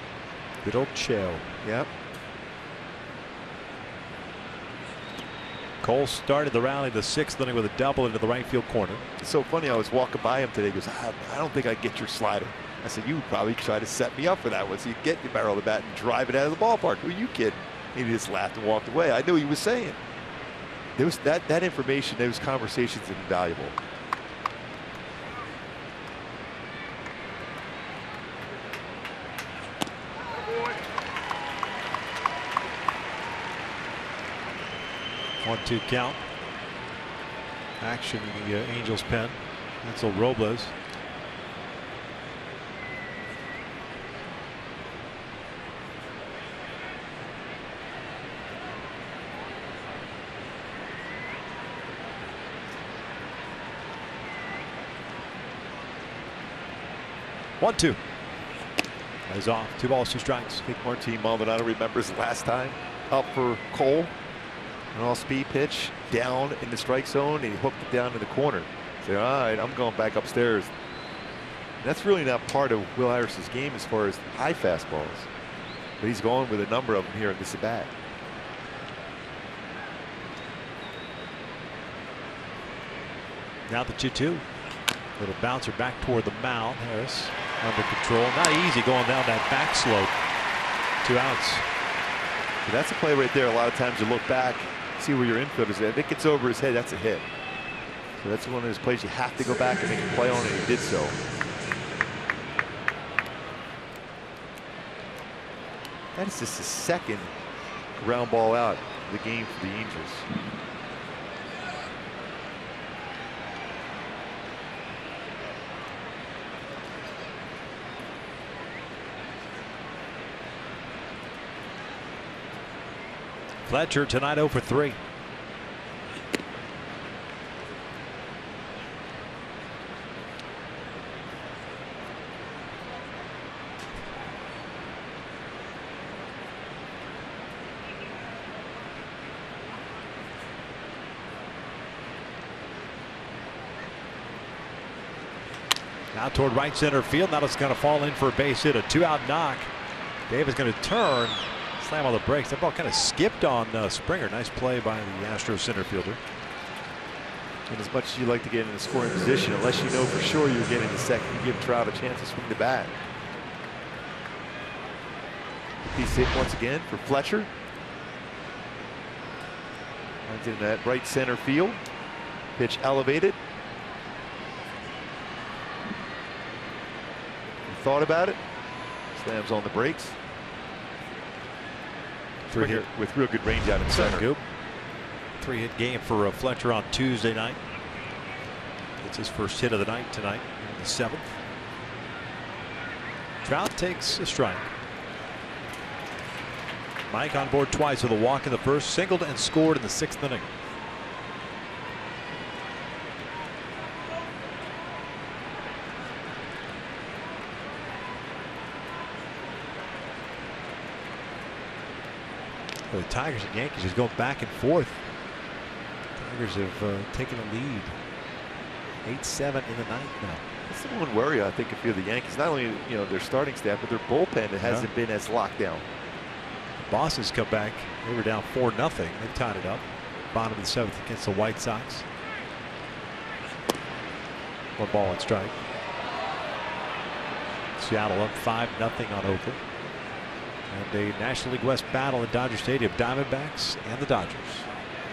Speaker 4: Good old Cho.
Speaker 2: Yep.
Speaker 4: Cole started the rally the 6th inning with a double into the right field corner.
Speaker 2: It's so funny. I was walking by him today. He goes, I don't think I get your slider. I said, you would probably try to set me up for that one so you get your barrel of the bat and drive it out of the ballpark. Who are you kidding? He just laughed and walked away. I knew he was saying. There was that information, those conversations are invaluable.
Speaker 4: One-two count. Action in the Angels pen. That's Robles. One-two. Eyes off. 2 balls, 2 strikes.
Speaker 2: I think Martin Maldonado remembers last time up for Cole. An all-speed pitch down in the strike zone, and he hooked it down in the corner. Say, all right, I'm going back upstairs. And that's really not part of Will Harris's game as far as high fastballs. But he's going with a number of them here in this at bat.
Speaker 4: Now the 2-2. Little bouncer back toward the mound. Harris under control. Not easy going down that back slope. 2 outs.
Speaker 2: But that's a play right there. A lot of times you look back, see where your infield is at. If it gets over his head, that's a hit. So that's one of those plays you have to go back and make a play on, and he did so. That is just the 2nd ground ball out of the game for the Angels.
Speaker 4: Fletcher tonight 0 for 3. Now toward right center field. Now it's going to fall in for a base hit. A 2-out knock. Davis going to turn. Slam on the brakes. That ball kind of skipped on Springer. Nice play by the Astros center fielder.
Speaker 2: And as much as you like to get in a scoring position, unless you know for sure you're getting the second, you give Trout a chance to swing the bat. He's hit once again for Fletcher. Runs in that right center field. Pitch elevated. He thought about it. Slams on the brakes.
Speaker 4: Three-hit
Speaker 2: with real good range out in center.
Speaker 4: 3-hit game for Fletcher on Tuesday night. It's his first hit of the night tonight in the 7th. Trout takes a strike. Mike on board twice with a walk in the first, singled and scored in the 6th inning. The Tigers and Yankees just going back and forth. Tigers have taken a lead. 8-7 in the ninth now.
Speaker 2: That's the one worry, I think, if you're the Yankees. Not only their starting staff, but their bullpen hasn't been as locked down.
Speaker 4: Boston's come back. They were down 4-0. They've tied it up. Bottom of the seventh against the White Sox. 1 ball and strike. Seattle up 5-0 on Oakland. And a National League West battle at Dodger Stadium. Diamondbacks and the Dodgers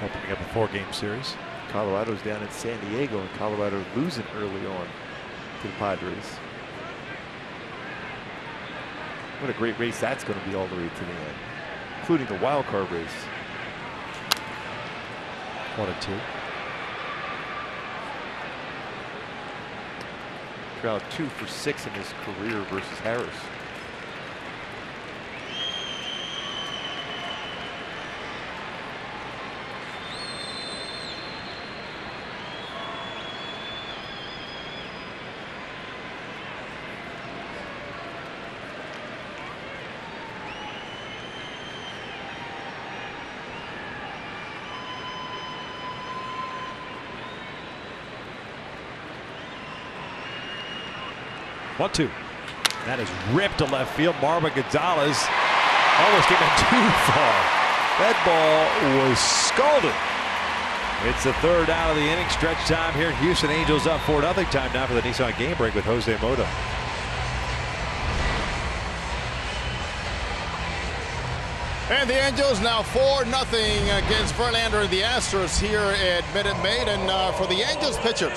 Speaker 4: opening up a 4-game series.
Speaker 2: Colorado's down in San Diego, and Colorado losing early on to the Padres. What a great race that's going to be all the way to the end, including the wild card race.
Speaker 4: 1-2.
Speaker 2: Trout 2 for 6 in his career versus Harris.
Speaker 4: One-two. That is ripped to left field. Marvin Gonzalez almost came in too far. That ball was scalded. It's the third out of the inning. Stretch time here in Houston. Angels up 4-0. Time now for the Nissan game break with Jose Mota.
Speaker 10: And the Angels now 4-0 against Verlander and the Astros here at Minute Maid. And for the Angels pitcher,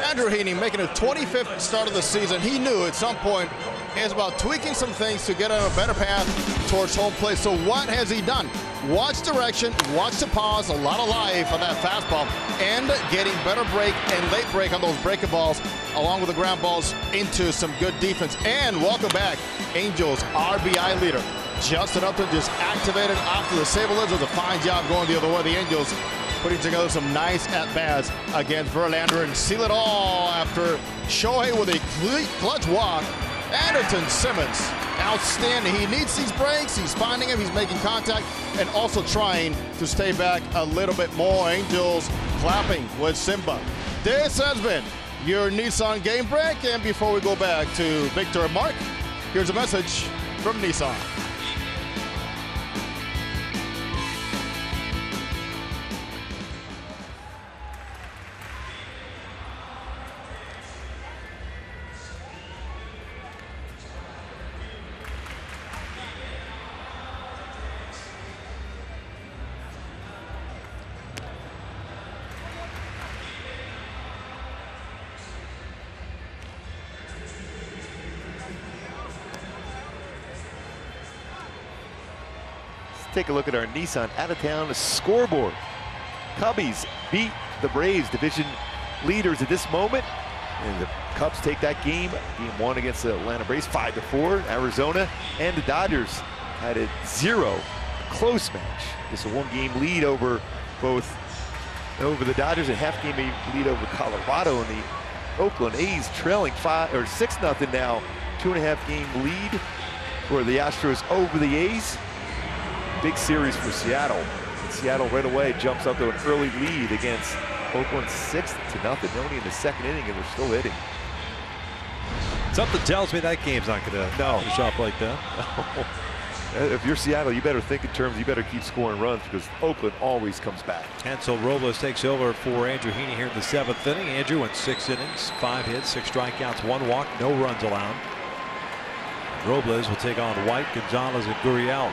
Speaker 10: Andrew Heaney, making a 25th start of the season. He knew at some point it's about tweaking some things to get on a better path towards home plate. So what has he done? Watch direction, watch the pause, a lot of life on that fastball, and getting better break and late break on those breaking balls, along with the ground balls into some good defense. And welcome back, Angels RBI leader. Justin Upton just activated after the Saberlids with a fine job going the other way. The Angels putting together some nice at-bats against Verlander and seal it all after Shohei with a clutch walk. Anderson Simmons, outstanding. He needs these breaks. He's finding them. He's making contact and also trying to stay back a little bit more. Angels clapping with Simba. This has been your Nissan game break. And before we go back to Victor and Mark, here's a message from Nissan.
Speaker 2: Take a look at our Nissan out-of-town scoreboard. Cubbies beat the Braves, division leaders at this moment. And the Cubs take that game 1 against the Atlanta Braves, 5-4. Arizona and the Dodgers had a 0 close match. Just a 1-game lead over the Dodgers, and half-game lead over Colorado, and the Oakland A's trailing 6-0 now. 2.5-game lead for the Astros over the A's. Big series for Seattle. And Seattle right away jumps up to an early lead against Oakland 6-0. Only in the second inning, and they're still hitting.
Speaker 4: Something tells me that game's not going to finish up like that.
Speaker 2: If you're Seattle, you better think in terms, you better keep scoring runs, because Oakland always comes back.
Speaker 4: Hansel Robles takes over for Andrew Heaney here in the 7th inning. Andrew went 6 innings, 5 hits, 6 strikeouts, 1 walk, no runs allowed. Robles will take on White, Gonzalez, and Gurriel.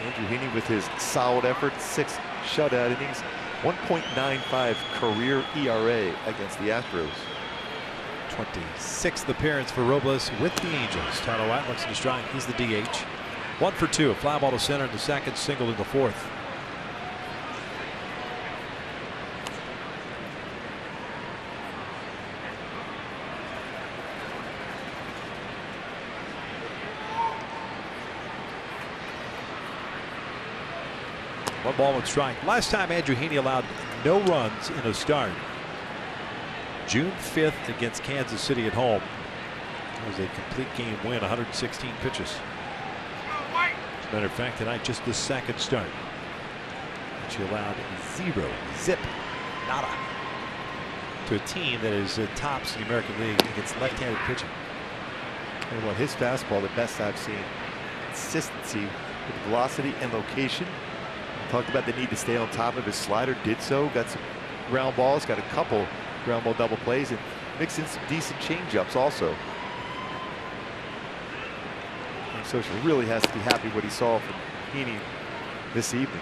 Speaker 2: Andrew Heaney with his solid effort, 6 shutout innings, 1.95 career ERA against the Astros.
Speaker 4: 26th appearance for Robles with the Angels. Tyler White looks to strike. He's the DH. 1 for 2. A fly ball to center in the second, single in the fourth. One ball, 1 strike. Last time Andrew Heaney allowed no runs in a start, June 5th against Kansas City at home. It was a complete game win, 116 pitches. As a matter of fact, tonight just the second start. She allowed 0, zip, nada, to a team that is tops in the American League against left-handed pitching.
Speaker 2: And what, his fastball, the best I've seen. Consistency with velocity and location. Talked about the need to stay on top of his slider, did so, got some ground balls, got a couple ground ball double plays, and mixed in some decent changeups also. And Social really has to be happy what he saw from Heaney this evening.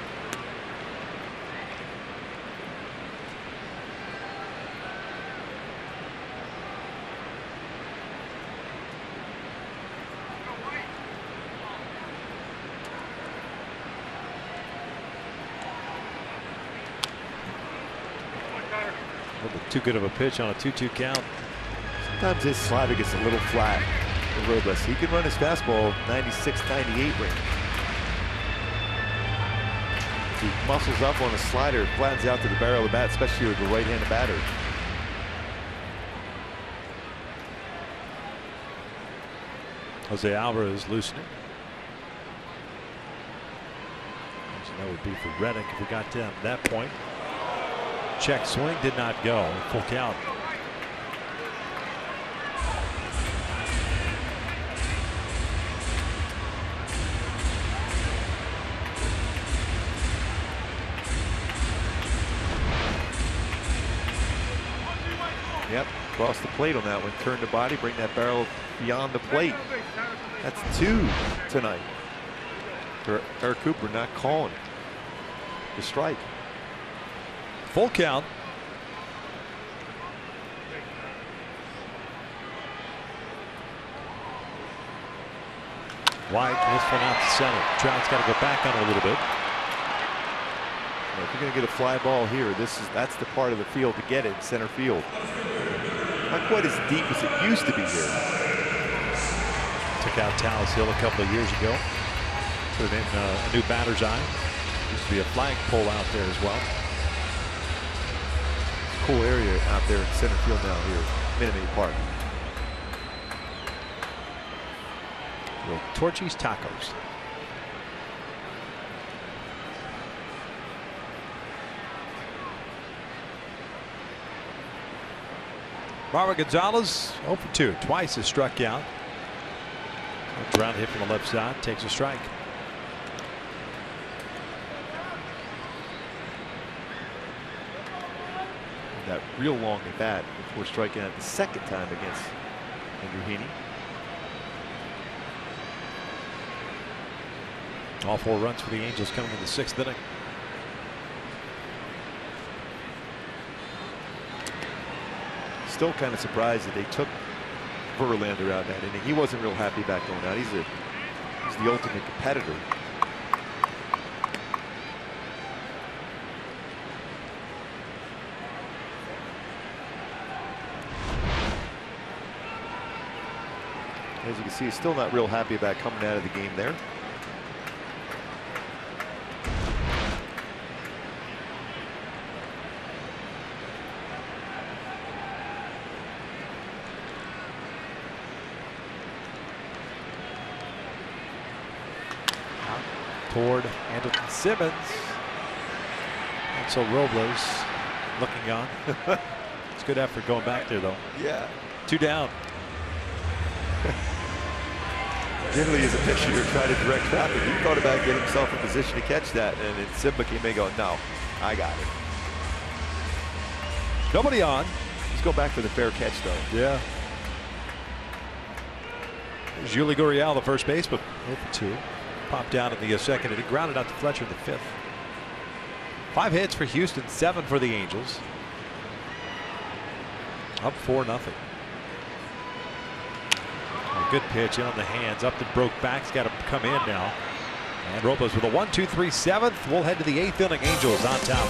Speaker 4: Too good of a pitch on a 2-2 count.
Speaker 2: Sometimes his slider gets a little flat for Robles. He can run his fastball 96, 98 range. If he muscles up on a slider, it flattens out to the barrel of the bat, especially with the right-handed batter.
Speaker 4: Jose Alvarez loosening. So that would be for Reddick if we got to that point. Check swing did not go. Full count.
Speaker 2: Yep, cross the plate on that one. Turn the body, bring that barrel beyond the plate. That's 2 tonight. For Eric Cooper not calling the strike.
Speaker 4: Full count. White, this one out to center. Trout's got to go back on it a little bit.
Speaker 2: Well, if you're going to get a fly ball here, that's the part of the field to get it, center field. Not quite as deep as it used to be here.
Speaker 4: Took out Tallis Hill a couple of years ago. Put it in a new batter's eye. Used to be a flag pole out there as well.
Speaker 2: Cool area out there in center field now here, Minute Maid Park.
Speaker 4: Little Torchy's Tacos. Marwin Gonzalez 0 for 2. Twice has struck out. Ground hit from the left side, takes a strike.
Speaker 2: That real long at bat before striking out the second time against Andrew Heaney.
Speaker 4: All 4 runs for the Angels coming in the 6th inning.
Speaker 2: Still kind of surprised that they took Verlander out that inning. He wasn't real happy about going out. He's the ultimate competitor. As you can see, he's still not real happy about coming out of the game there.
Speaker 4: Toward Anderson Simmons. And so Robles looking on. It's good effort going back there, though.
Speaker 2: Yeah.
Speaker 4: 2 down.
Speaker 2: Generally, as a pitcher, you're trying to direct traffic. He thought about getting himself in position to catch that, and then Simba came in going, no, I got it.
Speaker 4: Nobody on.
Speaker 2: Let's go back for the fair catch, though.
Speaker 4: Yeah. There's Yuli Gurriel, the first baseman. 0 for 2. Popped down in the second, and he grounded out to Fletcher in the 5th. 5 hits for Houston, 7 for the Angels. Up 4-0. Good pitch in on the hands, up and broke back. He's got to come in now. And Robles with a 1-2-3 7th. We'll head to the 8th inning. Angels on top.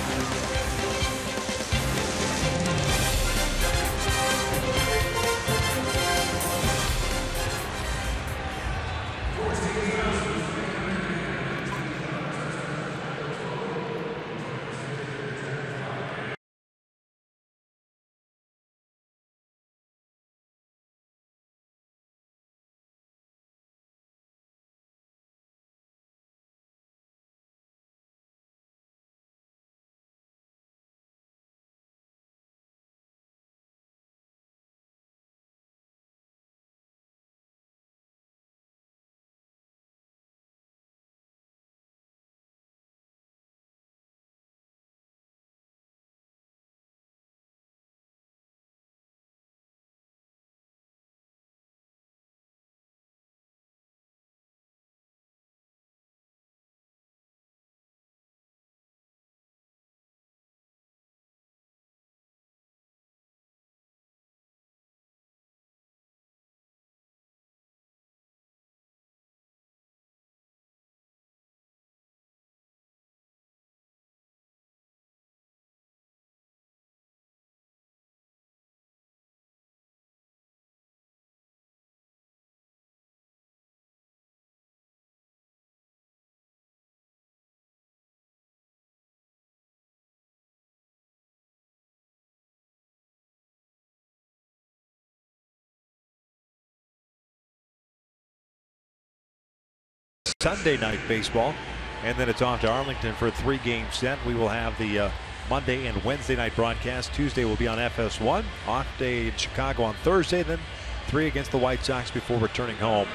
Speaker 4: Sunday night baseball, and then it's off to Arlington for a 3-game set. We will have the Monday and Wednesday night broadcast. Tuesday will be on FS1. Off day in Chicago on Thursday, then 3 against the White Sox before returning home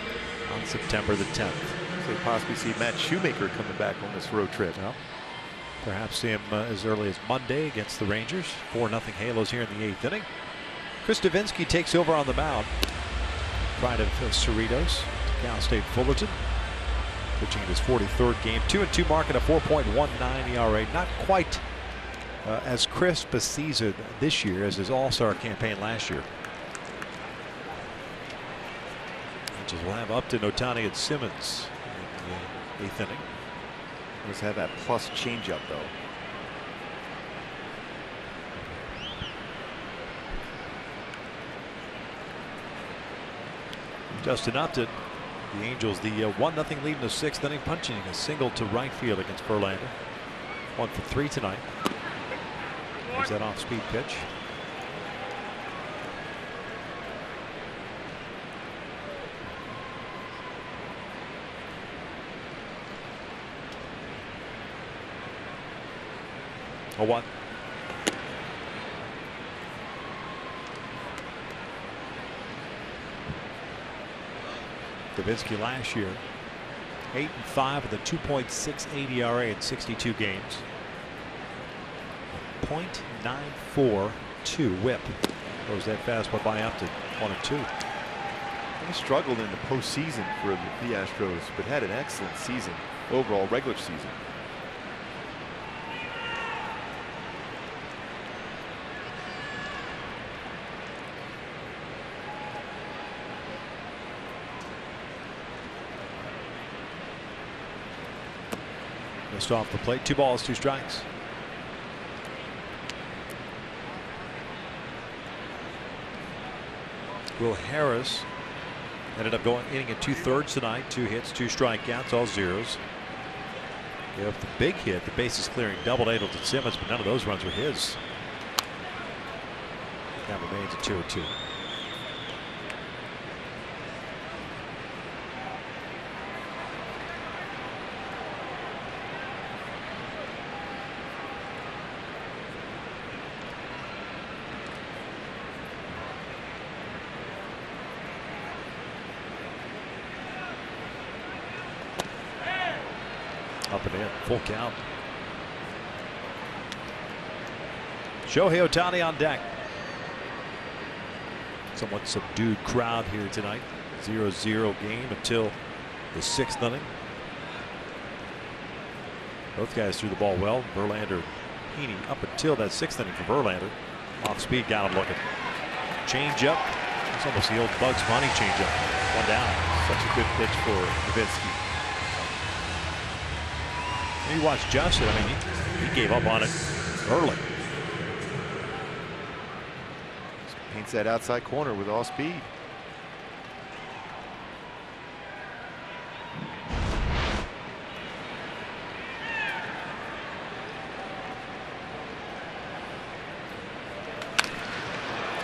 Speaker 4: on September the 10th.
Speaker 2: So we possibly see Matt Shoemaker coming back on this road trip.
Speaker 4: Well, perhaps see him as early as Monday against the Rangers. 4-0 Halos here in the 8th inning. Chris Davinsky takes over on the mound. Pride of Cerritos, Cal State Fullerton. Pitching in his 43rd game. 2-2 mark at a 4.19 ERA. Not quite as crisp a season this year as his All-Star campaign last year. Rangers will have Upton, Ohtani, and Simmons in the 8th inning.
Speaker 2: Let's have that plus changeup though.
Speaker 4: Justin Upton, the Angels, the 1-0 lead in the 6th inning, punching a single to right field against Verlander. 1 for 3 tonight. There's that off-speed pitch. A 1. Davinsky last year 8-5 with a 2.68 ERA in 62 games. 0.942 whip. Throws that fastball by Upton. 1-2.
Speaker 2: He struggled in the postseason for the Astros, but had an excellent season overall, regular season.
Speaker 4: Missed off the plate. 2 balls, 2 strikes. Will Harris ended up going inning at 2/3 tonight. 2 hits, 2 strikeouts, all zeros. Gave up the big hit, the bases clearing double to Adelton Simmons, but none of those runs were his. That remains at 2-2. Up and in, full count. Shohei Ohtani on deck. Somewhat subdued crowd here tonight. 0-0 game until the 6th inning. Both guys threw the ball well. Verlander, Heaney up until that 6th inning for Verlander. Off speed, got him looking. Change up. It's almost the old Bugs Bunny change up. 1 down.
Speaker 2: Such a good pitch for Davinsky.
Speaker 4: You watch Justin, I mean, he gave up on it early.
Speaker 2: Paints that outside corner with all speed.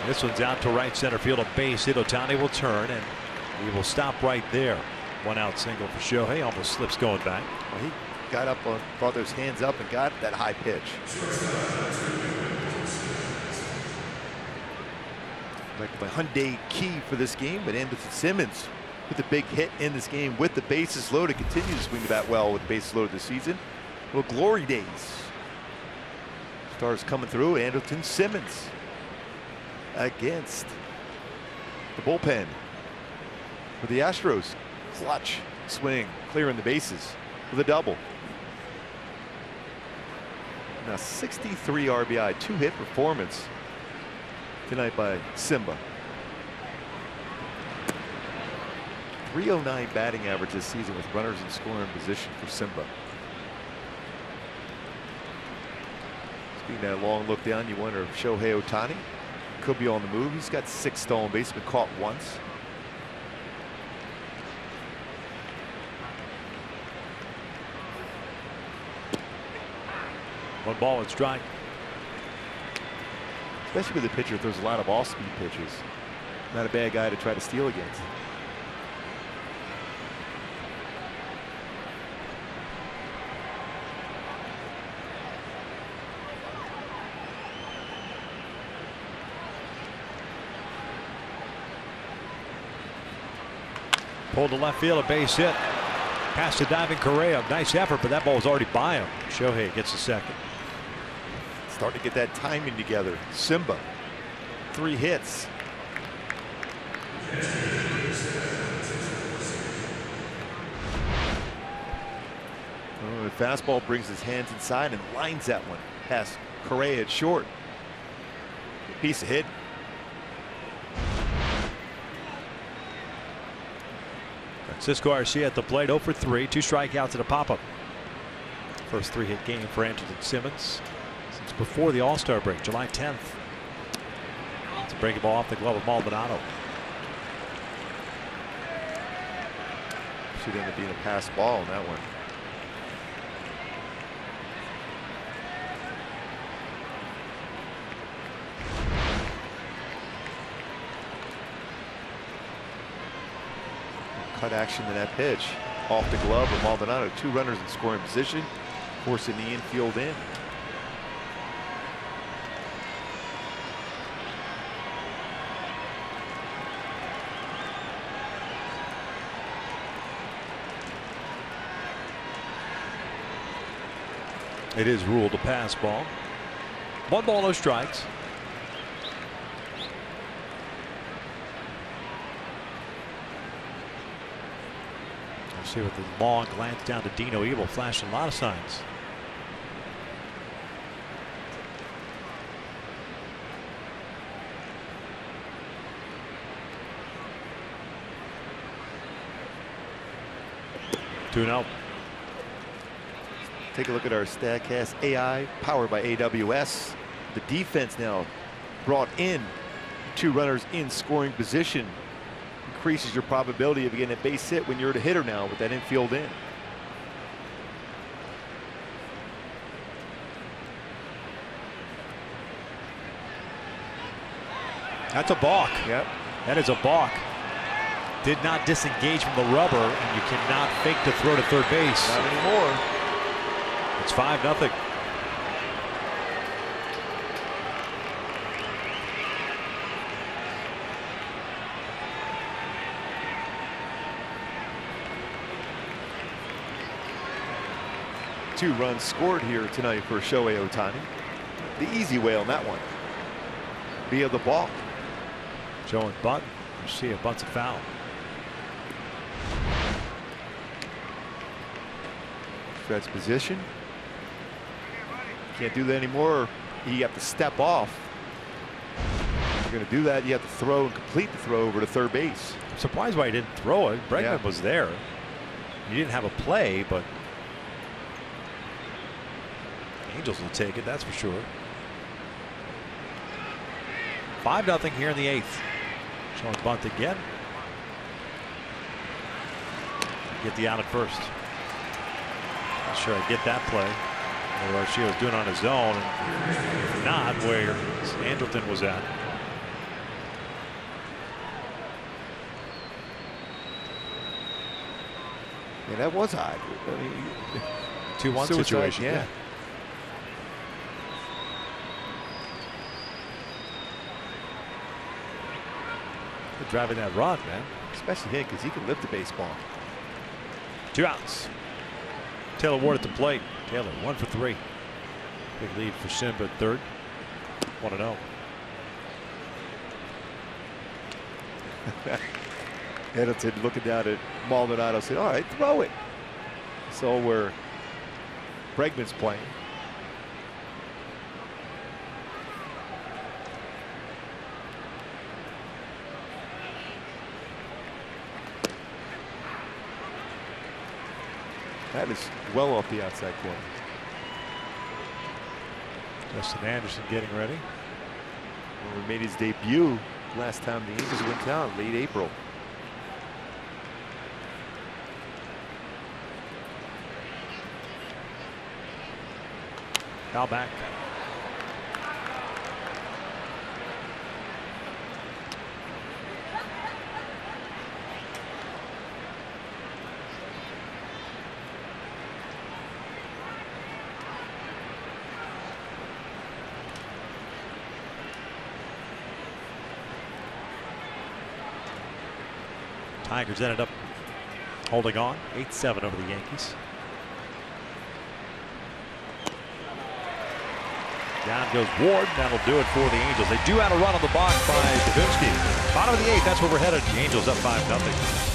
Speaker 4: This one's out to right center field. A base hit. Ohtani will turn, and he will stop right there. 1 out single for Shohei. Almost slips going back.
Speaker 2: Well, he got up, brought those hands up and got that high pitch. Like the Hyundai key for this game, but Anderson Simmons with a big hit in this game with the bases loaded. Continues to swing the bat well with the bases loaded this season. Little glory days. Stars coming through. Anderson Simmons against the bullpen for the Astros. Clutch swing, clearing the bases with a double. Now 63 RBI, 2-hit performance tonight by Simba. 309 batting average this season with runners in scoring position for Simba. Speaking of that long look down, you wonder if Shohei Ohtani could be on the move. He's got 6 stolen bases, been caught once.
Speaker 4: One ball and strike.
Speaker 2: Especially with a pitcher throws a lot of off-speed pitches. Not a bad guy to try to steal against.
Speaker 4: Pulled to left field, a base hit. Past the diving Correa. Nice effort, but that ball was already by him. Shohei gets a second.
Speaker 2: Starting to get that timing together. Simba, 3 hits. Oh, the fastball brings his hands inside and lines that one past Correa at short. A piece of hit.
Speaker 4: Francisco Garcia at the plate, 0 for 3, 2 strikeouts and a pop-up. First 3-hit game for Andrelton Simmons since before the All-Star break, July 10th. It's a breaking ball off the glove of Maldonado.
Speaker 2: Should end up being a pass ball on that one. Cut action to that pitch. Off the glove of Maldonado. 2 runners in scoring position, forcing the infield in.
Speaker 4: It is ruled a pass ball. 1 ball, no strikes. See with the long glance down to Dino Evil, flashing a lot of signs. Two out.
Speaker 2: Take a look at our StatCast AI powered by AWS. The defense now brought in 2 runners in scoring position. Increases your probability of getting a base hit when you're the hitter now with that infield in.
Speaker 4: That's a balk.
Speaker 2: Yep.
Speaker 4: That is a balk. Did not disengage from the rubber, and you cannot fake to throw to third base.
Speaker 2: Not anymore.
Speaker 4: It's 5-0.
Speaker 2: Two runs scored here tonight for Shohei Ohtani. The easy way on that one. Via the ball.
Speaker 4: Showing bunt. Garcia bunts a foul.
Speaker 2: Fred's position. Can't do that anymore. You have to step off. If you're going to do that, you have to throw and complete the throw over to third base.
Speaker 4: I'm surprised why he didn't throw it. Bregman
Speaker 2: Yeah.
Speaker 4: was there. He didn't have a play, but Angels will take it, that's for sure. 5-0 here in the 8th. Showing bunt again. Get the out at first. Not sure I get that play. What Garcia was doing on his own, and if not where Andrelton was at.
Speaker 2: Yeah, that was odd. I mean,
Speaker 4: 2-1
Speaker 2: suicide,
Speaker 4: situation.
Speaker 2: yeah.
Speaker 4: Good driving that run, man.
Speaker 2: Especially him because he can lift the baseball.
Speaker 4: 2 outs. Taylor Ward at the plate. Taylor 1 for 3. Big lead for Simba at third. 1-0.
Speaker 2: Andrelton looking down at Maldonado said, all right, throw it. So where Bregman's playing. That is well off the outside corner.
Speaker 4: Justin Anderson getting ready.
Speaker 2: Well, he made his debut last time the Angels went down, late April.
Speaker 4: Foul back. Tigers ended up holding on 8-7 over the Yankees. Down goes Ward. That'll do it for the Angels. They do have a run on the box by Davinsky. Bottom of the 8th. That's where we're headed. The Angels up 5-0.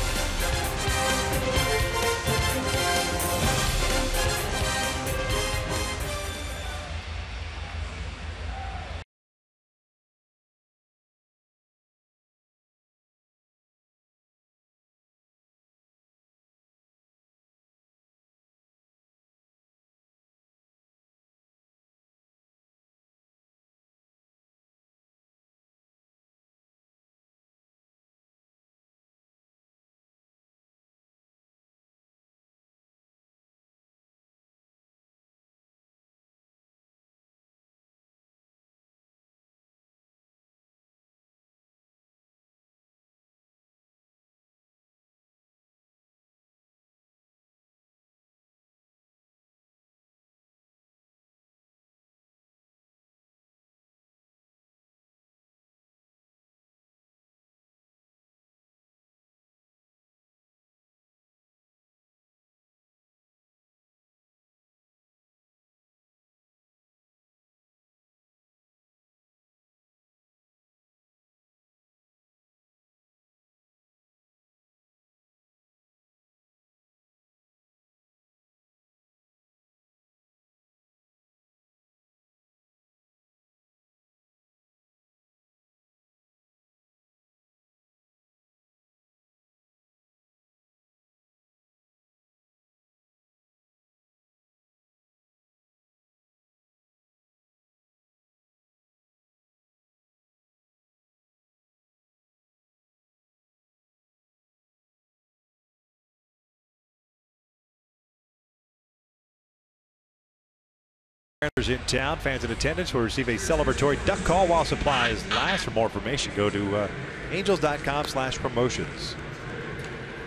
Speaker 4: In town, fans in attendance will receive a celebratory duck call while supplies last. For more information, go to angels.com/promotions.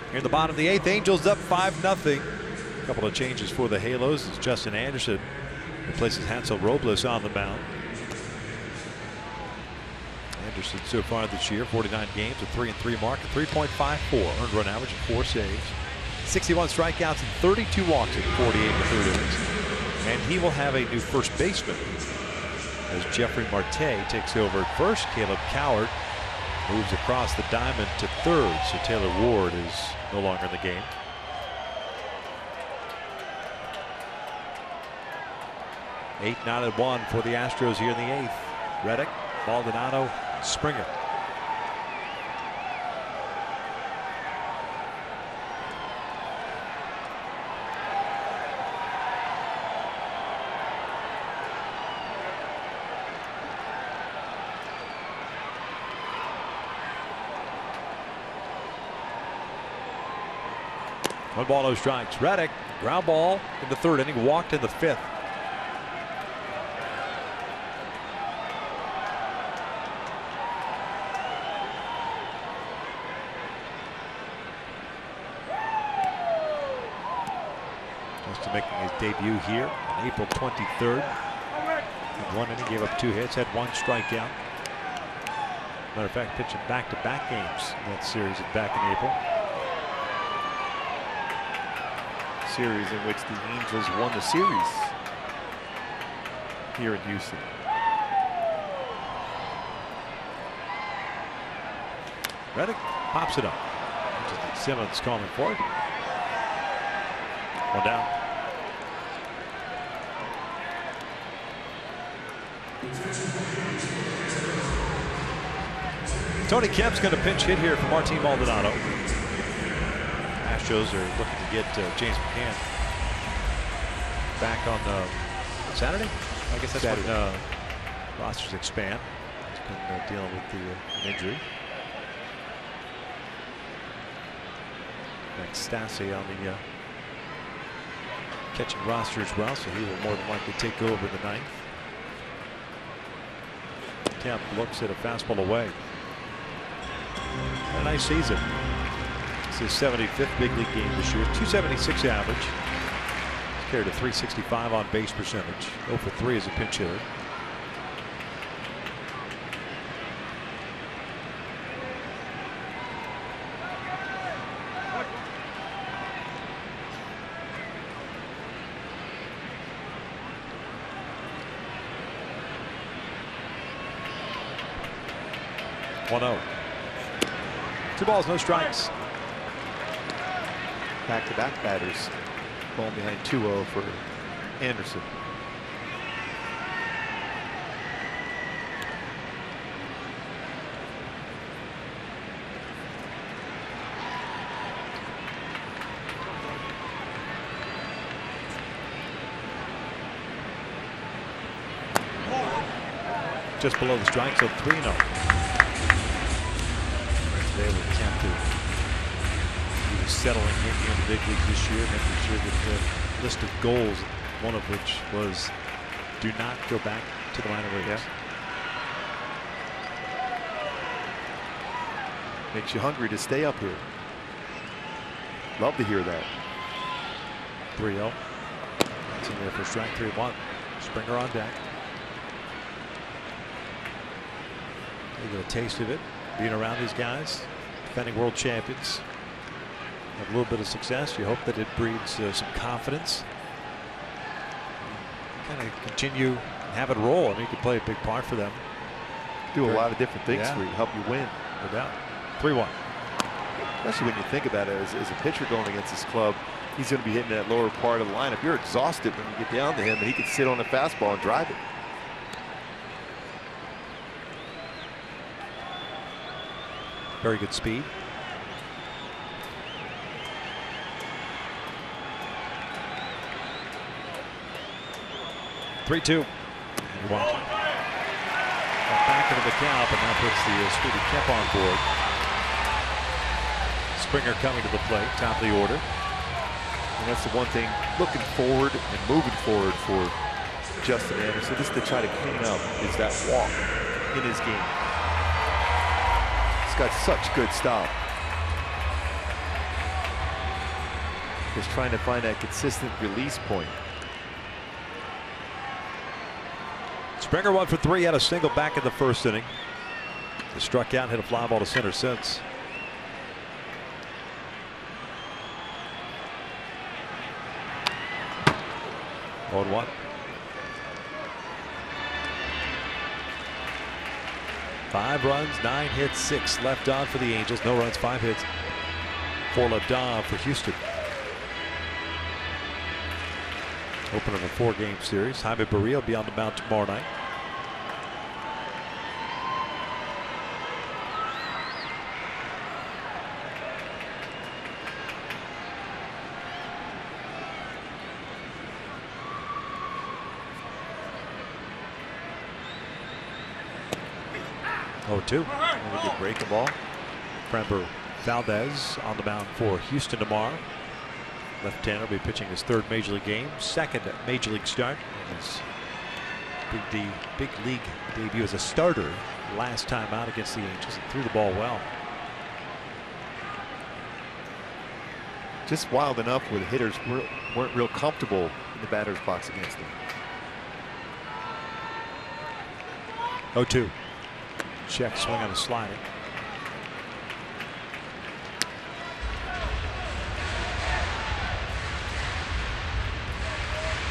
Speaker 4: Here in the bottom of the 8th, Angels up 5-0. A couple of changes for the Halos as Justin Anderson replaces Hansel Robles on the mound. Anderson so far this year, 49 games, a 3-3 mark, a 3.54 earned run average, and 4 saves, 61 strikeouts and 32 walks in 48 and a third innings. And he will have a new first baseman as Jeffrey Marte takes over at first. Caleb Coward moves across the diamond to third, so Taylor Ward is no longer in the game. Eight, 9-1 for the Astros here in the 8th. Reddick, Maldonado, Springer. One ball, no strikes. Reddick, ground ball in the 3rd inning, walked in the 5th. Just making his debut here on April 23rd. In 1 inning, gave up 2 hits, had 1 strikeout. Matter of fact, pitching back-to-back games in that series back in April.
Speaker 2: Series in which the Angels won the series here in Houston.
Speaker 4: Reddick pops it up. Simmons calling for it. 1 down. Tony Kemp's going to pinch hit here for Martin Maldonado. Astros are looking to get James McCann back on Saturday. I guess that's Saturday. When rosters expand. He's been dealing with an injury. Next, Stassi on the catching roster as well, so he will more than likely take over the 9th. Kemp looks at a fastball away. A nice season. It's his 75th big league game this year. 276 average. He's carried a 365 on base percentage. 0 for 3 as a pinch hitter. 1-0. 2 balls, no strikes.
Speaker 2: Back-to-back batters falling behind 2-0 for Anderson.
Speaker 4: Just below the strike, so 3-0. Today with Kemp, who was settling in here in the big leagues this year, making sure that the list of goals, one of which was do not go back to the minor leagues.
Speaker 2: Yeah. Makes you hungry to stay up here. Love to hear that.
Speaker 4: 3-0. That's in there for strike. 3-1. Springer on deck. You get a taste of it, being around these guys, defending world champions. Have a little bit of success. You hope that it breeds some confidence. Kind of continue and have it roll. I mean, you could play a big part for them.
Speaker 2: Do a lot of different things for you, help you win.
Speaker 4: No doubt. 3-1.
Speaker 2: Especially when you think about it, as a pitcher going against this club, he's going to be hitting that lower part of the lineup. You're exhausted when you get down to him, and he can sit on a fastball and drive it.
Speaker 4: Very good speed. (3-2). Back into the count, and that puts the speedy Kemp on board. Springer coming to the plate, top of the order.
Speaker 2: And that's the one thing, looking forward and moving forward for Justin Anderson, just to try to clean up, is that walk in his game. He's got such good stop. Just trying to find that consistent release point.
Speaker 4: Springer 1 for 3, had a single back in the first inning. He struck out and hit a fly ball to center since. On 1. Five runs, 9 hits, 6 left on for the Angels. No runs, 5 hits, 4 left on for Houston. Opener of a 4-game series. Jaime Barria will be on the mound tomorrow night. Oh, 2.
Speaker 2: Really good breaking ball.
Speaker 4: Framber Valdez on the mound for Houston tomorrow. Left-hander will be pitching his 3rd major league game, 2nd major league start. His big league debut as a starter last time out against the Angels, and threw the ball well.
Speaker 2: Just wild enough where the hitters weren't real comfortable in the batter's box against him.
Speaker 4: 0-2. Check swing on a slider.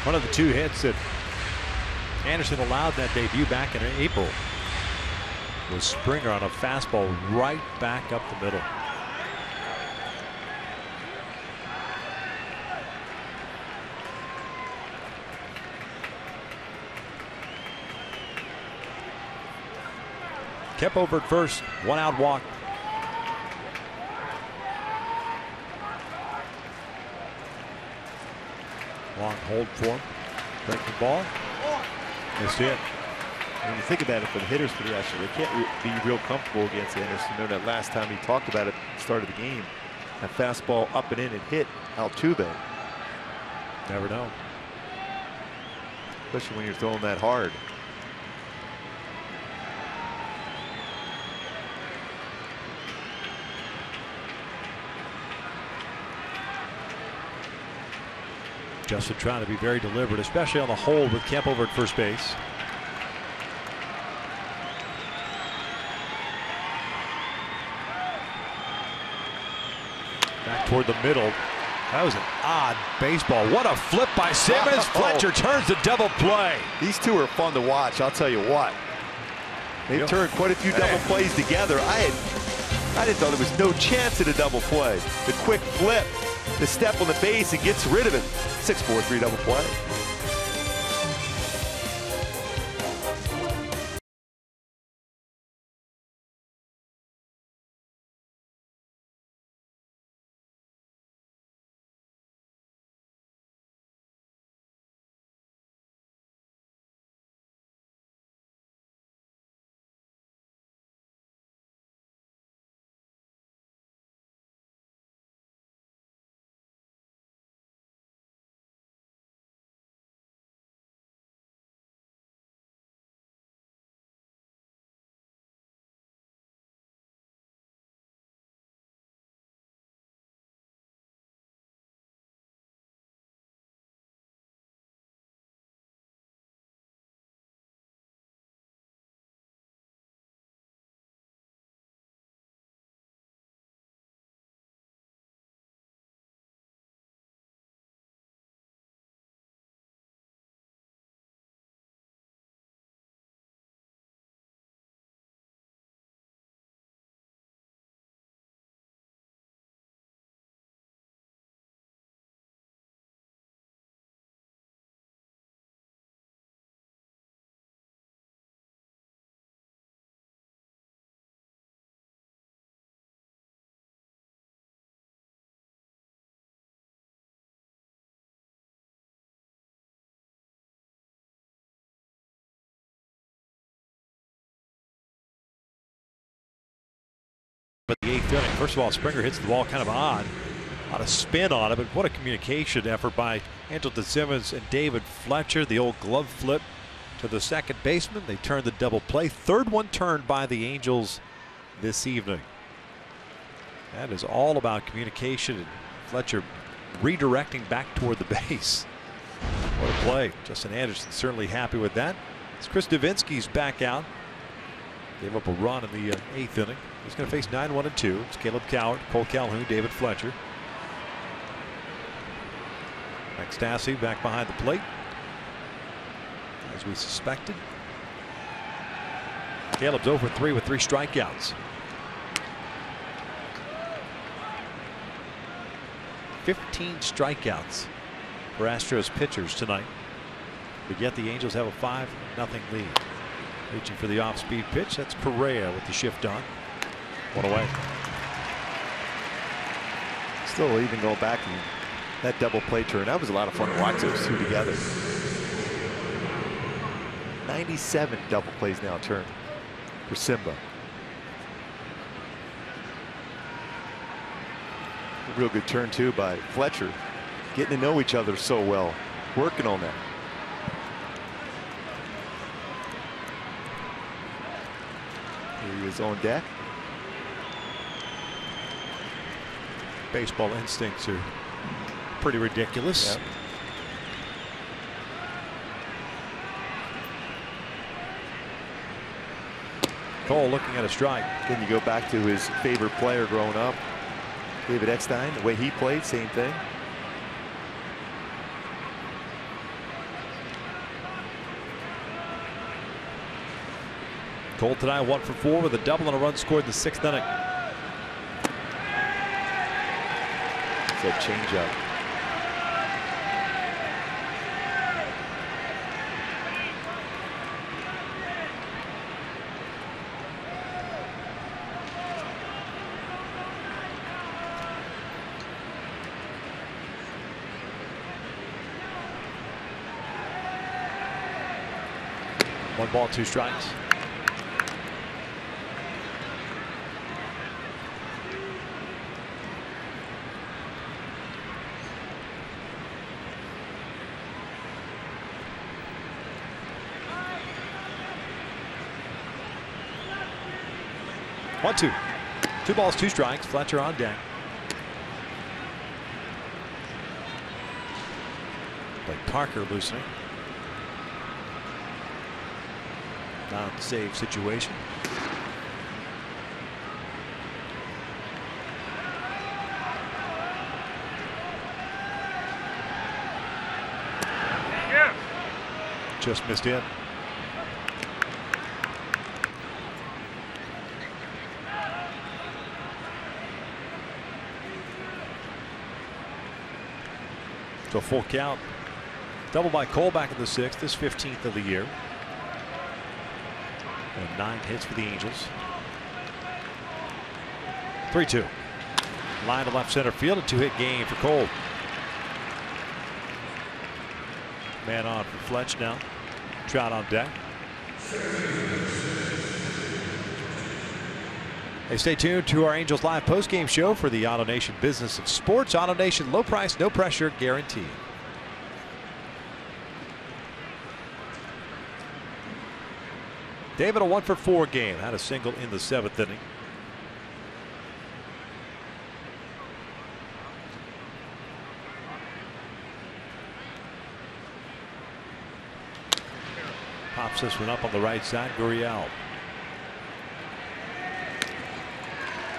Speaker 4: One of the 2 hits that Anderson allowed that debut back in April was Springer on a fastball right back up the middle. Kemp over at first, 1 out walk. Long hold for him. Breaking ball. Missed it.
Speaker 2: When you think about it, for the hitters for the Astros, they can't be real comfortable against Anderson. You know that last time he talked about it at the start of the game, that fastball up and in and hit Altuve.
Speaker 4: Never know.
Speaker 2: Especially when you're throwing that hard.
Speaker 4: Justin trying to be very deliberate, especially on the hold with Kemp over at first base. Back toward the middle. That was an odd baseball. What a flip by Simmons. Fletcher turns the double play.
Speaker 2: These two are fun to watch, I'll tell you what. They turned quite a few double plays together. I didn't thought there was no chance at a double play. The quick flip, the step on the base, and gets rid of it. 6-4-3 double play.
Speaker 4: But the 8th inning, first of all, Springer hits the ball kind of odd. A lot of spin on it, but what a communication effort by Angel Simmons and David Fletcher. The old glove flip to the second baseman. They turned the double play. Third one turned by the Angels this evening. That is all about communication and Fletcher redirecting back toward the base. What a play. Justin Anderson certainly happy with that. It's Chris Davinsky's back out. Gave up a run in the 8th inning. He's going to face 9-1-2. It's Caleb Coward, Cole Calhoun, David Fletcher. Stassi back behind the plate, as we suspected. Caleb's over 3 with 3 strikeouts. 15 strikeouts for Astros pitchers tonight. But yet the Angels have a 5-0 lead. Reaching for the off-speed pitch. That's Correa with the shift on. 1 away.
Speaker 2: Still even going back and that double play turn. That was a lot of fun to watch those two together. 97 double plays now turn for Simba. A real good turn too by Fletcher. Getting to know each other so well. Working on that. Here he is on deck.
Speaker 4: Baseball instincts are pretty ridiculous.
Speaker 2: Yep.
Speaker 4: Cole looking at a strike.
Speaker 2: Then you go back to his favorite player growing up, David Eckstein, the way he played, same thing.
Speaker 4: Cole tonight 1 for 4 with a double and a run scored in the 6th inning.
Speaker 2: It's a changeup.
Speaker 4: One ball, 2 strikes. One, 2. 2 balls, 2 strikes. Fletcher on deck. Blake Parker loosening. Non-save situation. Just missed in. to a full count. Double by Cole back in the 6th, his 15th of the year. And 9 hits for the Angels. 3-2. Line to left center field, a 2-hit game for Cole. Man on for Fletch now. Trout on deck. Hey, stay tuned to our Angels Live postgame show for the Auto Nation Business of Sports. Auto Nation, low price, no pressure guarantee. David, a 1-for-4 game. Had a single in the 7th inning. Pops this one up on the right side. Gurriel.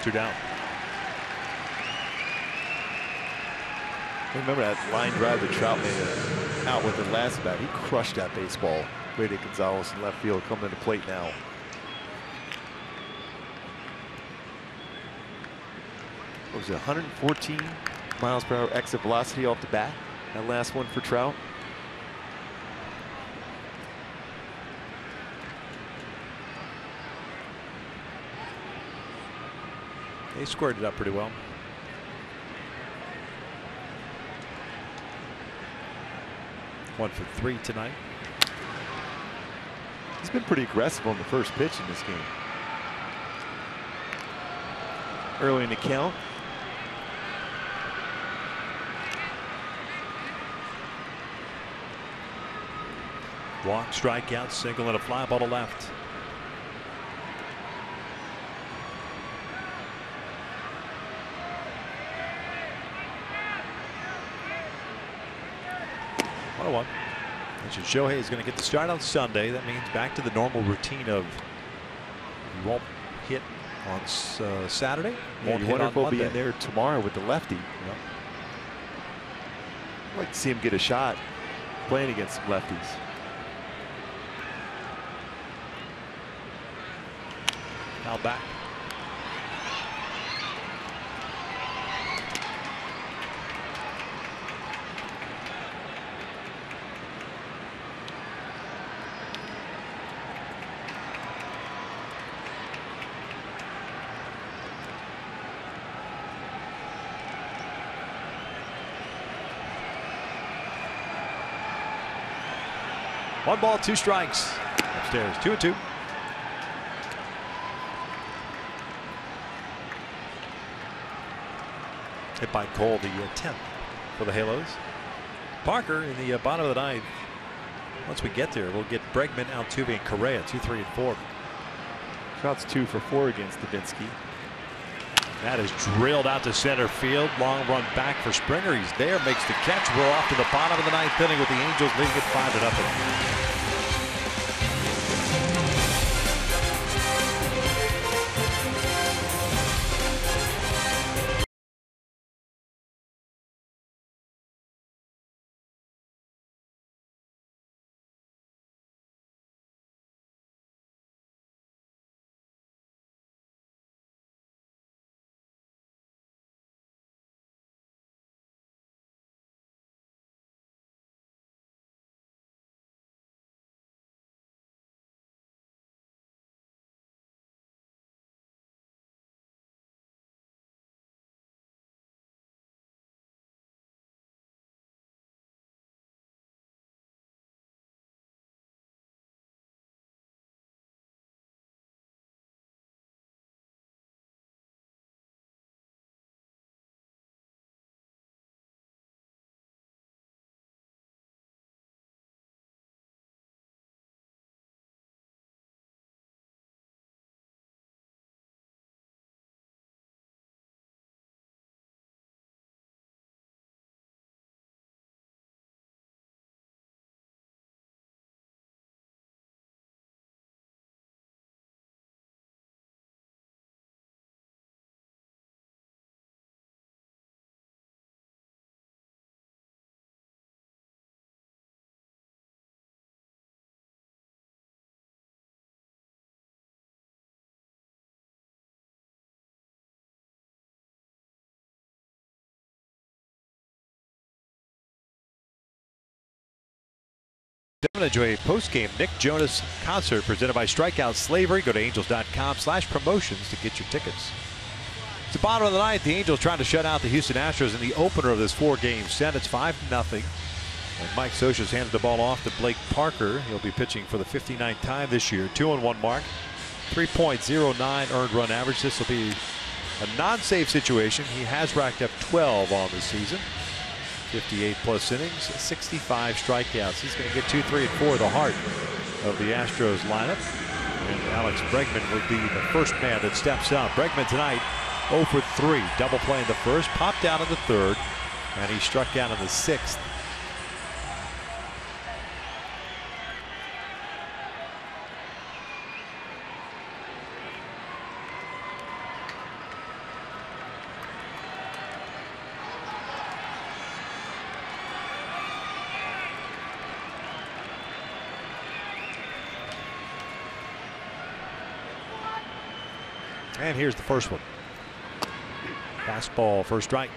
Speaker 4: 2 down.
Speaker 2: Remember that line drive that Trout made out with the last bat. He crushed that baseball. Brady Gonzalez in left field coming to the plate now. What was it, 114 miles per hour exit velocity off the bat? That last one for Trout.
Speaker 4: They squared it up pretty well. One for 3 tonight.
Speaker 2: He's been pretty aggressive on the first pitch in this game. Early in the count.
Speaker 4: Walk, strikeout, single, and a fly ball to left. One. Mentioned Shohei is going to get the start on Sunday. That means back to the normal routine of you won't hit on Saturday.
Speaker 2: Yeah, you wonder if he'll be in there tomorrow with the lefty.
Speaker 4: Yep.
Speaker 2: I'd like to see him get a shot playing against some lefties.
Speaker 4: Now back. One ball, 2 strikes. Upstairs, 2-2. Hit by Cole, the 10th for the Halos. Parker in the bottom of the 9th. Once we get there, we'll get Bregman, Altuve, and Correa, 2, 3, and 4.
Speaker 2: Trout's 2 for 4 against Davinsky.
Speaker 4: That is drilled out to center field. Long run back for Springer. He's there, makes the catch. We're off to the bottom of the 9th inning with the Angels leading it 5-0.
Speaker 1: Enjoy a post-game Nick Jonas concert presented by Strikeout Slavery. Go to angels.com/promotions to get your tickets. It's the bottom of the ninth. The Angels trying to shut out the Houston Astros in the opener of this 4-game set. It's 5-0. And Mike Scioscia's handed the ball off to Blake Parker. He'll be pitching for the 59th time this year. 2-1 mark. 3.09 earned run average. This will be a non-save situation. He has racked up 12 on the season. 58 plus innings, 65 strikeouts. He's going to get 2, 3, and 4, the heart of the Astros lineup. And Alex Bregman will be the first man that steps up. Bregman tonight 0 for 3. Double play in the first, popped out in the third, and he struck out in the sixth. And here's the first one. Fastball, first strike.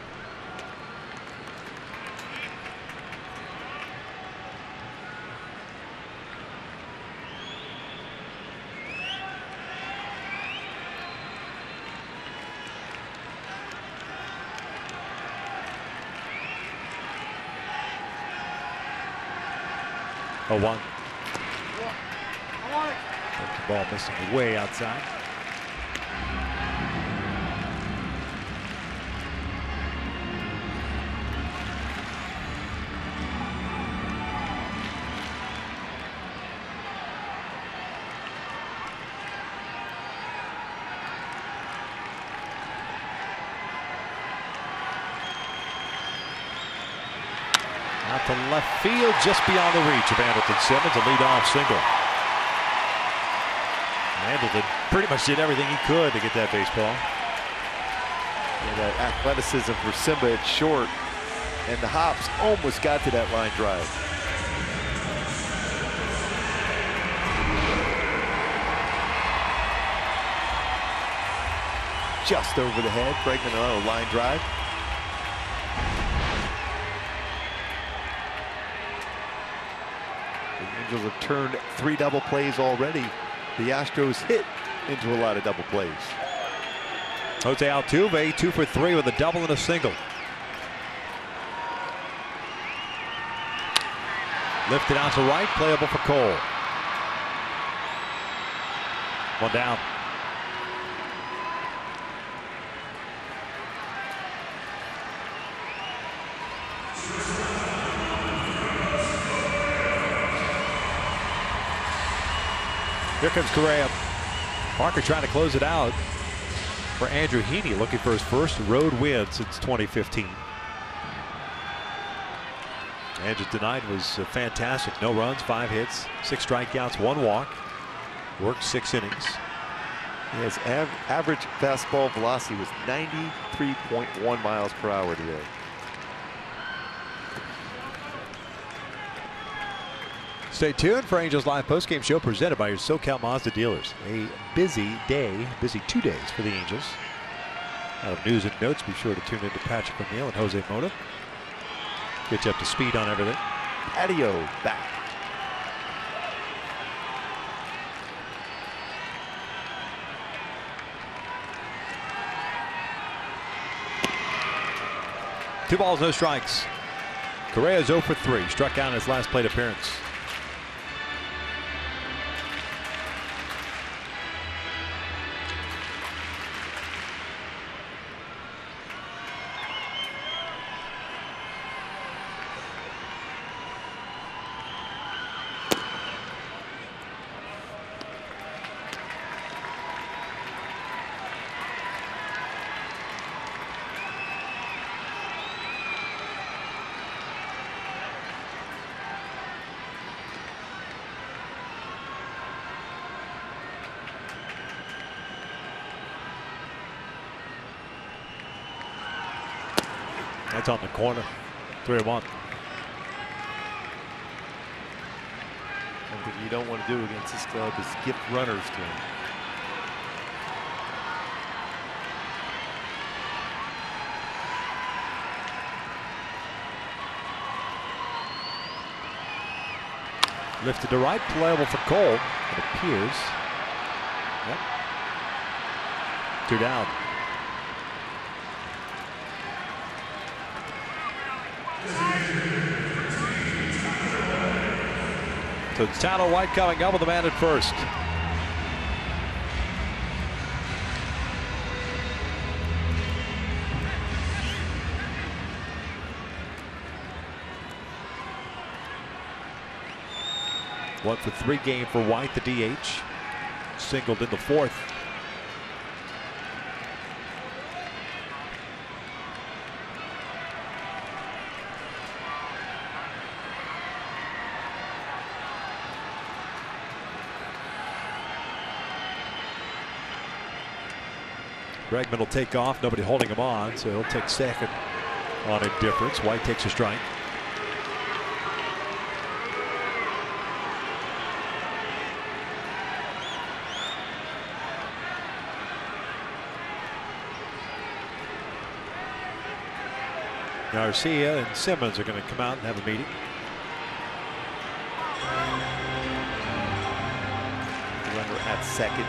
Speaker 1: Oh, 1. The ball missing way outside. Out to left field, just beyond the reach of Andrelton Simmons, a leadoff single. Andrelton pretty much did everything he could to get that baseball.
Speaker 2: And that athleticism for Simba at short, and the hops almost got to that line drive. Just over the head, Bregman on a line drive. The Angels have turned 3 double plays already. The Astros hit into a lot of double plays.
Speaker 1: Jose Altuve 2 for 3 with a double and a single. Lifted out to right, playable for Cole. 1 down. Here comes Correa. Parker trying to close it out for Andrew Heaney, looking for his first road win since 2015. Andrew tonight was fantastic. No runs, 5 hits, 6 strikeouts, 1 walk. Worked 6 innings.
Speaker 2: His average fastball velocity was 93.1 miles per hour today.
Speaker 1: Stay tuned for Angels Live postgame show presented by your SoCal Mazda dealers. A busy day, busy 2 days for the Angels. Out of news and notes, be sure to tune in to Patrick O'Neill and Jose Mota. Get you up to speed on everything.
Speaker 2: Patio back.
Speaker 1: Two balls, no strikes. Correa's 0 for 3. Struck out in his last plate appearance. That's on the corner. 3-1.
Speaker 2: Something you don't want to do against this club is gift runners to him.
Speaker 4: Lifted to right, playable for Cole. It appears. Yep. 2 down. So it's Tyler White coming up with the man at first. One for 3 game for White, the DH. Singled in the 4th. Bregman will take off, nobody holding him on, so he'll take second on indifference. White takes a strike. Garcia and Simmons are going to come out and have a meeting.
Speaker 2: Runner at second.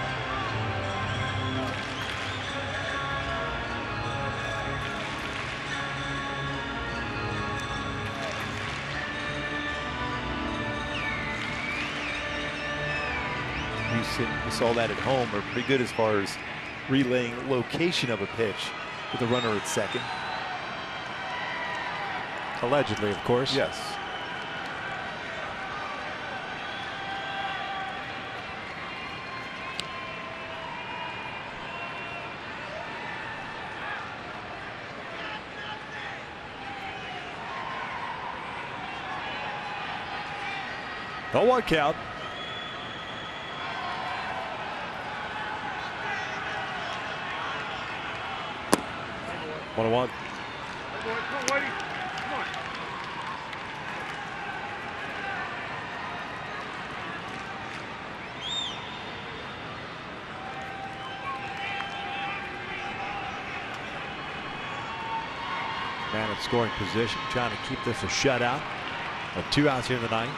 Speaker 2: We saw that at home, are pretty good as far as relaying location of a pitch with a runner at second.
Speaker 4: Allegedly, of course.
Speaker 2: Yes.
Speaker 4: No 1 count. One on one. Man in scoring position, trying to keep this a shutout. 2 outs here in the 9th.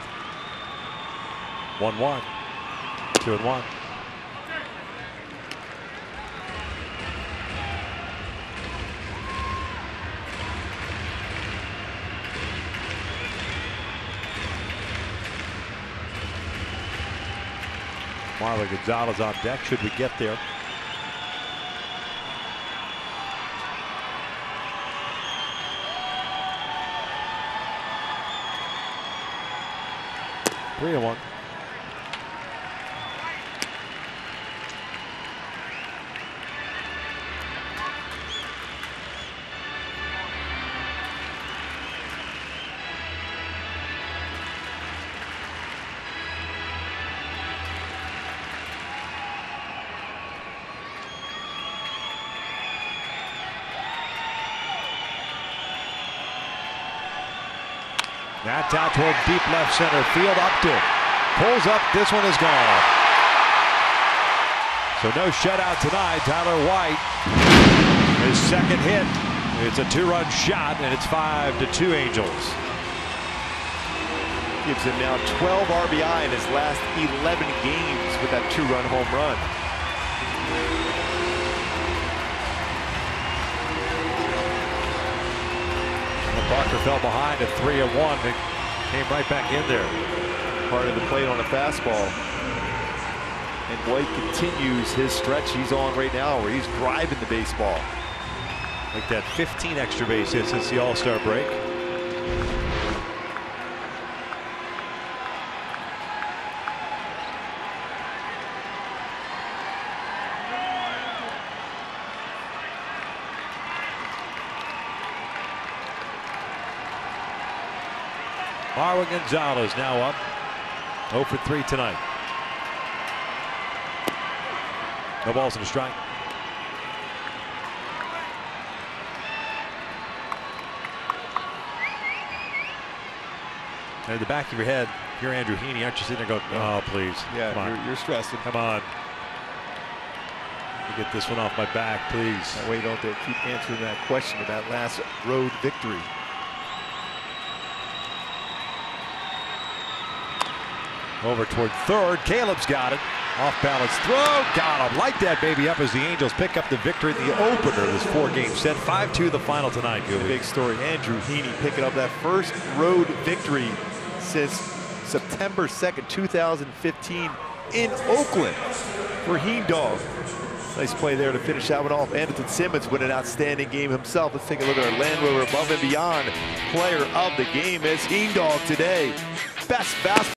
Speaker 4: 1-1. 2-1. Marlon Gonzalez on deck should we get there. Three and 1. That's out toward deep left center field. Upton pulls up. This one is gone. So no shutout tonight. Tyler White, his second hit. It's a 2-run shot, and it's 5-2 Angels.
Speaker 2: Gives him now 12 RBI in his last 11 games with that 2-run home run.
Speaker 4: Parker fell behind at 3-1 and came right back in there.
Speaker 2: Part of the plate on a fastball. And White continues his stretch he's on right now where he's driving the baseball.
Speaker 4: Like that 15 extra base hits since the All-Star break. Marwin Gonzalez now up 0 for 3 tonight. No balls and a strike. And in the back of your head, if you're Andrew Heaney, aren't you sitting there going, oh, please.
Speaker 2: Yeah, you're stressing.
Speaker 4: Come on. Get this one off my back, please.
Speaker 2: That way you don't have to keep answering that question about last road victory.
Speaker 1: Over toward third. Caleb's got it. Off balance throw. Got him. Light that baby up as the Angels pick up the victory in the opener of this 4-game set. 5-2 the final tonight, Gooby.
Speaker 2: Big story. Andrew Heaney picking up that first road victory since September 2nd, 2015 in Oakland for Heen Dog. Nice play there to finish that one off. Anderson Simmons with an outstanding game himself. Let's take a look at our Land Rover above and beyond player of the game as Heen Dog today. Best fastball.